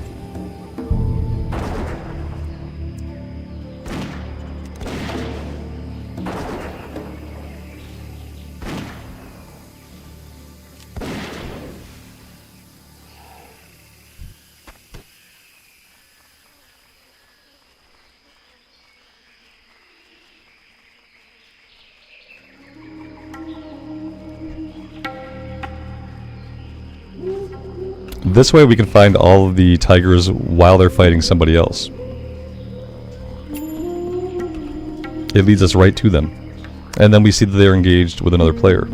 This way we can find all of the tigers while they're fighting somebody else. It leads us right to them. And then we see that they're engaged with another player.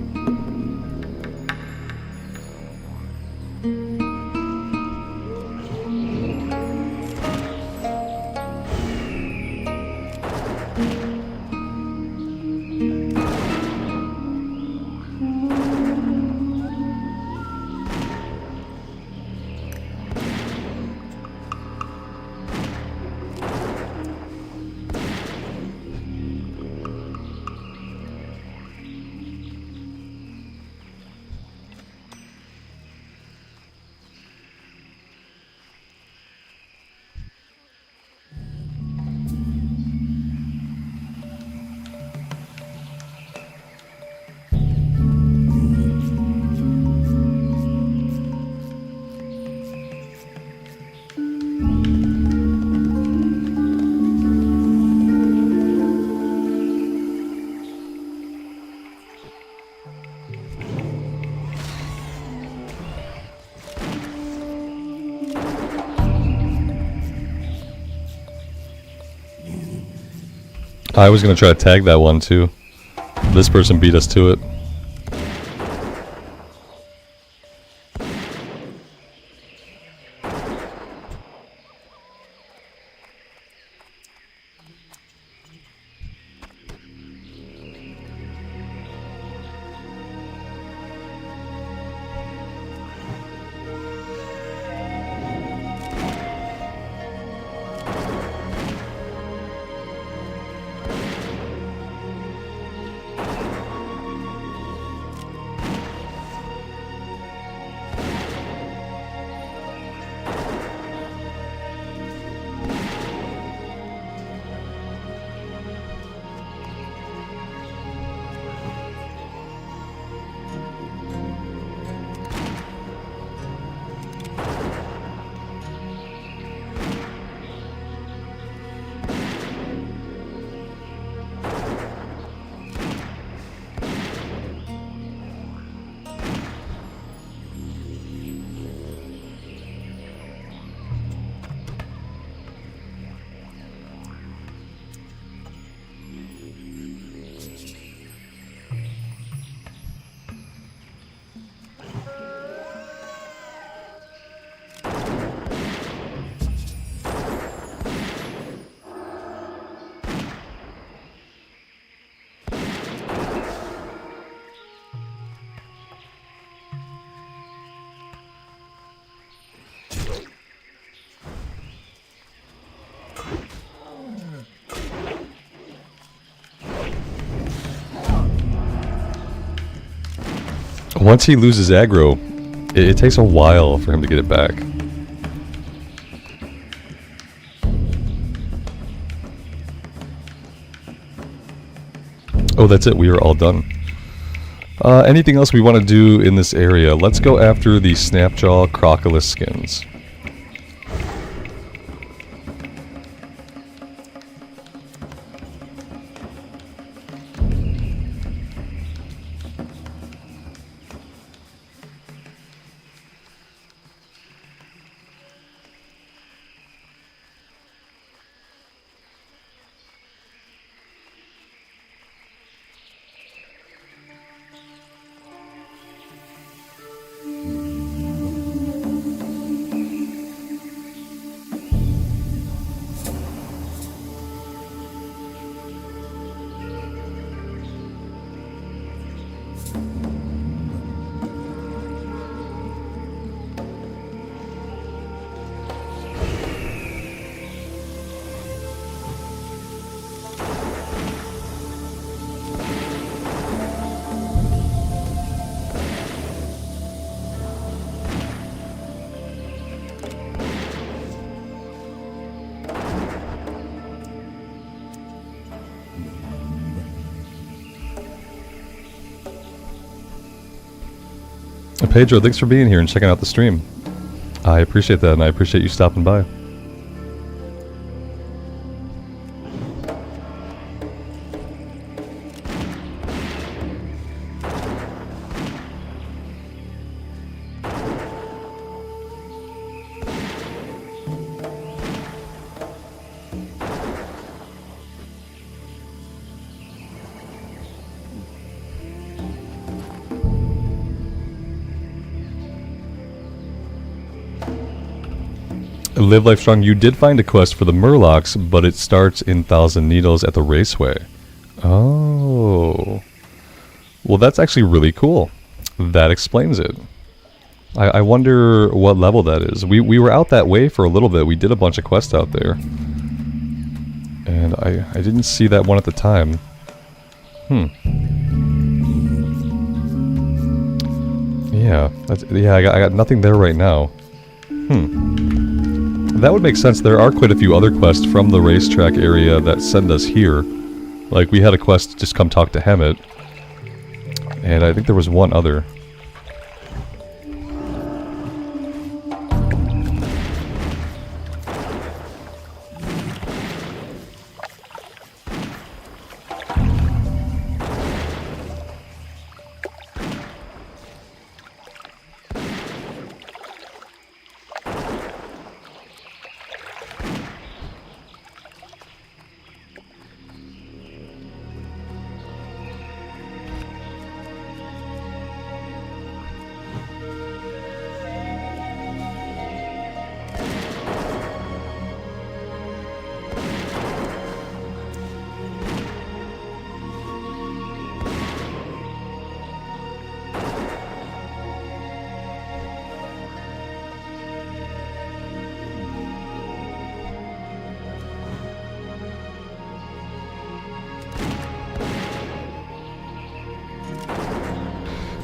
I was gonna try to tag that one too. This person beat us to it. Once he loses aggro, it takes a while for him to get it back. Oh, that's it. We are all done. Anything else we want to do in this area? Let's go after the Snapjaw Crocodile skins. Pedro, thanks for being here and checking out the stream. I appreciate that, and I appreciate you stopping by. Live Life Strong, you did find a quest for the Murlocs, but it starts in Thousand Needles at the Raceway. Oh. Well, that's actually really cool. That explains it. I wonder what level that is. We were out that way for a little bit. We did a bunch of quests out there. And I didn't see that one at the time. Yeah, I got nothing there right now. That would make sense. There are quite a few other quests from the racetrack area that send us here. Like, we had a quest to just come talk to Hammett. And I think there was one other.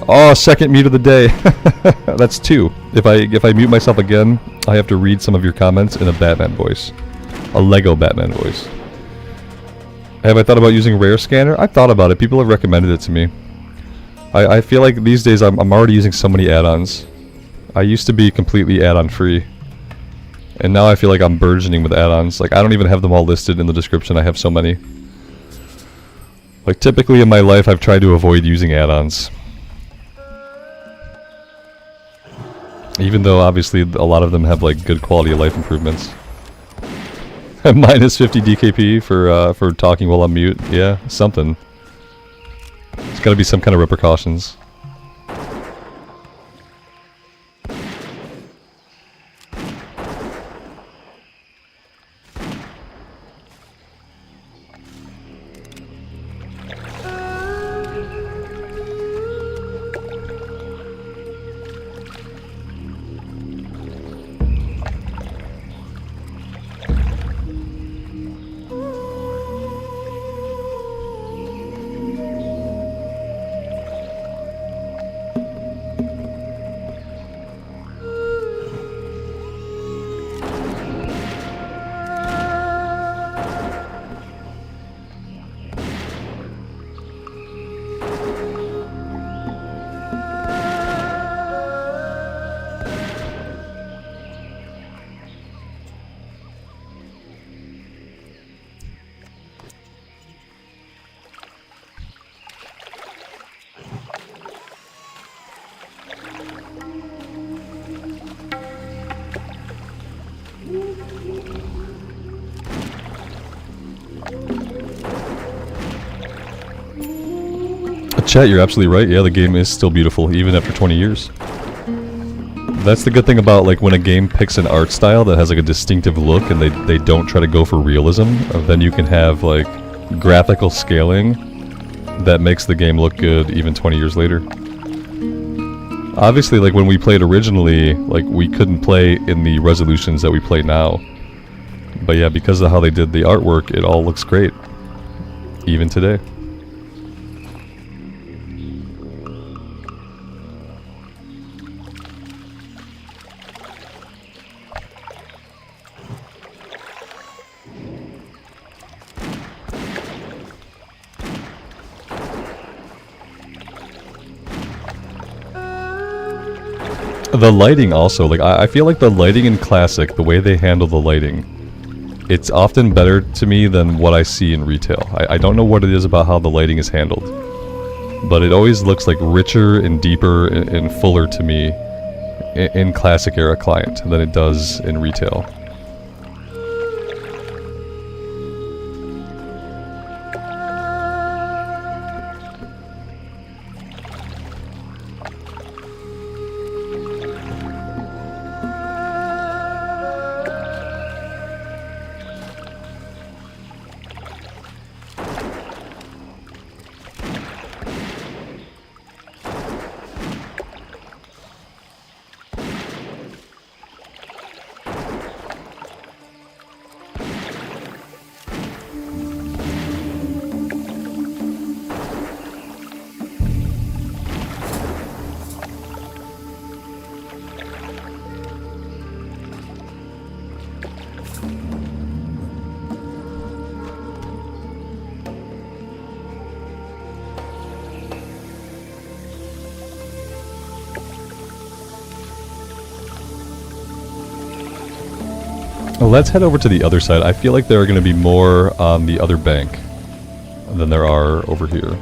Oh, second mute of the day. That's 2. If I mute myself again, I have to read some of your comments in a Batman voice. A Lego Batman voice. Have I thought about using Rare Scanner? I've thought about it. People have recommended it to me. I feel like these days I'm already using so many add-ons. I used to be completely add-on free. And now I feel like I'm burgeoning with add-ons. Like, I don't even have them all listed in the description. I have so many. Like, typically in my life, I've tried to avoid using add-ons. Even though, obviously, a lot of them have, like, good quality of life improvements. Minus 50 DKP for talking while on mute. Yeah, something. There's gotta be some kind of repercussions. Chat, you're absolutely right. Yeah, the game is still beautiful, even after 20 years. That's the good thing about, like, when a game picks an art style that has, like, a distinctive look and they don't try to go for realism, then you can have, like, graphical scaling that makes the game look good even 20 years later. Obviously, like, when we played originally, like, we couldn't play in the resolutions that we play now. But yeah, because of how they did the artwork, it all looks great. Even today. The lighting also, like, I feel like the lighting in Classic, the way they handle the lighting, it's often better to me than what I see in retail. I don't know what it is about how the lighting is handled, but it always looks like richer and deeper and fuller to me in Classic era client than it does in retail. Let's head over to the other side. I feel like there are going to be more on the other bank than there are over here.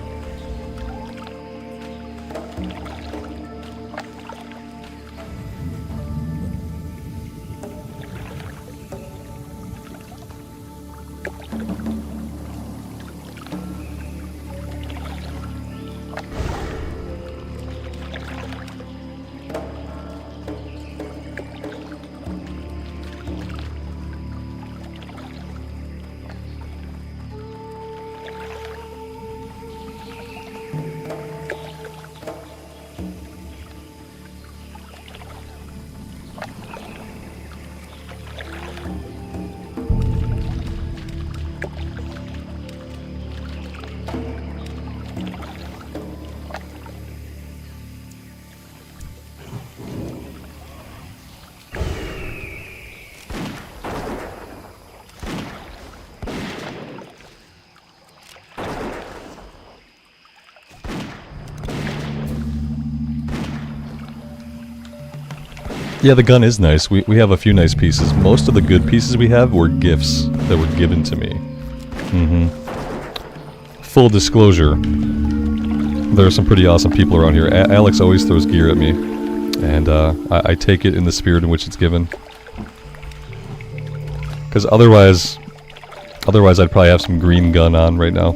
Yeah, the gun is nice. We have a few nice pieces. Most of the good pieces we have were gifts that were given to me. Full disclosure, there are some pretty awesome people around here. Alex always throws gear at me, and I take it in the spirit in which it's given. Because otherwise I'd probably have some green gun on right now.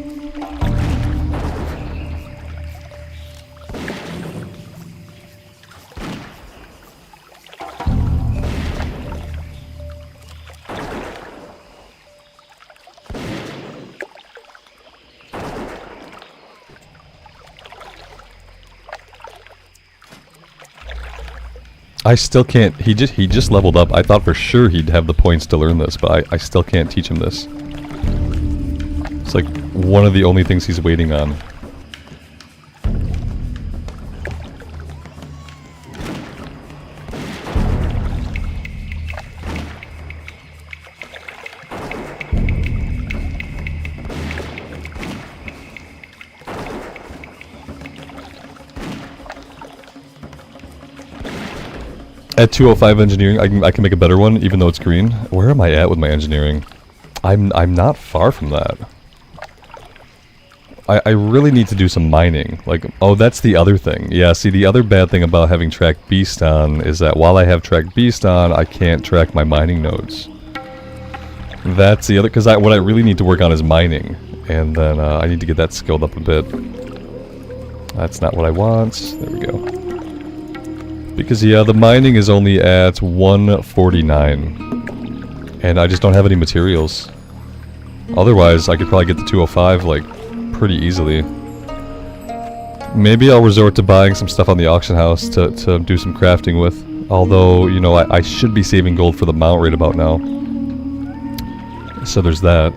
I still can't. He just leveled up. I thought for sure he'd have the points to learn this, but I still can't teach him this. It's like one of the only things he's waiting on. At 205 engineering, I can make a better one, even though it's green. Where am I at with my engineering? I'm not far from that. I really need to do some mining. Like, oh, that's the other thing. Yeah, see, the other bad thing about having tracked beast on is that while I have tracked beast on, I can't track my mining nodes. That's the other, because what I really need to work on is mining, and then I need to get that skilled up a bit. That's not what I want. There we go. Because, yeah, the mining is only at 149. And I just don't have any materials. Otherwise, I could probably get the 205, like, pretty easily. Maybe I'll resort to buying some stuff on the auction house to do some crafting with. Although, you know, I should be saving gold for the mount right about now. So there's that.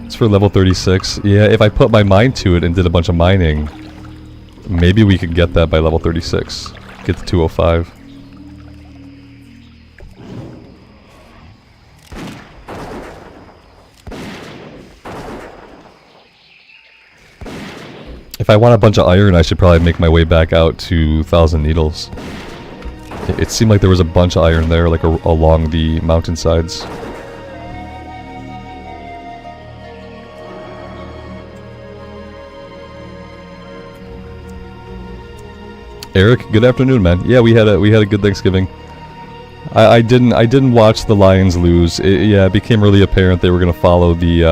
It's for level 36. Yeah, if I put my mine to it and did a bunch of mining... Maybe we could get that by level 36. Get the 205. If I want a bunch of iron, I should probably make my way back out to 1,000 Needles. It seemed like there was a bunch of iron there, like along the mountainsides. Eric, good afternoon, man. Yeah, we had a good Thanksgiving. I didn't watch the Lions lose. It became really apparent they were gonna follow the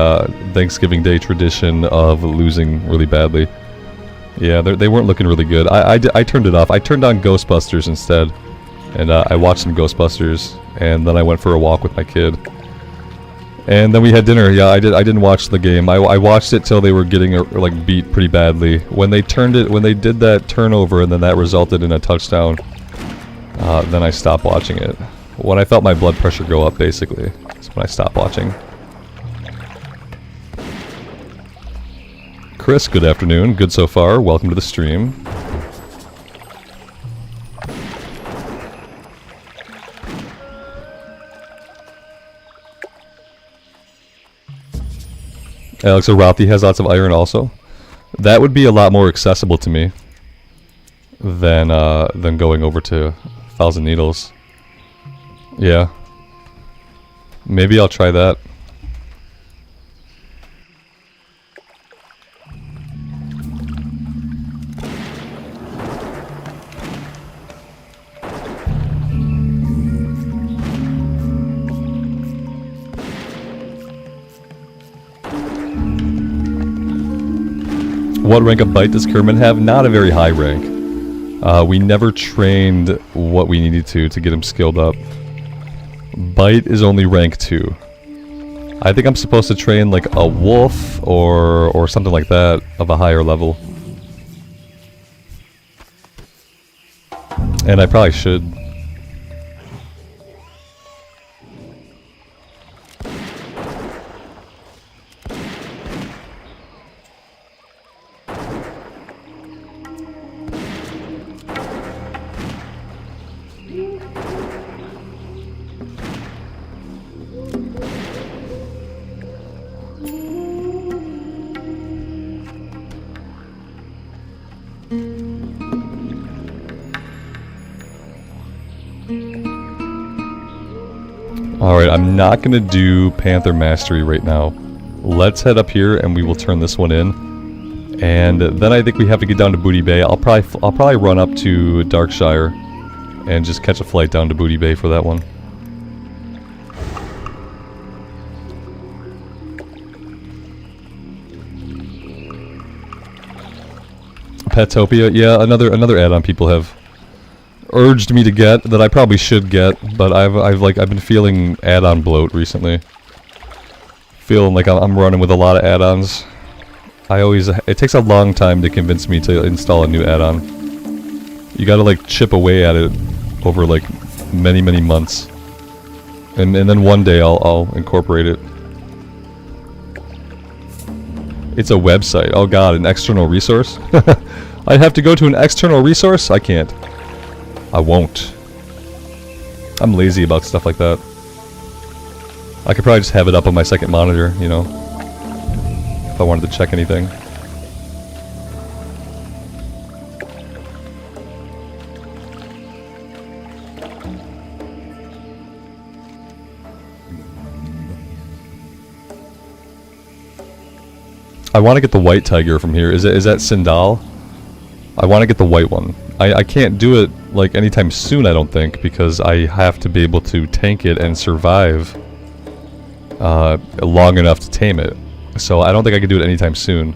Thanksgiving Day tradition of losing really badly. Yeah, they weren't looking really good. I turned it off. I turned on Ghostbusters instead, and I watched some Ghostbusters, and then I went for a walk with my kid. And then we had dinner. Yeah, I didn't watch the game. I watched it till they were getting like beat pretty badly. When they did that turnover and then that resulted in a touchdown, then I stopped watching it. When I felt my blood pressure go up, basically, that's when I stopped watching. Chris, good afternoon. Good so far. Welcome to the stream. Alex Arathi has lots of iron also. That would be a lot more accessible to me than going over to 1,000 Needles. Yeah. Maybe I'll try that. What rank of bite does Kermit have? Not a very high rank. We never trained what we needed to get him skilled up. Bite is only rank 2. I think I'm supposed to train like a wolf or something like that of a higher level. And I probably should. Alright, I'm not gonna do Panther Mastery right now. Let's head up here and we will turn this one in. And then I think we have to get down to Booty Bay. I'll probably run up to Darkshire and just catch a flight down to Booty Bay for that one. Petopia, yeah, another add-on people have urged me to get that I probably should get, but I've been feeling add-on bloat recently. Feeling like I'm running with a lot of add-ons. It takes a long time to convince me to install a new add-on. You gotta like chip away at it over like many months. And then one day I'll incorporate it. It's a website. Oh god, an external resource? I have to go to an external resource? I can't. I won't. I'm lazy about stuff like that. I could probably just have it up on my second monitor, you know, if I wanted to check anything. I want to get the white tiger from here. Is that Sindal? I want to get the white one. I can't do it like anytime soon, I don't think, because I have to be able to tank it and survive long enough to tame it. So I don't think I can do it anytime soon.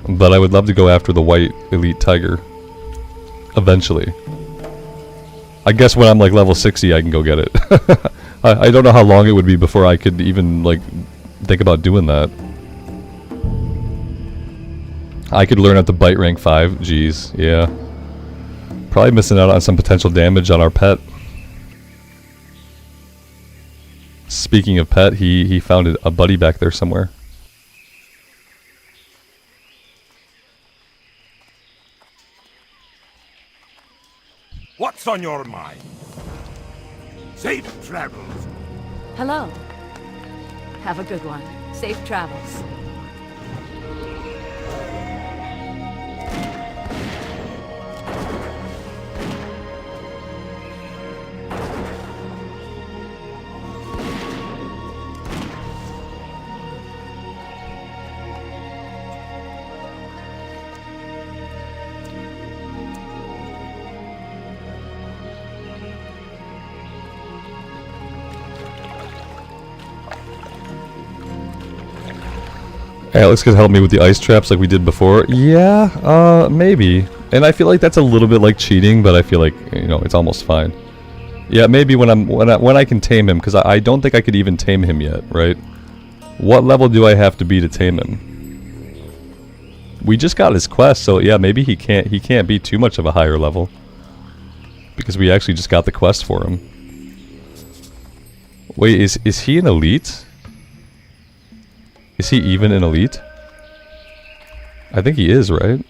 But I would love to go after the white elite tiger eventually. I guess when I'm like level 60 I can go get it. I don't know how long it would be before I could even like think about doing that. I could learn at the bite rank 5. Jeez, yeah. Probably missing out on some potential damage on our pet. Speaking of pet, he found a buddy back there somewhere. What's on your mind? Safe travels. Hello. Have a good one. Safe travels. Alex could help me with the ice traps like we did before. Yeah, maybe. And I feel like that's a little bit like cheating, but I feel like, you know, it's almost fine. Yeah, maybe when I can tame him, because I don't think I could even tame him yet, right? What level do I have to be to tame him? We just got his quest, so yeah, maybe he can't be too much of a higher level, because we actually just got the quest for him. Wait, is he an elite? Is he even an elite? I think he is, right?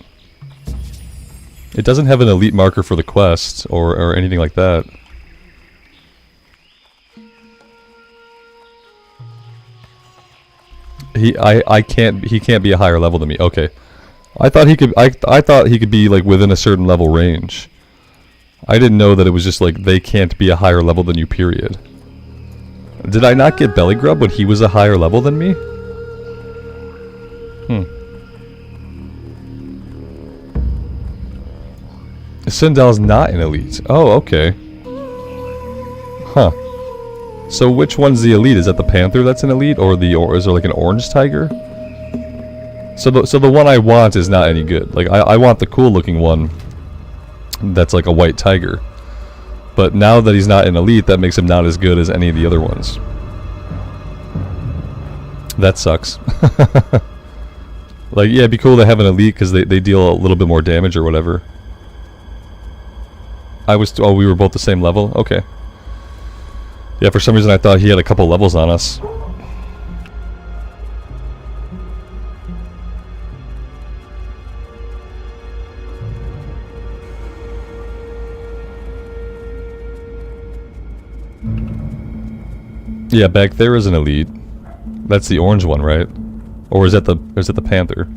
It doesn't have an elite marker for the quest or anything like that. He can't be a higher level than me. Okay. I thought he could be like within a certain level range. I didn't know that it was just like they can't be a higher level than you, period. Did I not get Belly Grub when he was a higher level than me? Sindal's not an elite. Oh, okay. Huh. So which one's the elite? Is that the panther that's an elite, or is there like an orange tiger? So the one I want is not any good. Like I want the cool looking one that's like a white tiger. But now that he's not an elite, that makes him not as good as any of the other ones. That sucks. Like, yeah, it'd be cool to have an elite because they deal a little bit more damage or whatever. Oh, we were both the same level? Okay. Yeah, for some reason I thought he had a couple levels on us. Yeah, back there is an elite. That's the orange one, right? Or is that the panther?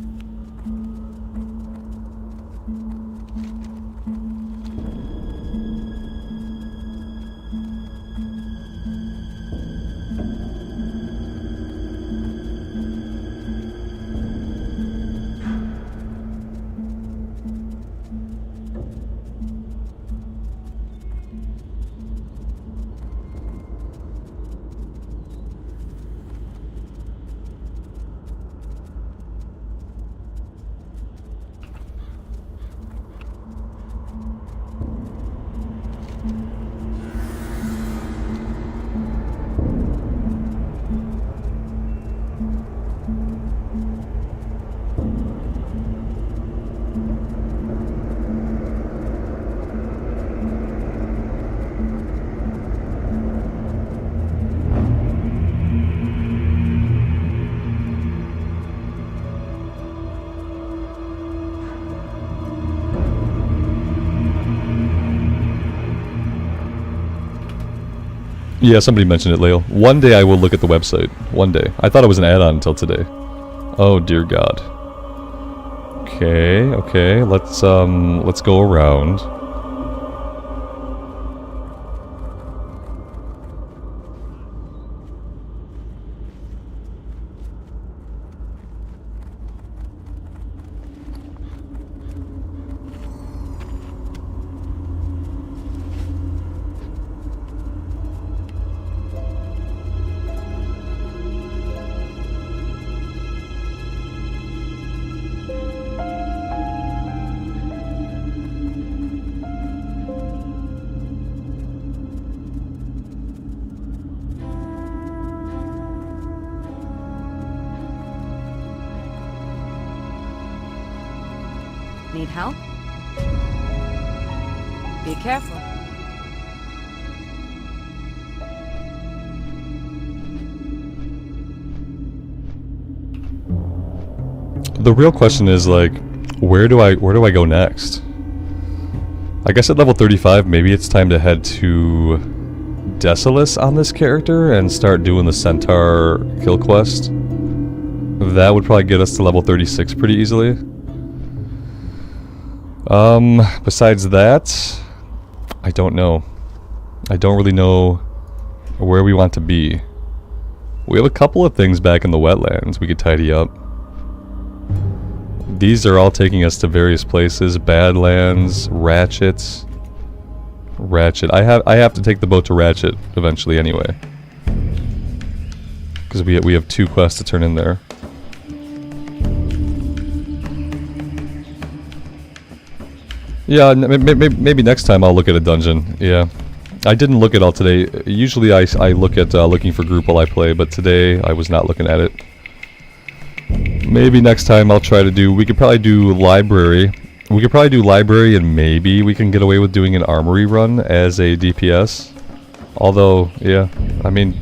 Yeah, somebody mentioned it, Lael. One day I will look at the website. One day. I thought it was an add-on until today. Oh dear God. Okay, okay. Let's go around. Need help? Be careful. The real question is like, where do I go next? I guess at level 35, maybe it's time to head to Desolus on this character and start doing the Centaur kill quest. That would probably get us to level 36 pretty easily. Besides that, I don't know. I don't really know where we want to be. We have a couple of things back in the wetlands we could tidy up. These are all taking us to various places. Badlands, Ratchet. I have to take the boat to Ratchet eventually anyway. Because we have 2 quests to turn in there. Yeah, maybe next time I'll look at a dungeon. Yeah, I didn't look at all today. Usually I look at looking for group while I play, but today I was not looking at it. Maybe next time I'll try to do. We could probably do library. We could probably do library, and maybe we can get away with doing an armory run as a DPS. Although, yeah, I mean,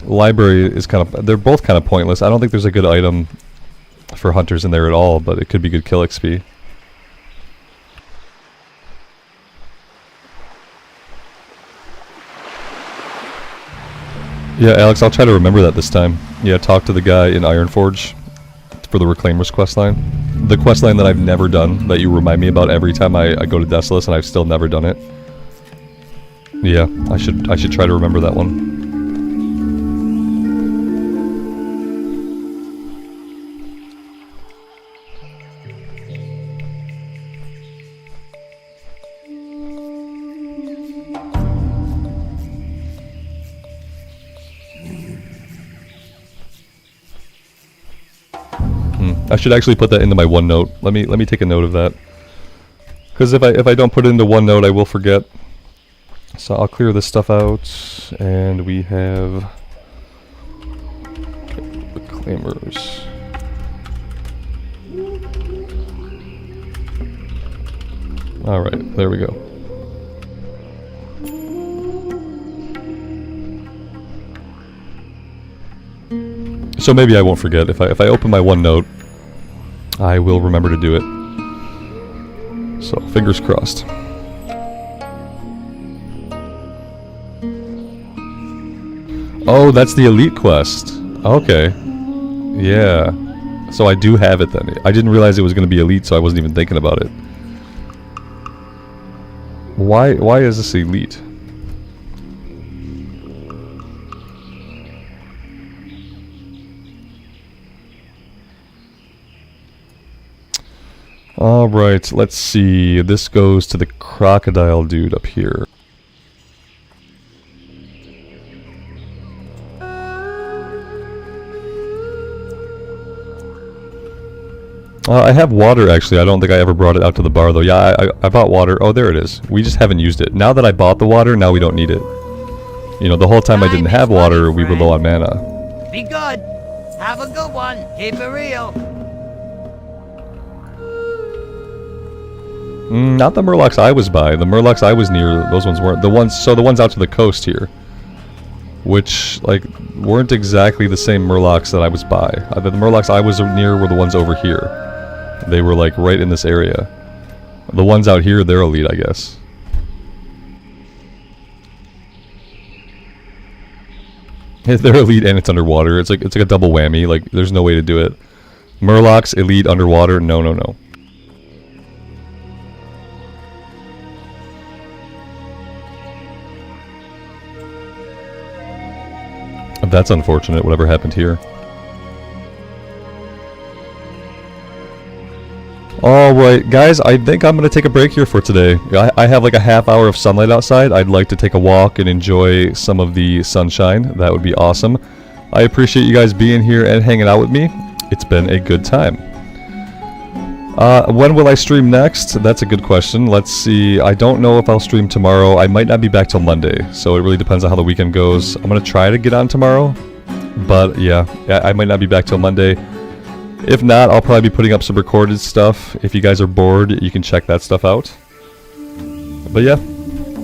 library is kind of. They're both kind of pointless. I don't think there's a good item for hunters in there at all, but it could be good kill XP. Yeah, Alex, I'll try to remember that this time. Yeah, talk to the guy in Ironforge for the Reclaimers questline. The questline that I've never done, that you remind me about every time I go to Desolus, and I've still never done it. Yeah, I should try to remember that one. I should actually put that into my OneNote. Let me take a note of that. Because if I don't put it into OneNote, I will forget. So I'll clear this stuff out, and we have the Reclaimers. All right, there we go. So maybe I won't forget. If I open my OneNote, I will remember to do it. So, fingers crossed. Oh, that's the elite quest. Okay. Yeah. So I do have it then. I didn't realize it was going to be elite, so I wasn't even thinking about it. Why is this elite? Alright, let's see. This goes to the crocodile dude up here. I have water actually. I don't think I ever brought it out to the bar though. Yeah, I bought water. Oh, there it is. We just haven't used it. Now that I bought the water, now we don't need it. You know, the whole time I didn't have water, we were low on mana. Be good. Have a good one. Keep it real. Not the Murlocs I was by. The Murlocs I was near, those ones weren't. The ones out to the coast here. Which, like, weren't exactly the same Murlocs that I was by. The Murlocs I was near were the ones over here. They were, like, right in this area. The ones out here, they're elite, I guess. They're elite and it's underwater. It's like a double whammy. Like there's no way to do it. Murlocs, elite, underwater. No, no, no. That's unfortunate, whatever happened here. Alright, guys, I think I'm going to take a break here for today. I have like a half hour of sunlight outside. I'd like to take a walk and enjoy some of the sunshine. That would be awesome. I appreciate you guys being here and hanging out with me. It's been a good time. When will I stream next? That's a good question. Let's see. I don't know if I'll stream tomorrow. I might not be back till Monday, so it really depends on how the weekend goes. I'm going to try to get on tomorrow, but yeah, I might not be back till Monday. If not, I'll probably be putting up some recorded stuff. If you guys are bored, you can check that stuff out. But yeah,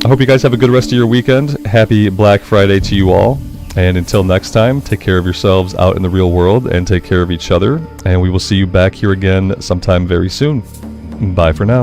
I hope you guys have a good rest of your weekend. Happy Black Friday to you all. And until next time, take care of yourselves out in the real world and take care of each other. And we will see you back here again sometime very soon. Bye for now.